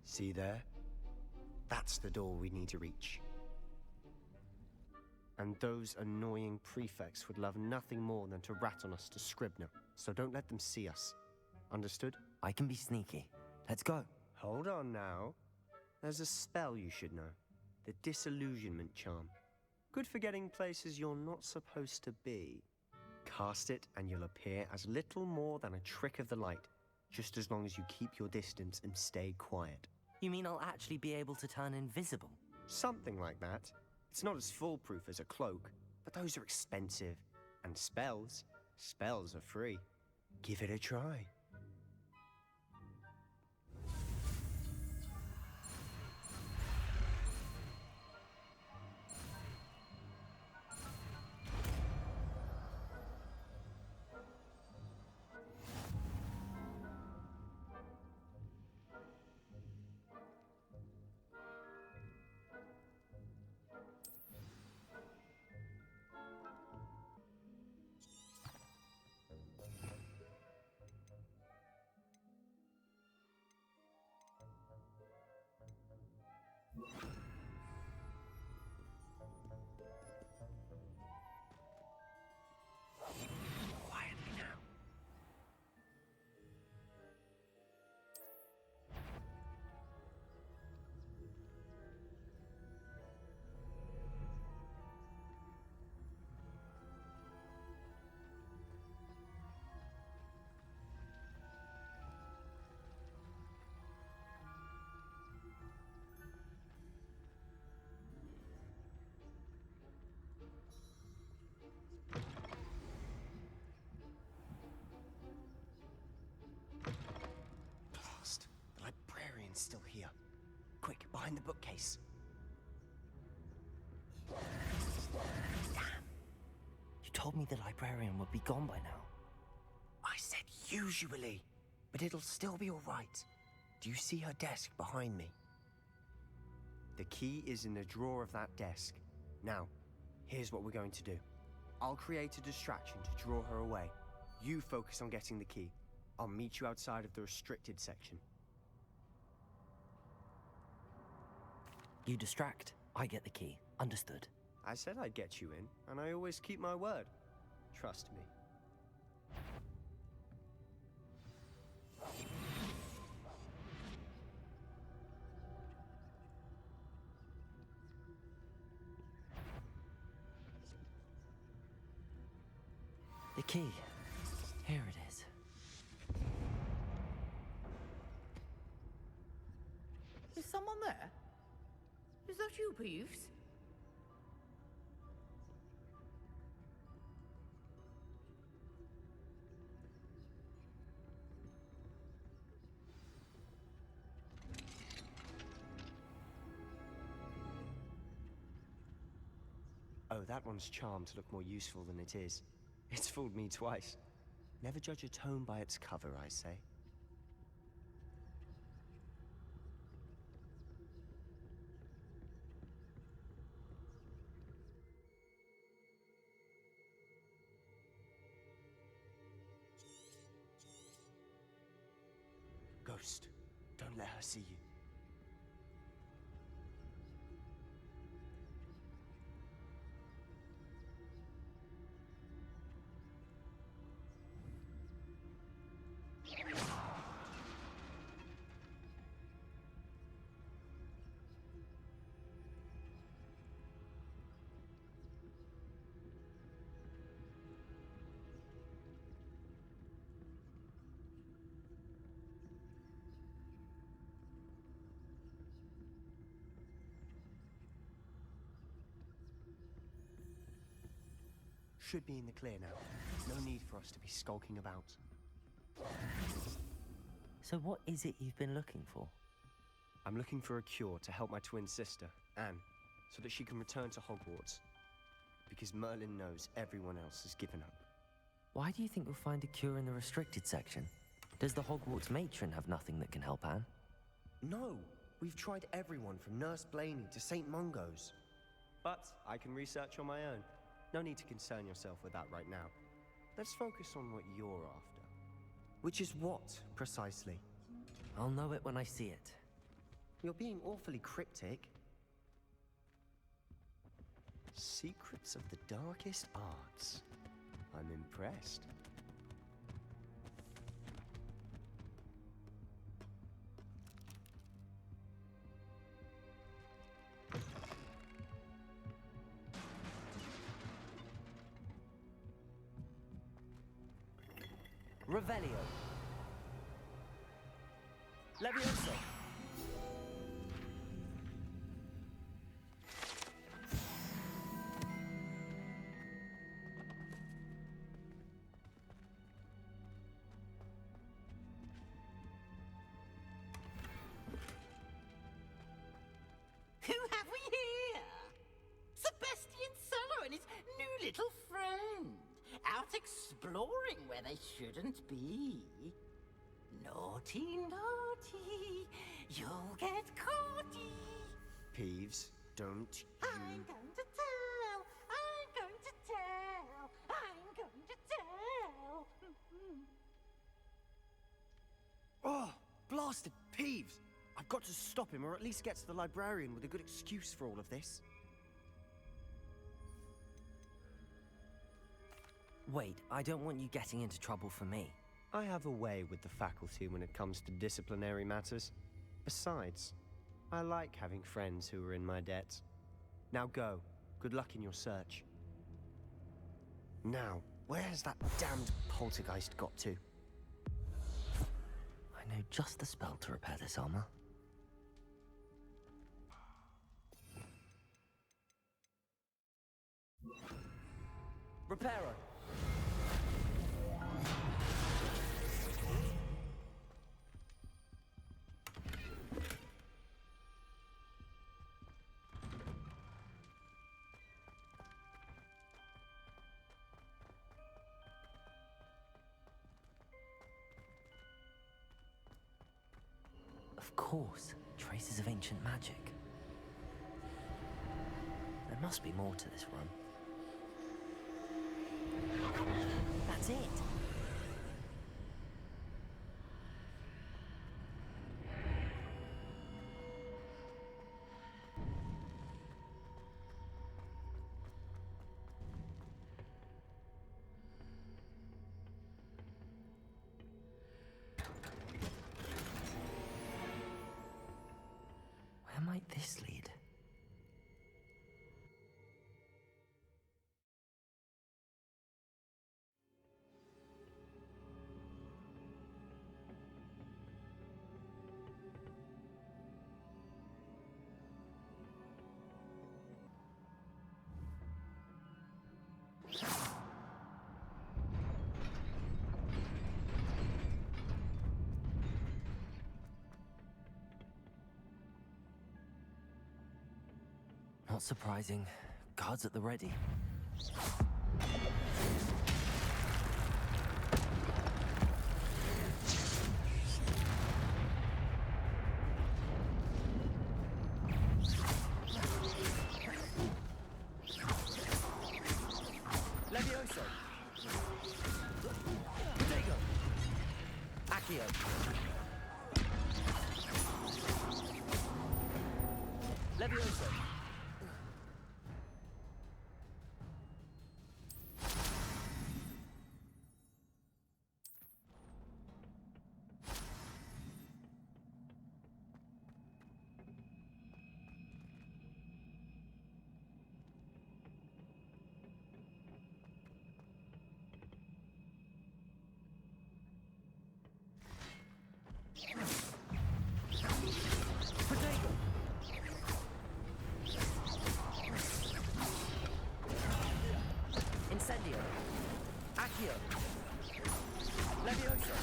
See there? That's the door we need to reach. And those annoying prefects would love nothing more than to rat on us to Scribner, so don't let them see us. Understood? I can be sneaky. Let's go. Hold on now. There's a spell you should know. The Disillusionment Charm. Good for getting places you're not supposed to be. Cast it and you'll appear as little more than a trick of the light, just as long as you keep your distance and stay quiet. You mean I'll actually be able to turn invisible? Something like that. It's not as foolproof as a cloak, but those are expensive. And spells are free. Give it a try. Quietly now. The librarian's still here. Quick, behind the bookcase. Damn. You told me the librarian would be gone by now. I said usually, but it'll still be all right. Do you see her desk behind me? The key is in the drawer of that desk. Now, here's what we're going to do. I'll create a distraction to draw her away. You focus on getting the key. I'll meet you outside of the restricted section. You distract, I get the key. Understood. I said I'd get you in, and I always keep my word. Trust me. key. Here it is. Is someone there? Is that you, Peeves? Oh, that one's charmed to look more useful than it is. It's fooled me twice. Never judge a tome by its cover, I say. Ghost, don't let her see you. Should be in the clear now. No need for us to be skulking about. So what is it you've been looking for? I'm looking for a cure to help my twin sister, Anne, so that she can return to Hogwarts. Because Merlin knows everyone else has given up. Why do you think you'll find a cure in the restricted section? Does the Hogwarts matron have nothing that can help Anne? No! We've tried everyone from Nurse Blaney to St. Mungo's. But I can research on my own. No need to concern yourself with that right now. Let's focus on what you're after. Which is what, precisely? I'll know it when I see it. You're being awfully cryptic. Secrets of the darkest arts. I'm impressed. Revelio. Levioso. Who have we here? Sebastian Cello and his new little friend. Out exploring where they shouldn't be. Naughty, naughty, you'll get caughty. Peeves, don't you... I'm going to tell, I'm going to tell, I'm going to tell. Oh, blasted Peeves! I've got to stop him, or at least get to the librarian with a good excuse for all of this. Wait, I don't want you getting into trouble for me. I have a way with the faculty when it comes to disciplinary matters. Besides, I like having friends who are in my debt. Now go. Good luck in your search. Now, where's that damned poltergeist got to? I know just the spell to repair this armor. Reparo. Of course, traces of ancient magic. There must be more to this run. That's it. Where might this lead? Not surprising. Guards at the ready. Levioso. Protego. Accio. Levioso. Protego. Incendio. Accio. Levioso.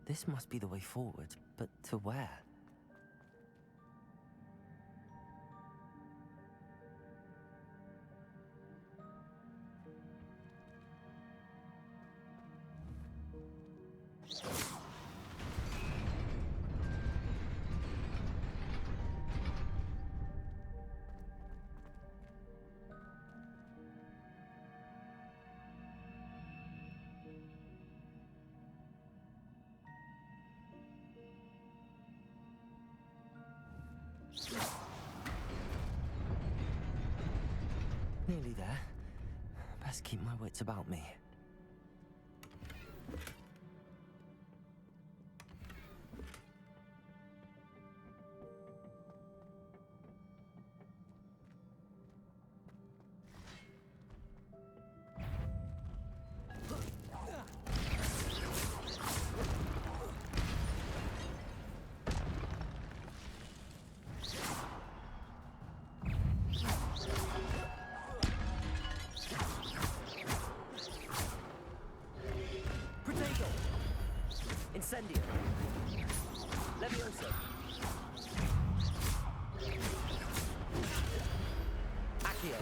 This must be the way forward, but to where? Nearly there. Best keep my wits about me. Protego. Incendio. Levioso. Accio.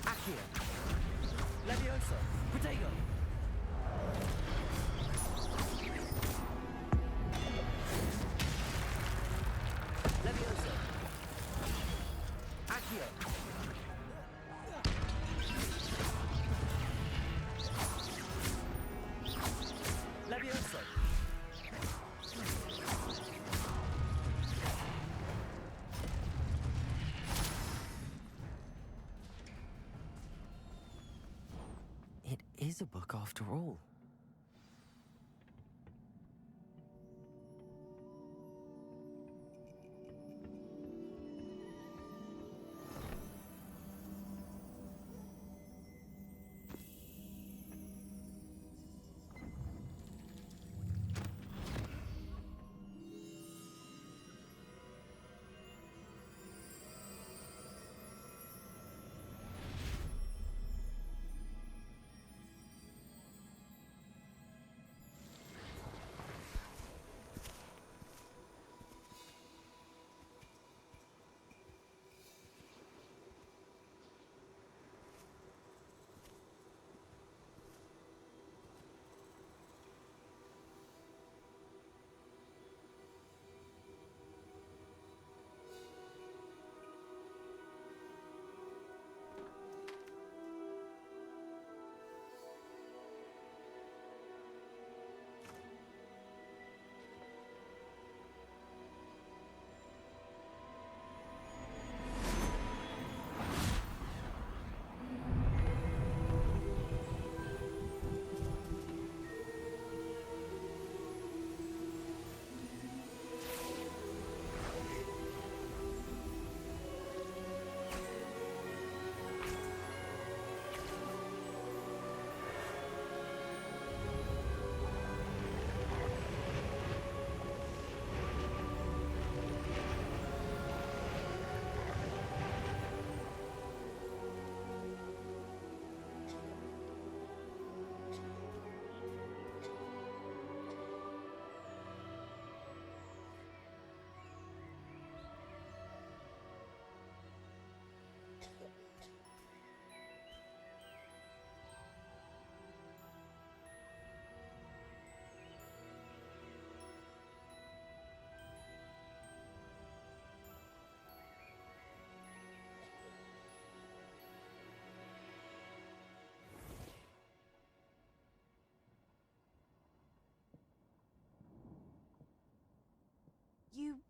Accio. Levioso. Protego. Levioso. Accio. Levioso. It is a book after all.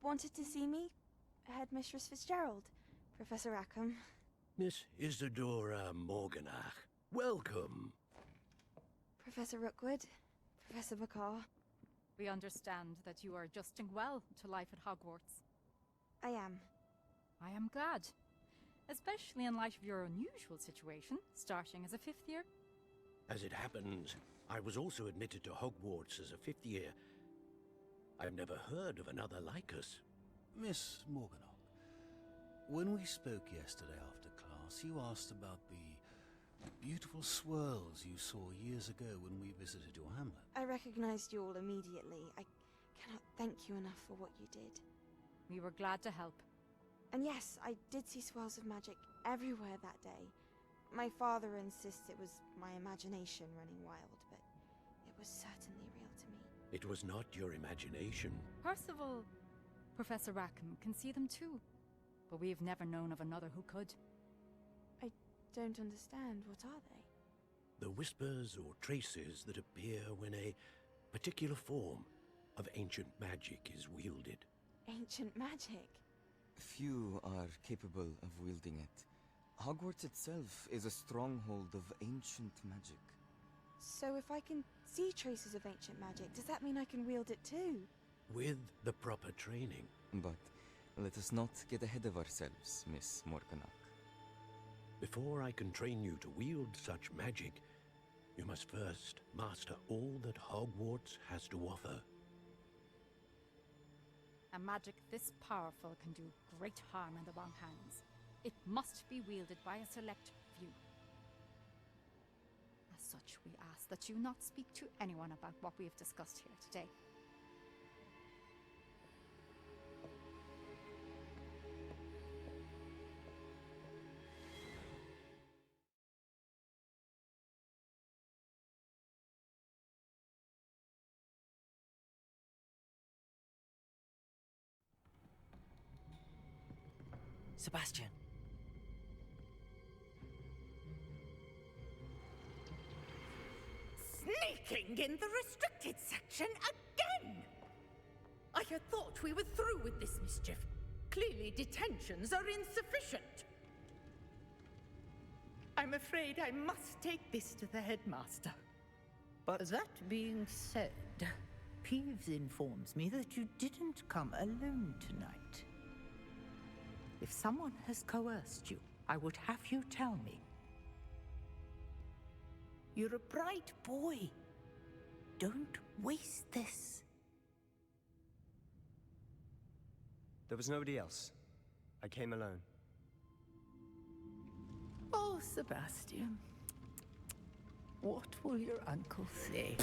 wanted to see me? Headmistress Fitzgerald, Professor Rackham. Miss Isadora Morganach, welcome. Professor Rookwood, Professor Bakar. We understand that you are adjusting well to life at Hogwarts. I am. I am glad. Especially in light of your unusual situation, starting as a 5th year. As it happens, I was also admitted to Hogwarts as a 5th year. I've never heard of another like us. Miss Morganach, when we spoke yesterday after class, you asked about the beautiful swirls you saw years ago when we visited your hamlet. I recognized you all immediately. I cannot thank you enough for what you did. We were glad to help. And yes, I did see swirls of magic everywhere that day. My father insists it was my imagination running wild, but it was certainly real to me. It was not your imagination. Percival, Professor Rackham can see them too. But we've never known of another who could. I don't understand. What are they? The whispers or traces that appear when a particular form of ancient magic is wielded. Ancient magic? Few are capable of wielding it. Hogwarts itself is a stronghold of ancient magic. So if I can see traces of ancient magic, does that mean I can wield it too? With the proper training. But let us not get ahead of ourselves, Miss Morganach. Before I can train you to wield such magic, you must first master all that Hogwarts has to offer. A magic this powerful can do great harm in the wrong hands. It must be wielded by a select few. As such, we ask that you not speak to anyone about what we have discussed here today. Sebastian. Sneaking in the restricted section again! I had thought we were through with this mischief. Clearly detentions are insufficient. I'm afraid I must take this to the headmaster. But that being said, Peeves informs me that you didn't come alone tonight. If someone has coerced you, I would have you tell me. You're a bright boy. Don't waste this. There was nobody else. I came alone. Oh, Sebastian. What will your uncle say?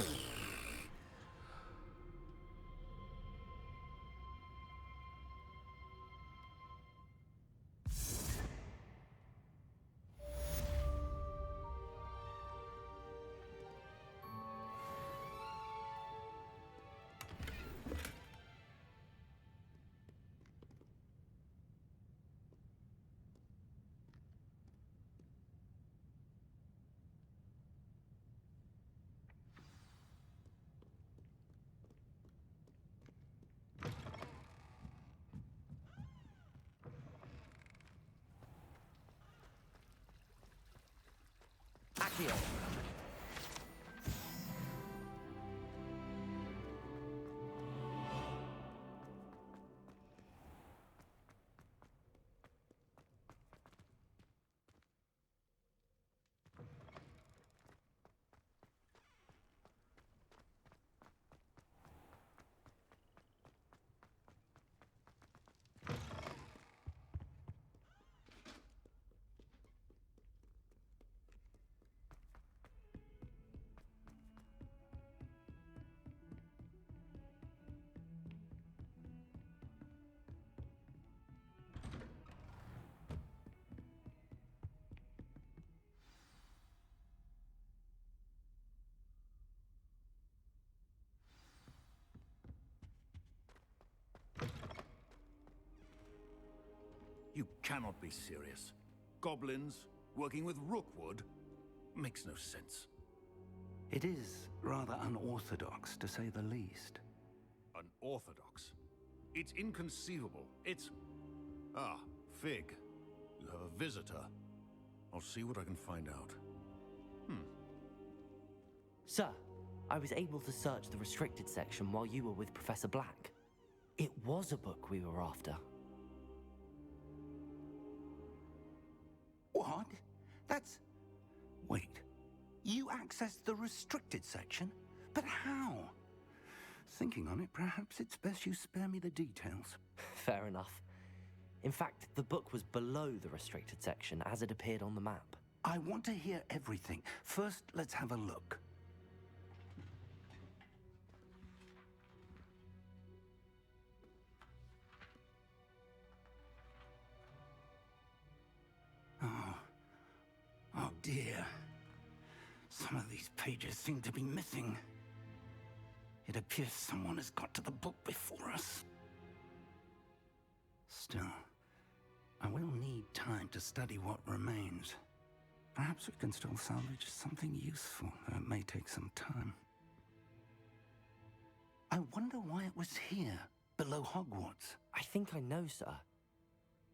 Accio. You cannot be serious. Goblins working with Rookwood makes no sense. It is rather unorthodox, to say the least. Unorthodox? It's inconceivable. It's... Ah, Fig. You have a visitor. I'll see what I can find out. Sir, I was able to search the restricted section while you were with Professor Black. It was a book we were after. What? That's... Wait. You accessed the restricted section? But how? Thinking on it, perhaps it's best you spare me the details. Fair enough. In fact, the book was below the restricted section as it appeared on the map. I want to hear everything. First, let's have a look. Oh dear. Some of these pages seem to be missing. It appears someone has got to the book before us. Still, I will need time to study what remains. Perhaps we can still salvage something useful, though it may take some time. I wonder why it was here, below Hogwarts. I think I know, sir.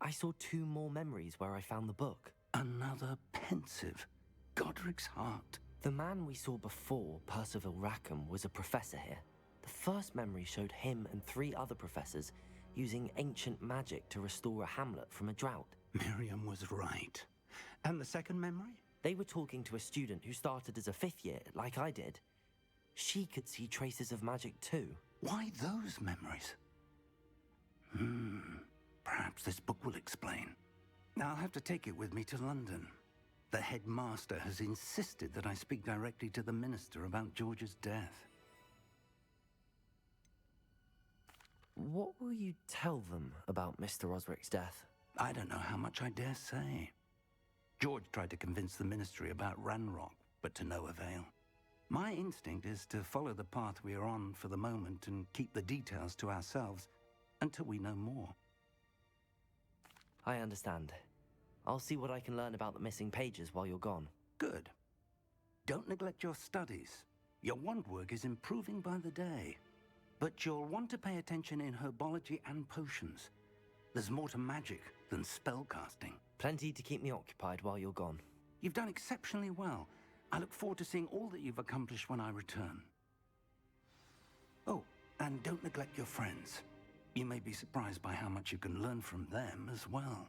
I saw 2 more memories where I found the book. Another pensive. Godric's heart. The man we saw before, Percival Rackham, was a professor here. The first memory showed him and 3 other professors using ancient magic to restore a hamlet from a drought. Miriam was right. And the second memory? They were talking to a student who started as a 5th year, like I did. She could see traces of magic too. Why those memories? Perhaps this book will explain. I'll have to take it with me to London. The headmaster has insisted that I speak directly to the minister about George's death. What will you tell them about Mr. Osric's death? I don't know how much I dare say. George tried to convince the ministry about Ranrock, but to no avail. My instinct is to follow the path we are on for the moment and keep the details to ourselves until we know more. I understand. I'll see what I can learn about the missing pages while you're gone. Good. Don't neglect your studies. Your wand work is improving by the day. But you'll want to pay attention in herbology and potions. There's more to magic than spellcasting. Plenty to keep me occupied while you're gone. You've done exceptionally well. I look forward to seeing all that you've accomplished when I return. Oh, and don't neglect your friends. You may be surprised by how much you can learn from them as well.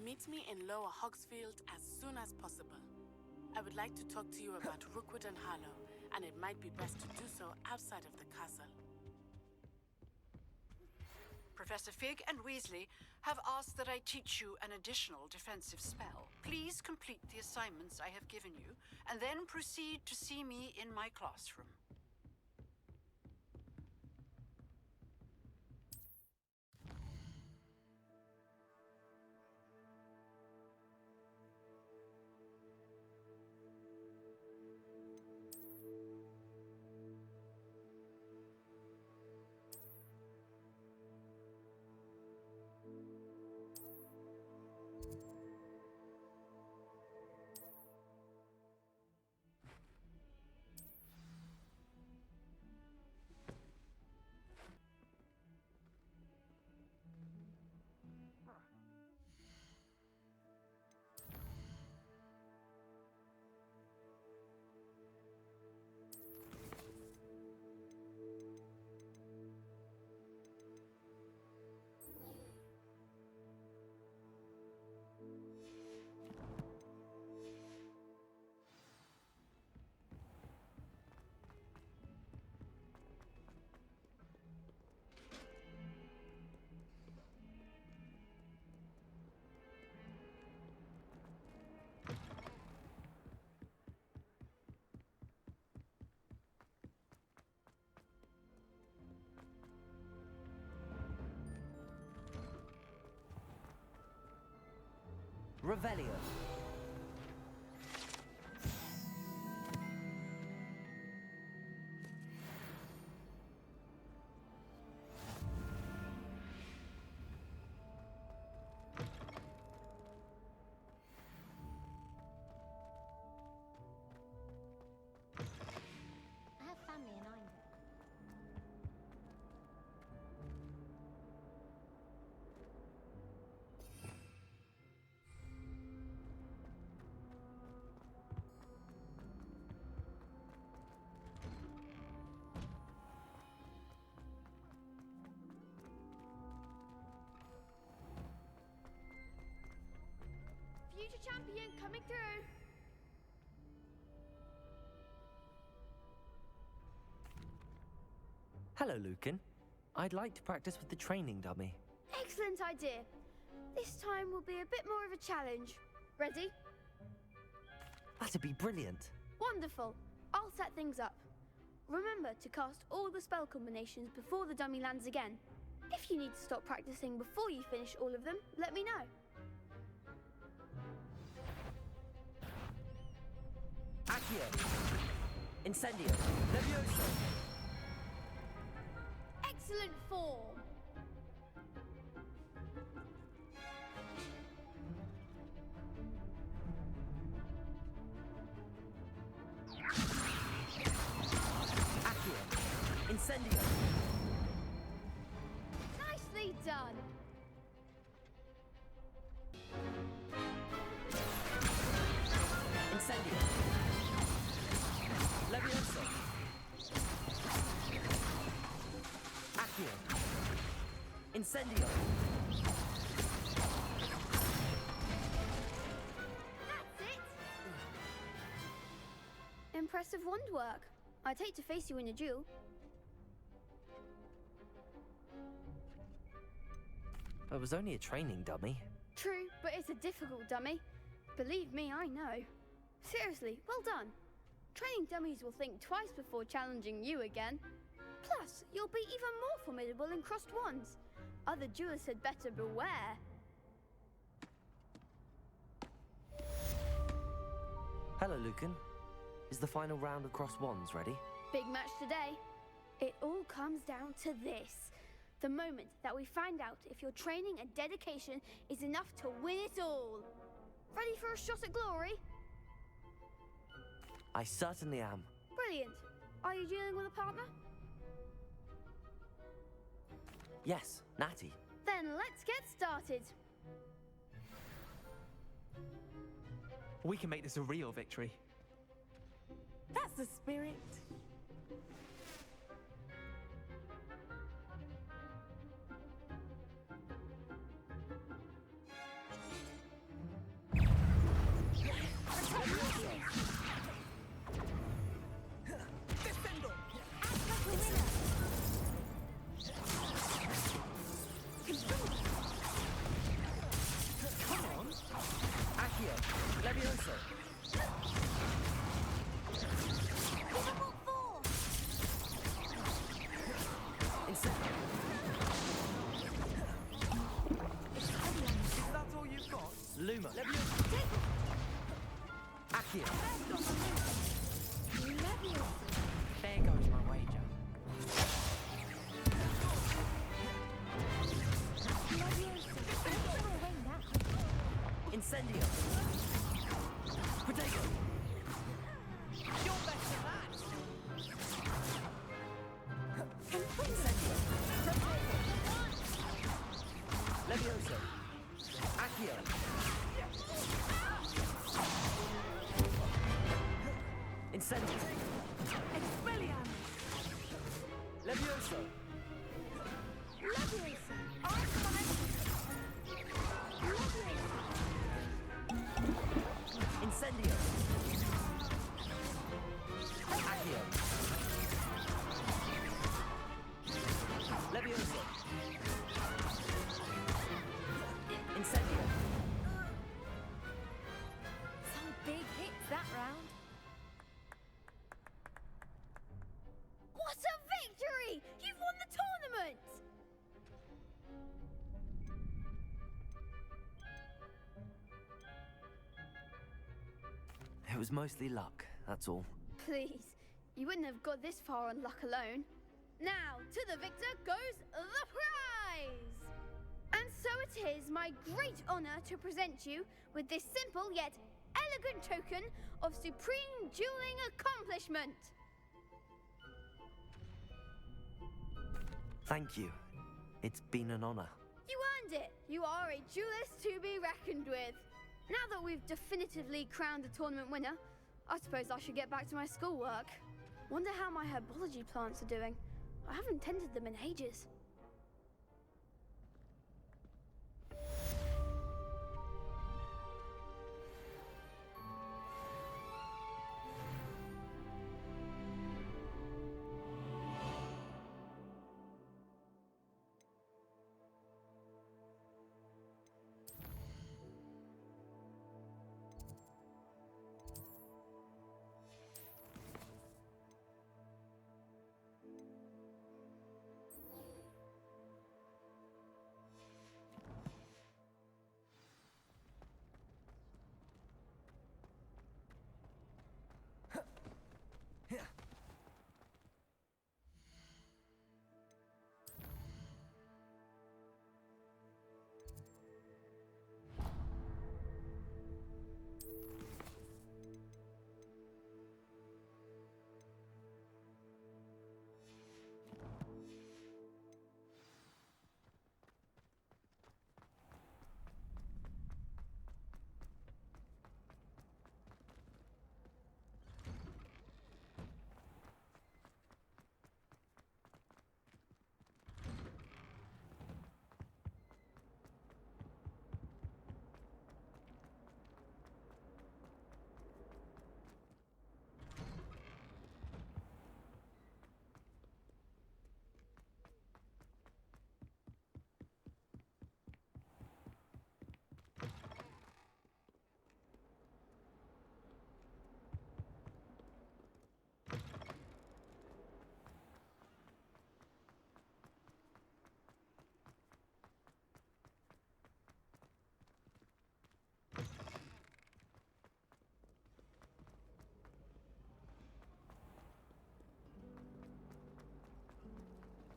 Meet me in Lower Hogsfield as soon as possible. I would like to talk to you about Rookwood and Harlow, and it might be best to do so outside of the castle. Professor Fig and Weasley have asked that I teach you an additional defensive spell. Please complete the assignments I have given you, and then proceed to see me in my classroom. Revelio. I have family in Ireland. Future champion coming through. Hello, Lucan. I'd like to practice with the training dummy. Excellent idea. This time will be a bit more of a challenge. Ready? That'd be brilliant. Wonderful. I'll set things up. Remember to cast all the spell combinations before the dummy lands again. If you need to stop practicing before you finish all of them, let me know. Accio. Incendio. Levioso. Excellent form. Accio. Incendio. Nicely done. Incendio. Levioso. Accio. Incendio. That's it. Impressive wand work. I'd hate to face you in a duel. It was only a training dummy. True, but it's a difficult dummy. Believe me, I know. Seriously, well done. Training dummies will think twice before challenging you again. Plus, you'll be even more formidable in crossed wands. Other duelists had better beware. Hello, Lucan. Is the final round of crossed wands ready? Big match today. It all comes down to this. The moment that we find out if your training and dedication is enough to win it all. Ready for a shot at glory? I certainly am. Brilliant. Are you dealing with a partner? Yes, Natty. Then let's get started. We can make this a real victory. That's the spirit. Accio. Levioso. Incendio. Is that all you've got? Luma. Accio. There goes my wager. Incendio. Protego. You're better than that. Incendio. Levioso. Accio. Incendio. Expelliarmus. Levioso. Leviosa. Incendio. Accio. Levioso. Incendio. Some big hits that round. What a victory! You've won the tournament! It was mostly luck, that's all. Please, you wouldn't have got this far on luck alone. Now, to the victor goes the prize! And so it is my great honor to present you with this simple yet elegant token of supreme dueling accomplishment. Thank you. It's been an honor. You earned it! You are a duelist to be reckoned with. Now that we've definitively crowned the tournament winner, I suppose I should get back to my schoolwork. Wonder how my herbology plants are doing. I haven't tended them in ages.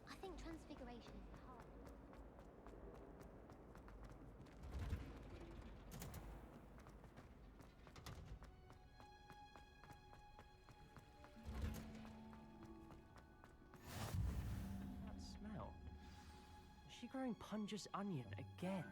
I think transfiguration is the heart. That smell. Is she growing Punja's onion again?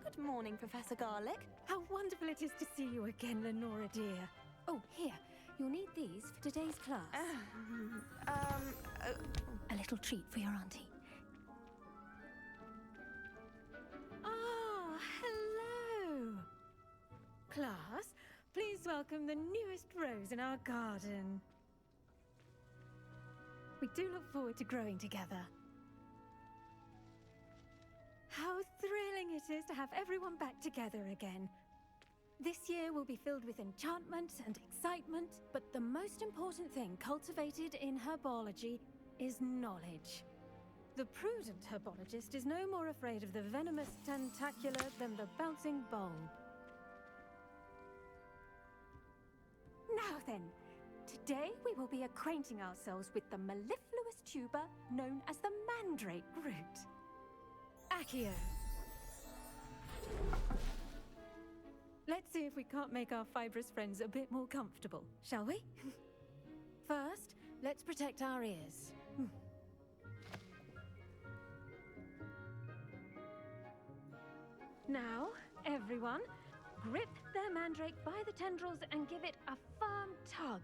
Good morning, Professor Garlic. How wonderful it is to see you again, Lenora dear. Oh, here. You'll need these for today's class. A little treat for your auntie. Ah, hello. Class, please welcome the newest rose in our garden. We do look forward to growing together. How thrilling it is to have everyone back together again. This year will be filled with enchantment and excitement, but the most important thing cultivated in herbology is knowledge. The prudent herbologist is no more afraid of the venomous tentacular than the bouncing bulb. Now then, today we will be acquainting ourselves with the mellifluous tuber known as the mandrake root. Accio. Let's see if we can't make our fibrous friends a bit more comfortable, shall we? First, let's protect our ears. Now, everyone, grip their mandrake by the tendrils and give it a firm tug.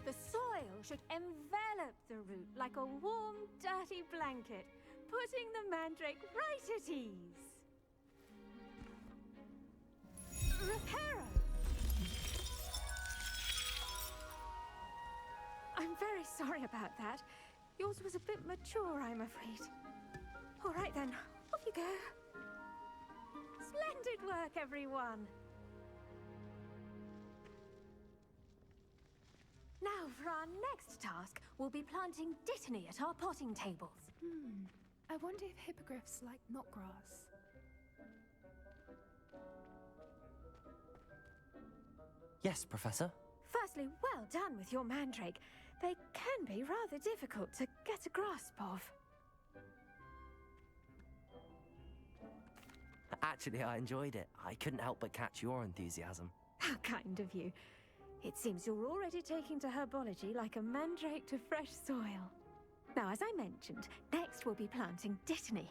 The soil should envelop the root like a warm, dirty blanket, putting the mandrake right at ease. Reparo! I'm very sorry about that. Yours was a bit mature, I'm afraid. All right then, off you go. Splendid work, everyone. Now, for our next task, we'll be planting dittany at our potting tables. I wonder if hippogriffs like knotgrass. Yes, Professor. Firstly, well done with your mandrake. They can be rather difficult to get a grasp of. Actually, I enjoyed it. I couldn't help but catch your enthusiasm. How kind of you. It seems you're already taking to herbology like a mandrake to fresh soil. Now, as I mentioned, next we'll be planting dittany.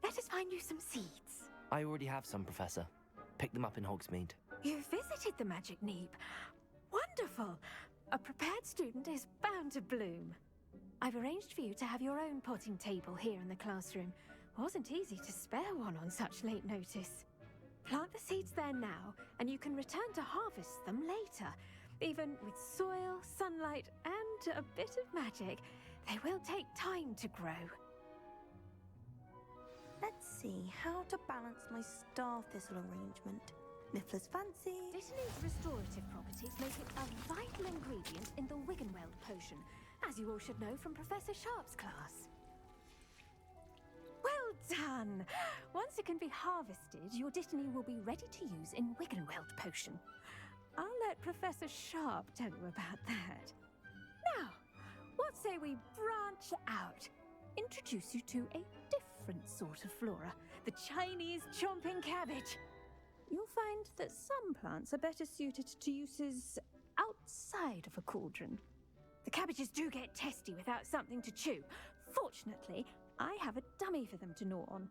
Let us find you some seeds. I already have some, Professor. Picked them up in Hogsmeade. You visited the Magic Neep. Wonderful! A prepared student is bound to bloom. I've arranged for you to have your own potting table here in the classroom. Wasn't easy to spare one on such late notice. Plant the seeds there now, and you can return to harvest them later. Even with soil, sunlight, and a bit of magic, they will take time to grow. Let's see how to balance my star thistle arrangement. Niffler's fancy. Dittany's restorative properties make it a vital ingredient in the Wiggenweld potion, as you all should know from Professor Sharp's class. Well done! Once it can be harvested, your dittany will be ready to use in Wiggenweld potion. I'll let Professor Sharp tell you about that. Now, what say we branch out? Introduce you to a different sort of flora, the Chinese chomping cabbage. You'll find that some plants are better suited to uses outside of a cauldron. The cabbages do get testy without something to chew. Fortunately, I have a dummy for them to gnaw on.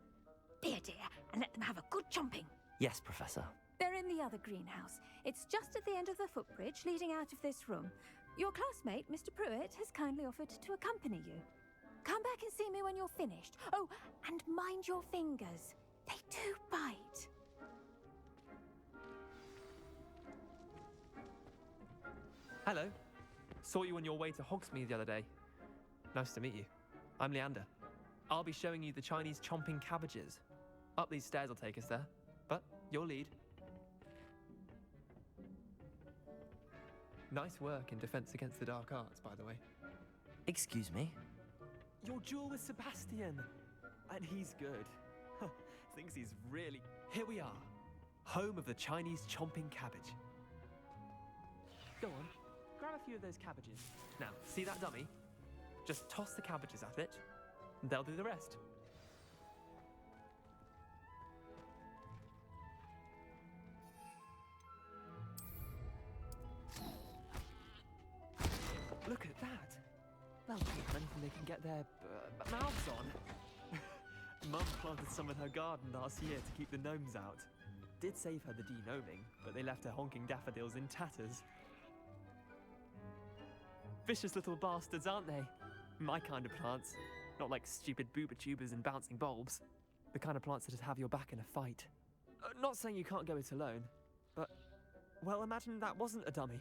Be a dear and let them have a good chomping. Yes, Professor. They're in the other greenhouse. It's just at the end of the footbridge leading out of this room. Your classmate, Mr. Pruitt, has kindly offered to accompany you. Come back and see me when you're finished. Oh, and mind your fingers. They do bite. Hello. Saw you on your way to Hogsmeade the other day. Nice to meet you. I'm Leander. I'll be showing you the Chinese chomping cabbages. Up these stairs will take us there, but you'll lead. Nice work in Defense Against the Dark Arts, by the way. Excuse me? Your duel with Sebastian! And he's good. Thinks he's really... Here we are. Home of the Chinese chomping cabbage. Go on. Grab a few of those cabbages. Now, see that dummy? Just toss the cabbages at it, and they'll do the rest. Look at that! They'll take anything they can get their mouths on. Mum planted some in her garden last year to keep the gnomes out. Did save her the de-gnoming, but they left her honking daffodils in tatters. Vicious little bastards, aren't they? My kind of plants. Not like stupid booba tubers and bouncing bulbs. The kind of plants that'd have your back in a fight. Not saying you can't go it alone, but... Well, imagine that wasn't a dummy.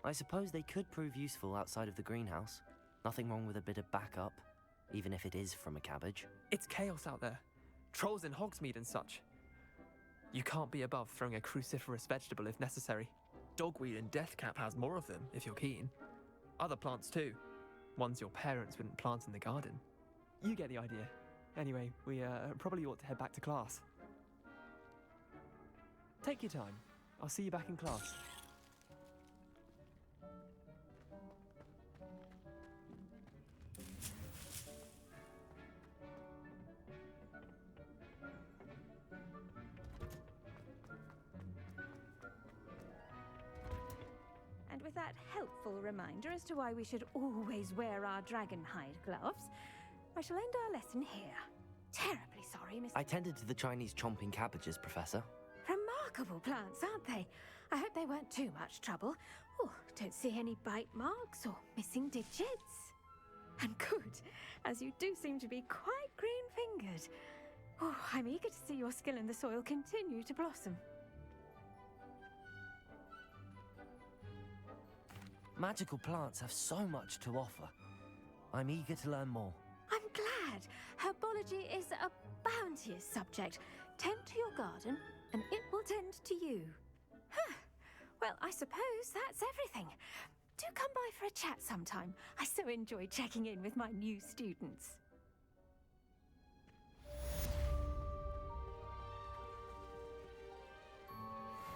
I suppose they could prove useful outside of the greenhouse. Nothing wrong with a bit of backup, even if it is from a cabbage. It's chaos out there. Trolls in Hogsmeade and such. You can't be above throwing a cruciferous vegetable if necessary. Dogweed and deathcap has more of them, if you're keen. Other plants too. Ones your parents wouldn't plant in the garden. You get the idea. Anyway, we probably ought to head back to class. Take your time. I'll see you back in class. And with that helpful reminder as to why we should always wear our dragonhide gloves, I shall end our lesson here. Terribly sorry, Mr. I tended to the Chinese chomping cabbages, Professor. Remarkable plants, aren't they? I hope they weren't too much trouble. Oh, don't see any bite marks or missing digits. And good, as you do seem to be quite green-fingered. Oh, I'm eager to see your skill in the soil continue to blossom. Magical plants have so much to offer. I'm eager to learn more. I'm glad. Herbology is a bounteous subject. Tend to your garden, and it will tend to you. Huh. Well, I suppose that's everything. Do come by for a chat sometime. I so enjoy checking in with my new students.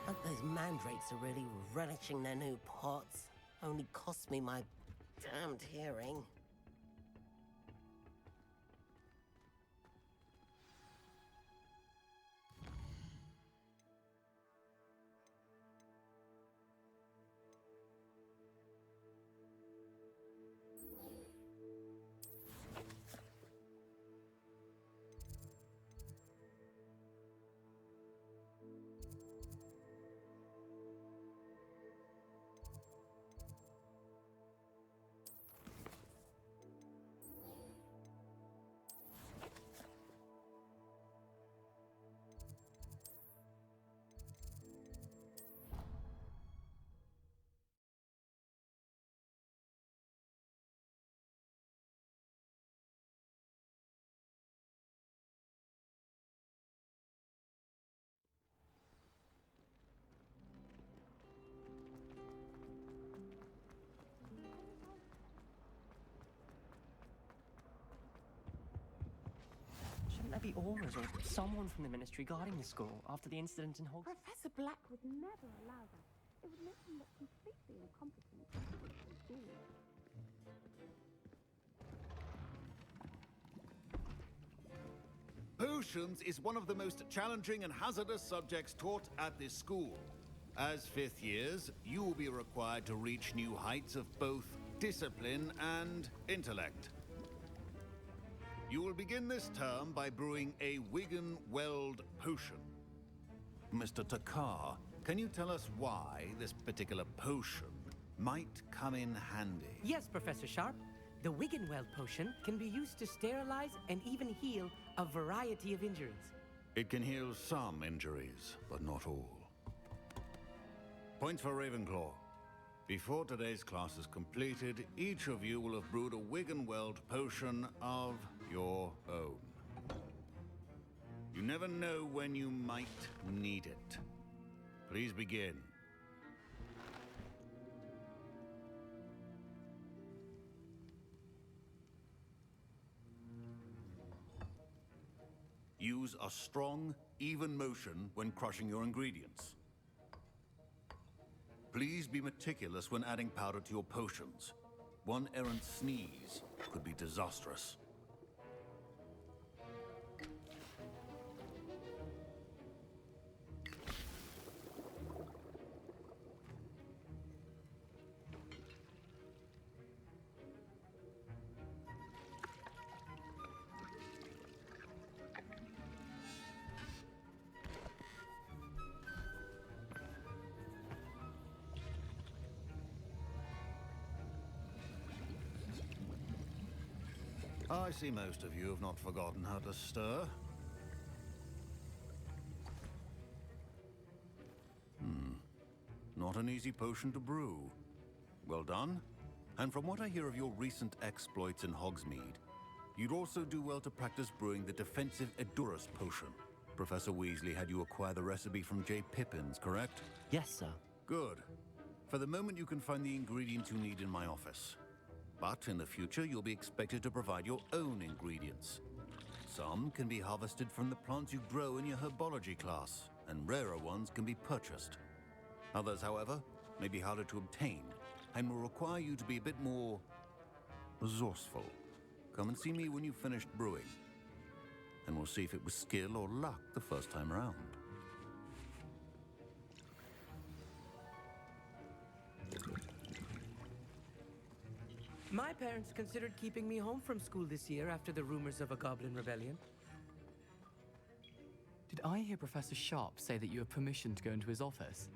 Hope those mandrakes are really relishing their new pots. Only cost me my damned hearing. Shouldn't there be auras or someone from the ministry guarding the school after the incident in Hogwarts? Professor Black would never allow that. It would make him look completely incompetent. Potions is one of the most challenging and hazardous subjects taught at this school. As fifth years, you will be required to reach new heights of both discipline and intellect. You will begin this term by brewing a Wigan-Weld potion. Mr. Takar, can you tell us why this particular potion might come in handy? Yes, Professor Sharp. The Wiggenweld potion can be used to sterilize and even heal a variety of injuries. It can heal some injuries, but not all. Points for Ravenclaw. Before today's class is completed, each of you will have brewed a Wiggenweld potion of your own. You never know when you might need it. Please begin. Use a strong, even motion when crushing your ingredients. Please be meticulous when adding powder to your potions. One errant sneeze could be disastrous. I see most of you have not forgotten how to stir. Not an easy potion to brew. Well done. And from what I hear of your recent exploits in Hogsmeade, you'd also do well to practice brewing the defensive Edurus potion. Professor Weasley had you acquire the recipe from J. Pippin's, correct? Yes, sir. Good. For the moment, you can find the ingredients you need in my office. But in the future, you'll be expected to provide your own ingredients. Some can be harvested from the plants you grow in your herbology class, and rarer ones can be purchased. Others, however, may be harder to obtain, and will require you to be a bit more resourceful. Come and see me when you've finished brewing, and we'll see if it was skill or luck the first time around. My parents considered keeping me home from school this year after the rumors of a goblin rebellion. Did I hear Professor Sharp say that you have permission to go into his office?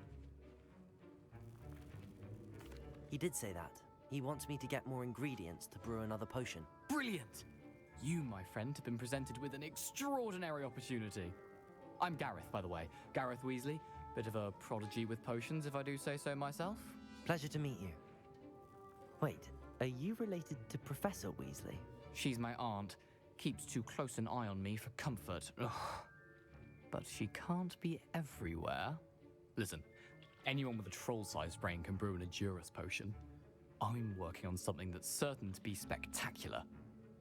He did say that. He wants me to get more ingredients to brew another potion. Brilliant! You, my friend, have been presented with an extraordinary opportunity. I'm Gareth, by the way. Gareth Weasley. Bit of a prodigy with potions, if I do say so myself. Pleasure to meet you. Wait, are you related to Professor Weasley? She's my aunt. Keeps too close an eye on me for comfort. Ugh. But she can't be everywhere. Listen, anyone with a troll-sized brain can brew an Edurus potion. I'm working on something that's certain to be spectacular.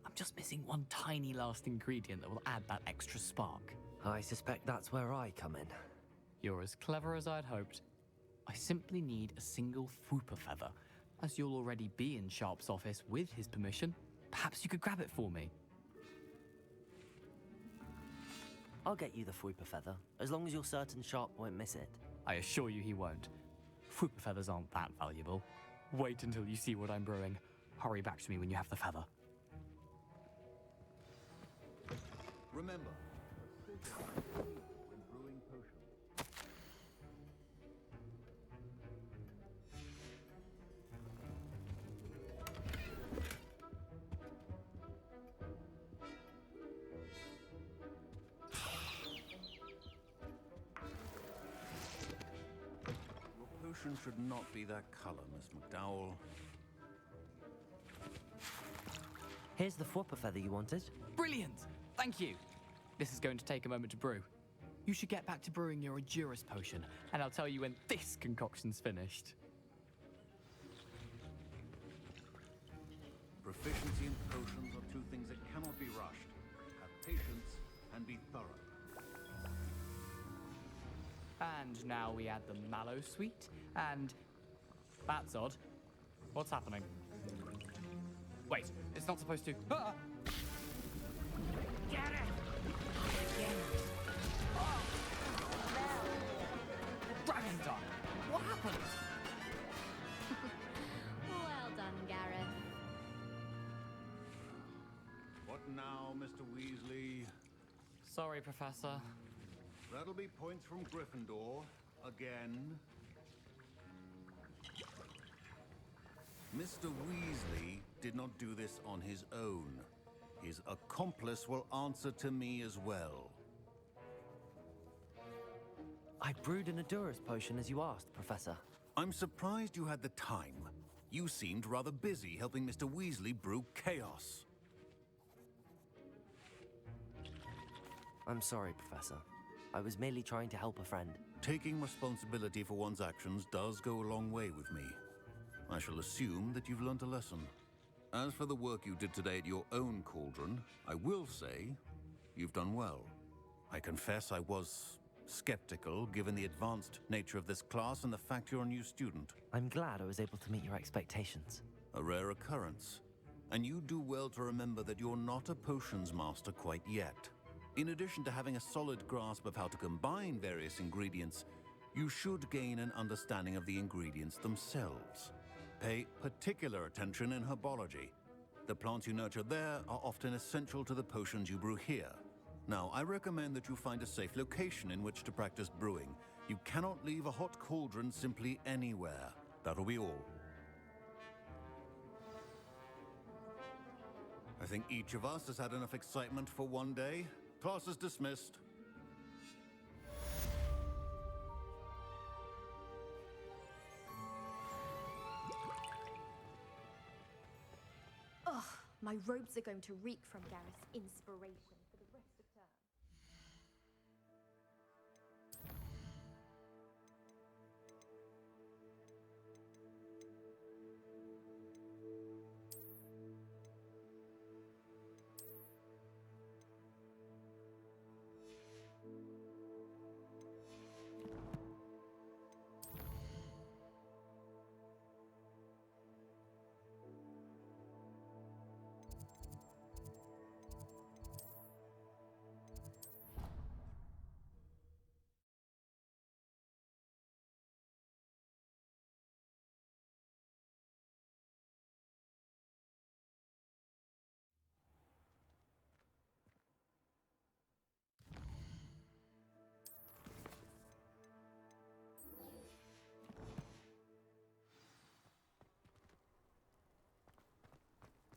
I'm just missing one tiny last ingredient that will add that extra spark. I suspect that's where I come in. You're as clever as I'd hoped. I simply need a single Fwooper feather. As you'll already be in Sharp's office with his permission, perhaps you could grab it for me. I'll get you the Fwooper feather, as long as you're certain Sharp won't miss it. I assure you he won't. Fwooper feathers aren't that valuable. Wait until you see what I'm brewing. Hurry back to me when you have the feather. Remember, when brewing potions. Your potion should not be that color, Miss McDowell. Here's the Fwooper feather you wanted. Brilliant! Thank you! This is going to take a moment to brew. You should get back to brewing your Edurus potion, and I'll tell you when this concoction's finished. Proficiency in potions are two things that cannot be rushed. Have patience and be thorough. And now we add the mallow sweet, and... That's odd. What's happening? Wait, it's not supposed to... Ah! Get it! Dragon Dog! What happened? Well done, Gareth. What now, Mr. Weasley? Sorry, Professor. That'll be points from Gryffindor. Again. Mr. Weasley did not do this on his own. His accomplice will answer to me as well. I brewed an Edurus potion as you asked, Professor. I'm surprised you had the time. You seemed rather busy helping Mr. Weasley brew chaos. I'm sorry, Professor. I was merely trying to help a friend. Taking responsibility for one's actions does go a long way with me. I shall assume that you've learnt a lesson. As for the work you did today at your own cauldron, I will say you've done well. I confess I was skeptical, given the advanced nature of this class and the fact you're a new student. I'm glad I was able to meet your expectations. A rare occurrence. And you do well to remember that you're not a potions master quite yet. In addition to having a solid grasp of how to combine various ingredients, you should gain an understanding of the ingredients themselves. Pay particular attention in herbology. The plants you nurture there are often essential to the potions you brew here. Now, I recommend that you find a safe location in which to practice brewing. You cannot leave a hot cauldron simply anywhere. That'll be all. I think each of us has had enough excitement for one day. Class is dismissed. Ugh, my robes are going to reek from Gareth's inspiration for the rest of term.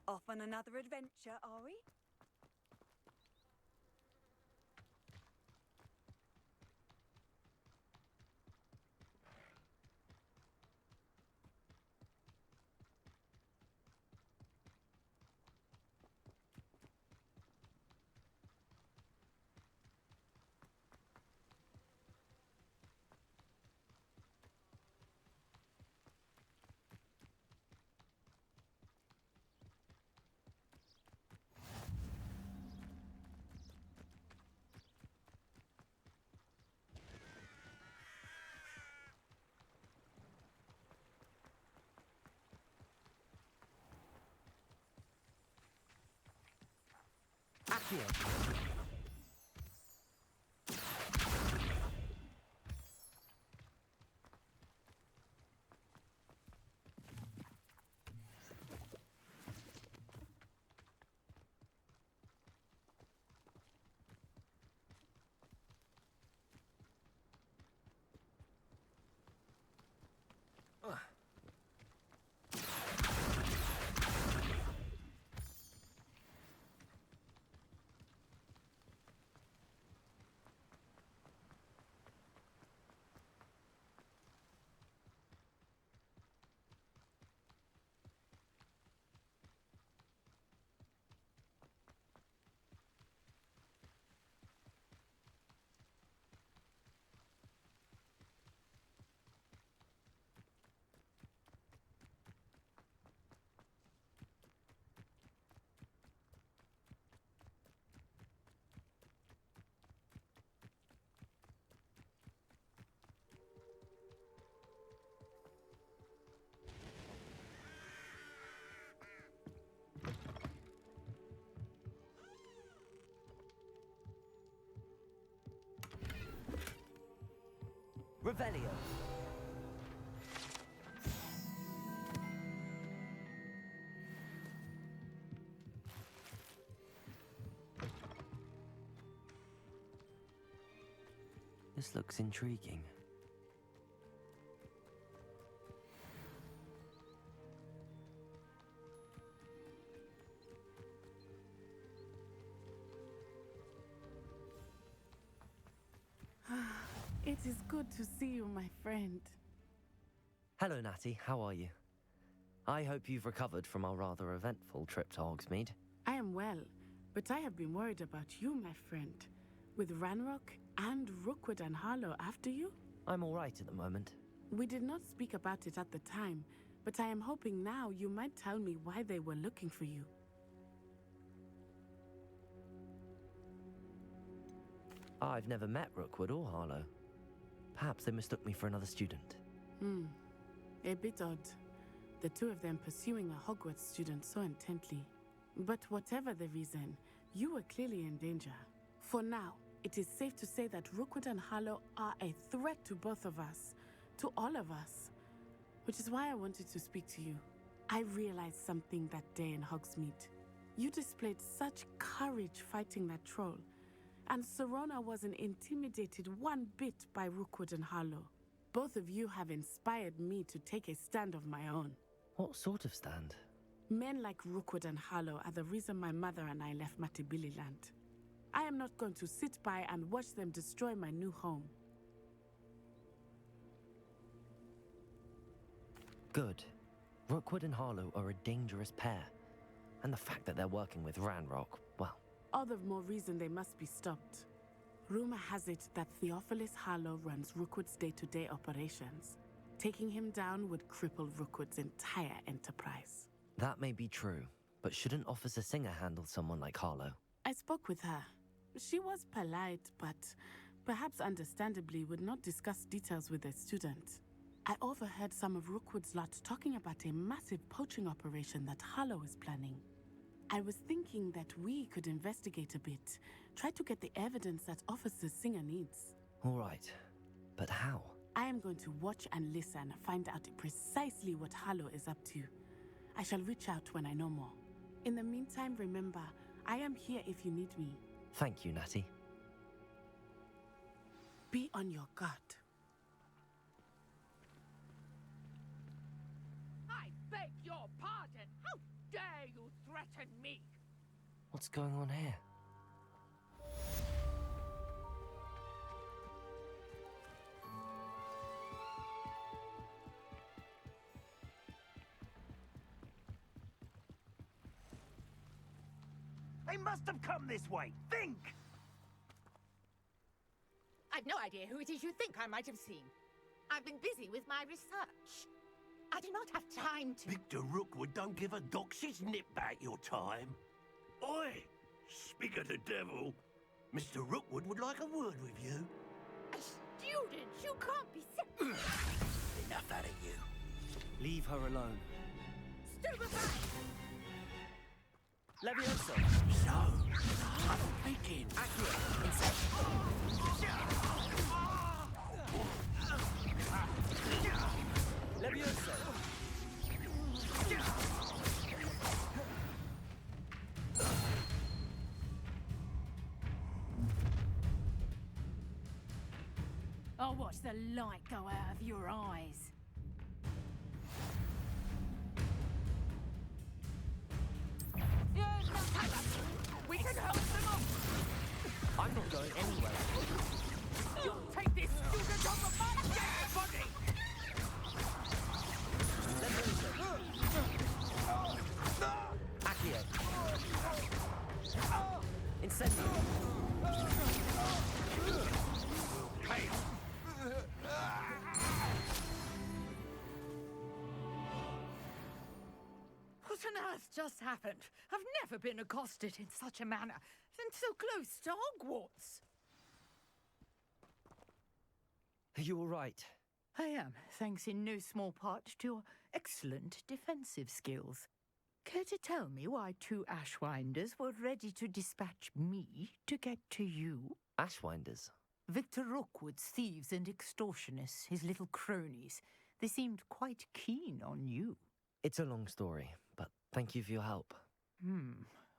Off on another adventure, are we? Accio! Revelio. This looks intriguing. It is good to see you, my friend. Hello, Natty. How are you? I hope you've recovered from our rather eventful trip to Hogsmeade. I am well, but I have been worried about you, my friend. With Ranrock and Rookwood and Harlow after you? I'm all right at the moment. We did not speak about it at the time, but I am hoping now you might tell me why they were looking for you. I've never met Rookwood or Harlow. Perhaps they mistook me for another student. A bit odd. The two of them pursuing a Hogwarts student so intently. But whatever the reason, you were clearly in danger. For now, it is safe to say that Rookwood and Harlow are a threat to both of us. To all of us. Which is why I wanted to speak to you. I realized something that day in Hogsmeade. You displayed such courage fighting that troll. And Serona wasn't intimidated one bit by Rookwood and Harlow. Both of you have inspired me to take a stand of my own. What sort of stand? Men like Rookwood and Harlow are the reason my mother and I left Matibililand. I am not going to sit by and watch them destroy my new home. Good. Rookwood and Harlow are a dangerous pair. And the fact that they're working with Ranrock, well... all the more reason they must be stopped. Rumor has it that Theophilus Harlow runs Rookwood's day-to-day operations. Taking him down would cripple Rookwood's entire enterprise. That may be true, but shouldn't Officer Singer handle someone like Harlow? I spoke with her. She was polite, but perhaps understandably would not discuss details with a student. I overheard some of Rookwood's lot talking about a massive poaching operation that Harlow is planning. I was thinking that we could investigate a bit, try to get the evidence that Officer Singer needs. All right, but how? I am going to watch and listen, find out precisely what Harlow is up to. I shall reach out when I know more. In the meantime, remember, I am here if you need me. Thank you, Natty. Be on your guard. I beg your pardon! How dare you threaten frighten me. What's going on here? They must have come this way. Think! I've no idea who it is you think I might have seen. I've been busy with my research. I do not have time to... Victor Rookwood don't give a doxy's nip back your time. Oi! Speak of the devil. Mr. Rookwood would like a word with you. A student? You can't be serious. Enough out of you. Leave her alone. Stupefy! Levioso! So, I'm thinking. Accio, inside. Levioso! I'll watch the light go out of your eyes. We can help them up! I'm not going anywhere. You take this student off of my dead body! Accio! Incendio! Hey! What on earth just happened? I've never been accosted in such a manner, and so close to Hogwarts. Are you all right? I am, thanks in no small part to your excellent defensive skills. Care to tell me why 2 Ashwinders were ready to dispatch me to get to you? Ashwinders? Victor Rookwood's thieves and extortionists, his little cronies. They seemed quite keen on you. It's a long story, but thank you for your help.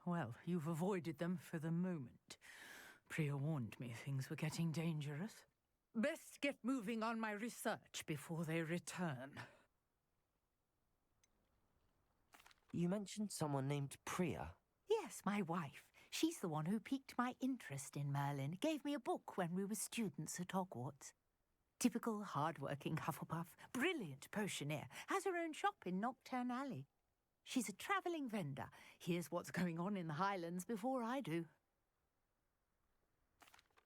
Well, you've avoided them for the moment. Priya warned me things were getting dangerous. Best get moving on my research before they return. You mentioned someone named Priya. Yes, my wife. She's the one who piqued my interest in Merlin, gave me a book when we were students at Hogwarts. Typical hard-working Hufflepuff, brilliant potioneer, has her own shop in Knockturn Alley. She's a travelling vendor, hears what's going on in the Highlands before I do.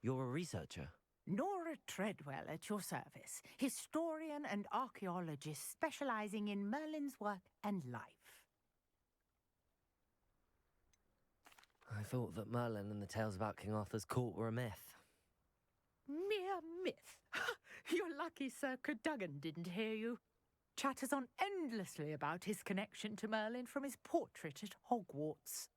You're a researcher? Nora Treadwell at your service, historian and archaeologist specialising in Merlin's work and life. I thought that Merlin and the tales about King Arthur's court were a myth. Mere myth? You're lucky Sir Cadogan didn't hear you. Chatters on endlessly about his connection to Merlin from his portrait at Hogwarts.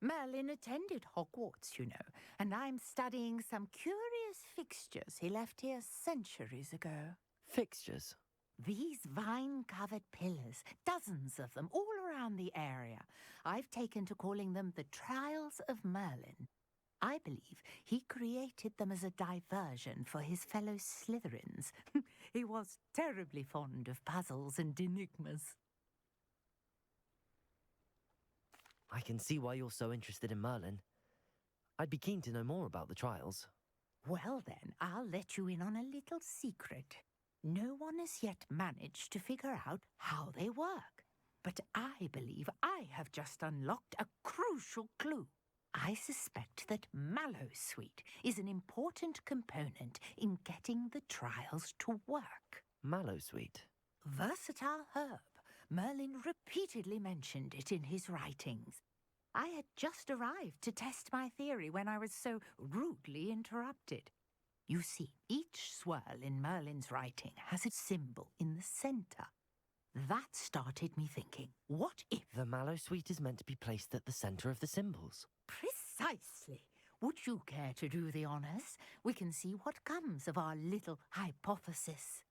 Merlin attended Hogwarts, you know, and I'm studying some curious fixtures he left here centuries ago. Fixtures? These vine-covered pillars, dozens of them, all around the area. I've taken to calling them the Trials of Merlin. I believe he created them as a diversion for his fellow Slytherins. He was terribly fond of puzzles and enigmas. I can see why you're so interested in Merlin. I'd be keen to know more about the trials. Well then, I'll let you in on a little secret. No one has yet managed to figure out how they work. But I believe I have just unlocked a crucial clue. I suspect that Mallowsweet is an important component in getting the trials to work. Mallowsweet? Versatile herb. Merlin repeatedly mentioned it in his writings. I had just arrived to test my theory when I was so rudely interrupted. You see, each swirl in Merlin's writing has a symbol in the centre. That started me thinking, what if... The Mallowsweet is meant to be placed at the centre of the symbols. Precisely. Would you care to do the honours? We can see what comes of our little hypothesis.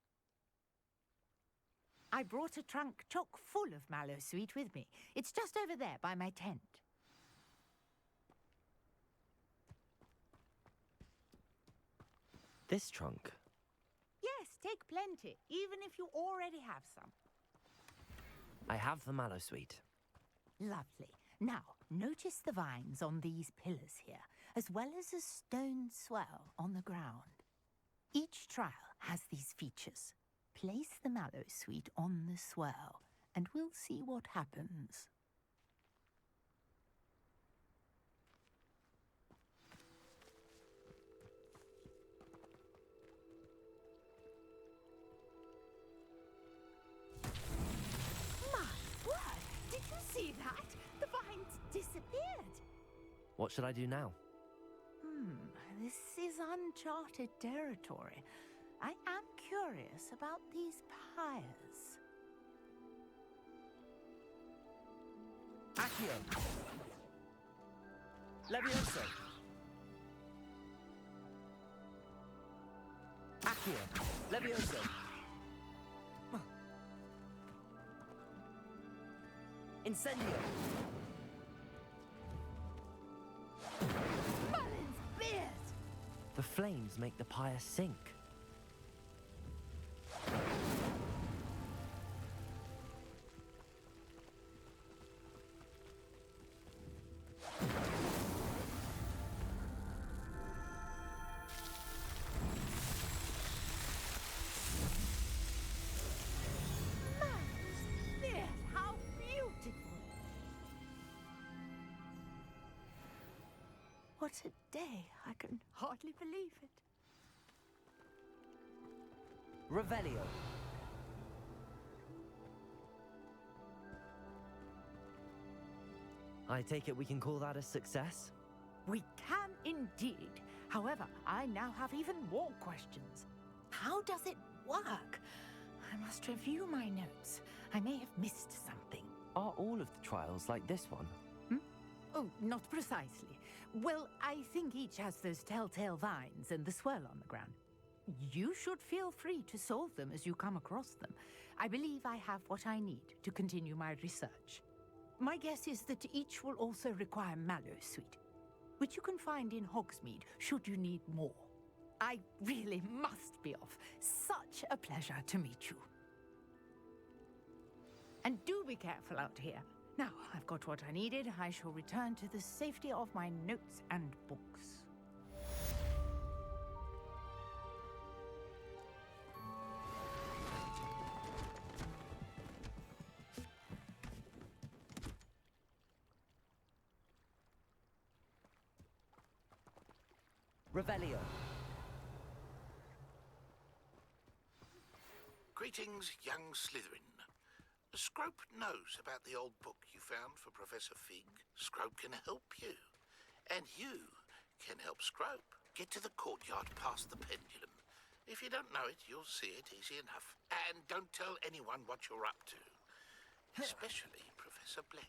I brought a trunk chock full of Mallowsweet with me. It's just over there by my tent. This trunk? Yes, take plenty, even if you already have some. I have the Mallowsweet. Lovely. Now, notice the vines on these pillars here, as well as a stone swell on the ground. Each trial has these features. Place the mallow sweet on the swell, and we'll see what happens. My word! Did you see that? The vines disappeared. What should I do now? This is uncharted territory. I am curious about these pyres. Accio! Levioso! Accio! Levioso! Incendio! Merlin's beard! The flames make the pyre sink. How beautiful! What a day! I can hardly believe it. Revelio. I take it we can call that a success? We can indeed. However, I now have even more questions. How does it work? I must review my notes. I may have missed something. Are all of the trials like this one? Oh, not precisely. Well, I think each has those telltale vines and the swirl on the ground. You should feel free to solve them as you come across them. I believe I have what I need to continue my research. My guess is that each will also require mallow sweet, which you can find in Hogsmeade should you need more. I really must be off. Such a pleasure to meet you. And do be careful out here. Now, I've got what I needed. I shall return to the safety of my notes and books. Revelio. Greetings, young Slytherin. Scrope knows about the old book you found for Professor Fig. Scrope can help you. And you can help Scrope. Get to the courtyard past the pendulum. If you don't know it, you'll see it easy enough. And don't tell anyone what you're up to. Especially Professor Black.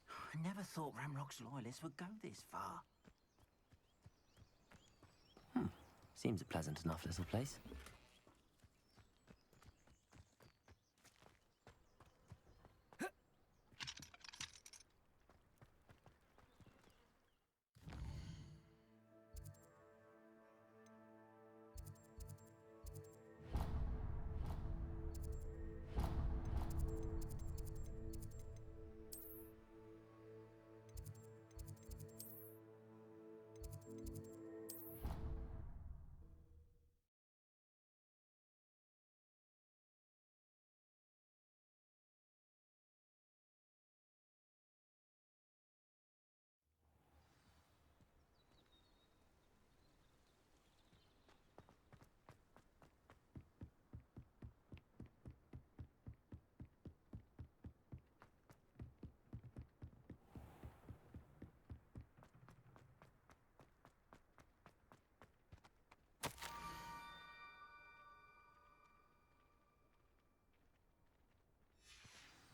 I never thought Ramrock's loyalists would go this far. Seems a pleasant enough little place.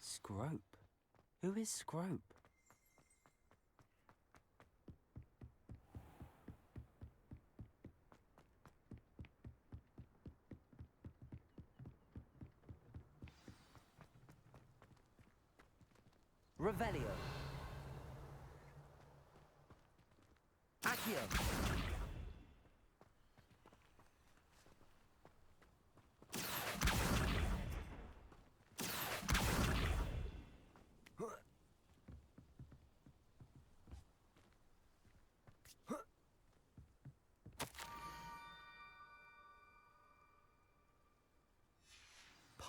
Scrope? Who is Scrope? Revelio. Accio.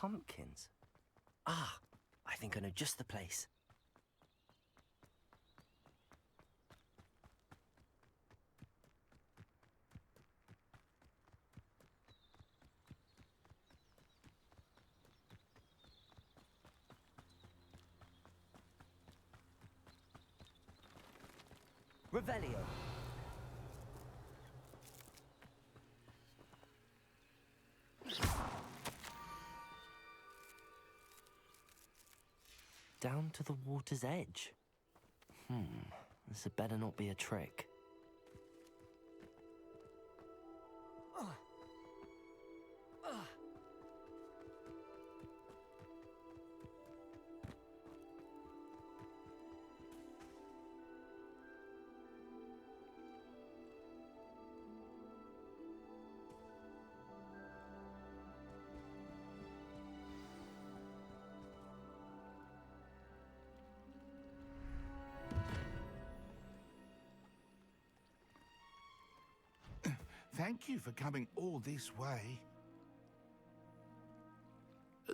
pumpkins. Ah, I think I know just the place. Revelio. Down to the water's edge. This had better not be a trick. Thank you for coming all this way.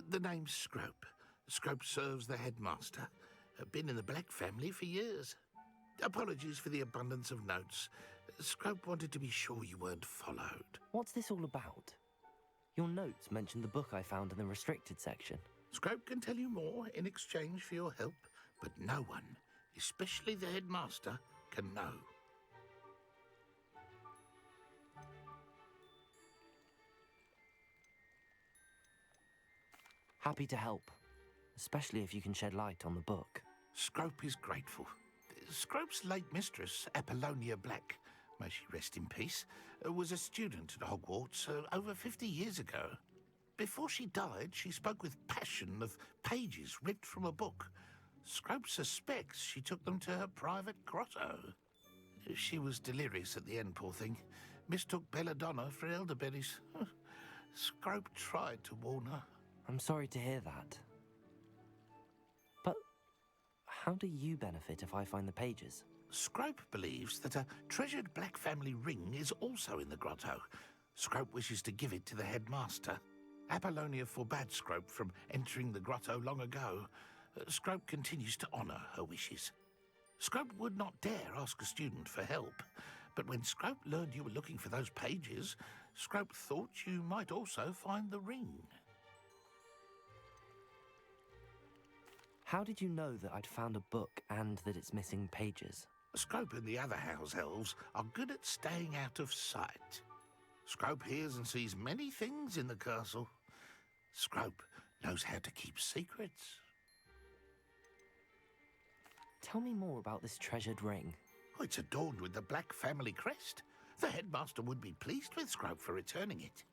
The name's Scrope. Scrope serves the headmaster. Been in the Black family for years. Apologies for the abundance of notes. Scrope wanted to be sure you weren't followed. What's this all about? Your notes mentioned the book I found in the restricted section. Scrope can tell you more in exchange for your help, but no one, especially the headmaster, can know. Happy to help, especially if you can shed light on the book. Scrope is grateful. Scrope's late mistress, Apollonia Black, may she rest in peace, was a student at Hogwarts over 50 years ago. Before she died, she spoke with passion of pages ripped from a book. Scrope suspects she took them to her private grotto. She was delirious at the end, poor thing. Mistook belladonna for elderberries. Scrope tried to warn her. I'm sorry to hear that. But how do you benefit if I find the pages? Scrope believes that a treasured Black family ring is also in the grotto. Scrope wishes to give it to the headmaster. Apollonia forbade Scrope from entering the grotto long ago. Scrope continues to honour her wishes. Scrope would not dare ask a student for help, but when Scrope learned you were looking for those pages, Scrope thought you might also find the ring. How did you know that I'd found a book and that it's missing pages? Scrope and the other house elves are good at staying out of sight. Scrope hears and sees many things in the castle. Scrope knows how to keep secrets. Tell me more about this treasured ring. Oh, it's adorned with the Black family crest. The headmaster would be pleased with Scrope for returning it.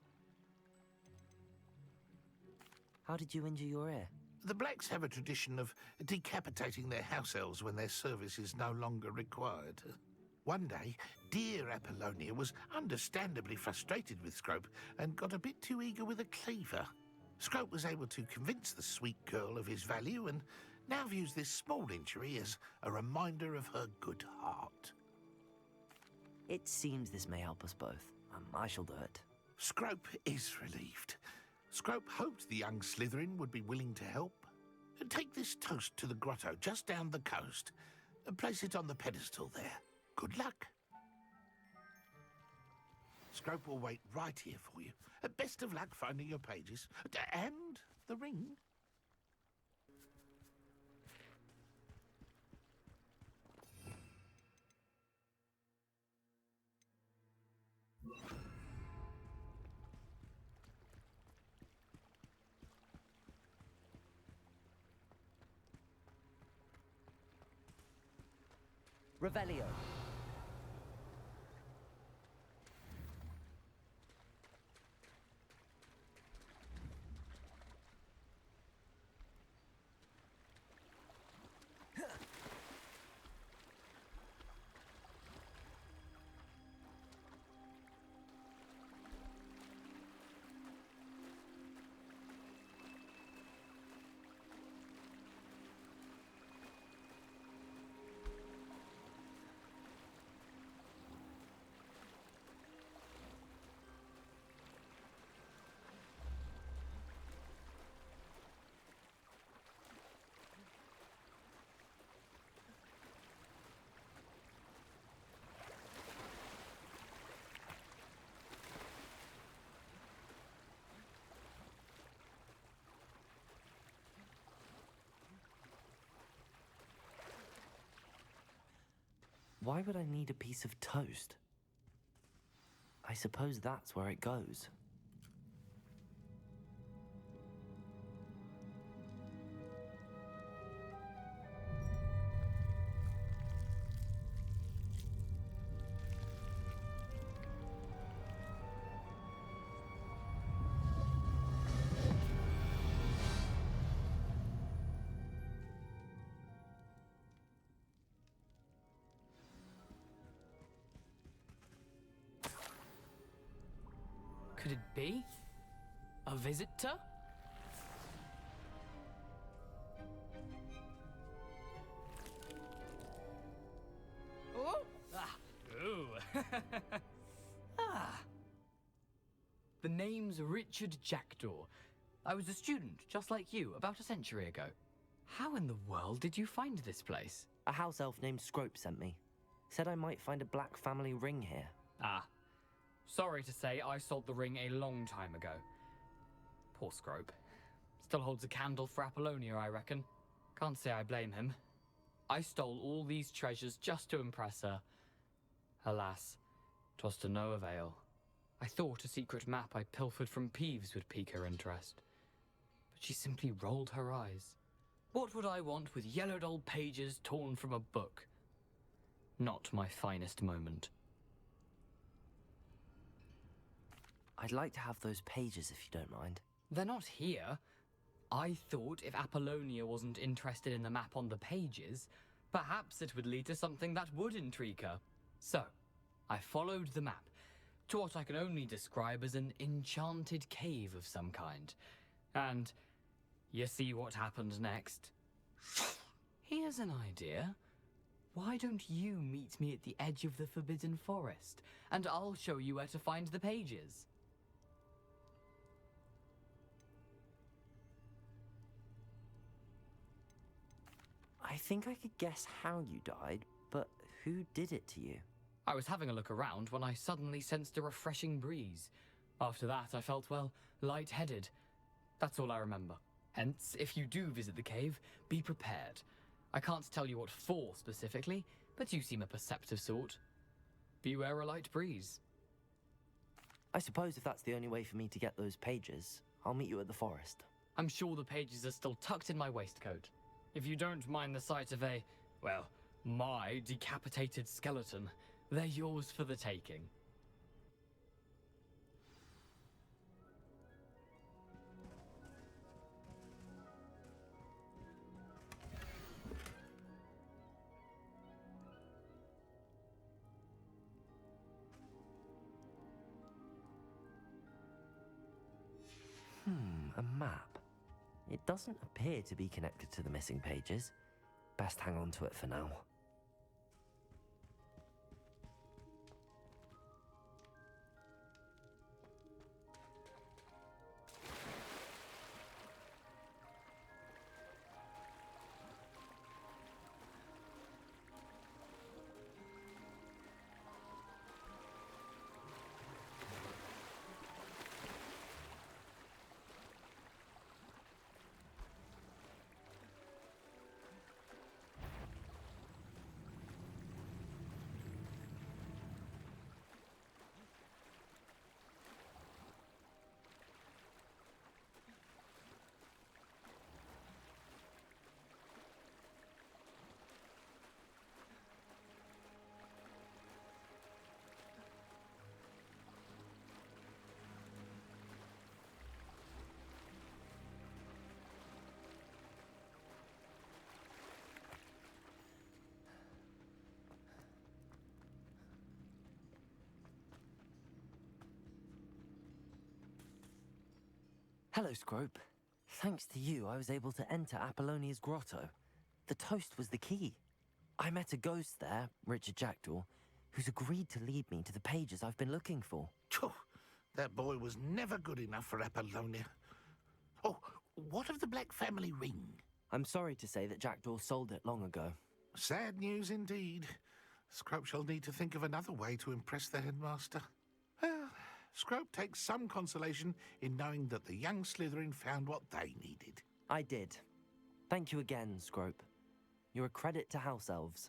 How did you injure your ear? The Blacks have a tradition of decapitating their house elves when their service is no longer required. One day, dear Apollonia was understandably frustrated with Scrope and got a bit too eager with a cleaver. Scrope was able to convince the sweet girl of his value and now views this small injury as a reminder of her good heart. It seems this may help us both. I shall do it. Scrope is relieved. Scrope hoped the young Slytherin would be willing to help. Take this toast to the grotto just down the coast and place it on the pedestal there. Good luck. Scrope will wait right here for you. Best of luck finding your pages and the ring. Revelio. Why would I need a piece of toast? I suppose that's where it goes. Could it be? A visitor? Oh! Ah! Ooh! Ah! The name's Richard Jackdaw. I was a student, just like you, about a century ago. How in the world did you find this place? A house elf named Scrope sent me. Said I might find a black family ring here. Ah. Sorry to say, I sold the ring a long time ago. Poor Scrope. Still holds a candle for Apollonia, I reckon. Can't say I blame him. I stole all these treasures just to impress her. Alas, 'twas to no avail. I thought a secret map I pilfered from Peeves would pique her interest. But she simply rolled her eyes. What would I want with yellowed old pages torn from a book? Not my finest moment. I'd like to have those pages if you don't mind. They're not here. I thought if Apollonia wasn't interested in the map on the pages, perhaps it would lead to something that would intrigue her. So, I followed the map to what I can only describe as an enchanted cave of some kind. And you see what happened next? Here's an idea. Why don't you meet me at the edge of the Forbidden Forest, and I'll show you where to find the pages? I think I could guess how you died, but who did it to you? I was having a look around when I suddenly sensed a refreshing breeze. After that, I felt, well, lightheaded. That's all I remember. Hence, if you do visit the cave, be prepared. I can't tell you what for specifically, but you seem a perceptive sort. Beware a light breeze. I suppose if that's the only way for me to get those pages, I'll meet you at the forest. I'm sure the pages are still tucked in my waistcoat. If you don't mind the sight of a, well, my decapitated skeleton, they're yours for the taking. A map. It doesn't appear to be connected to the missing pages. Best hang on to it for now. Hello, Scrope. Thanks to you, I was able to enter Apollonia's grotto. The toast was the key. I met a ghost there, Richard Jackdaw, who's agreed to lead me to the pages I've been looking for. Phew, that boy was never good enough for Apollonia. Oh, what of the Black family ring? I'm sorry to say that Jackdaw sold it long ago. Sad news indeed. Scrope shall need to think of another way to impress the headmaster. Well, Scrope takes some consolation in knowing that the young Slytherin found what they needed. I did. Thank you again, Scrope. You're a credit to House Elves.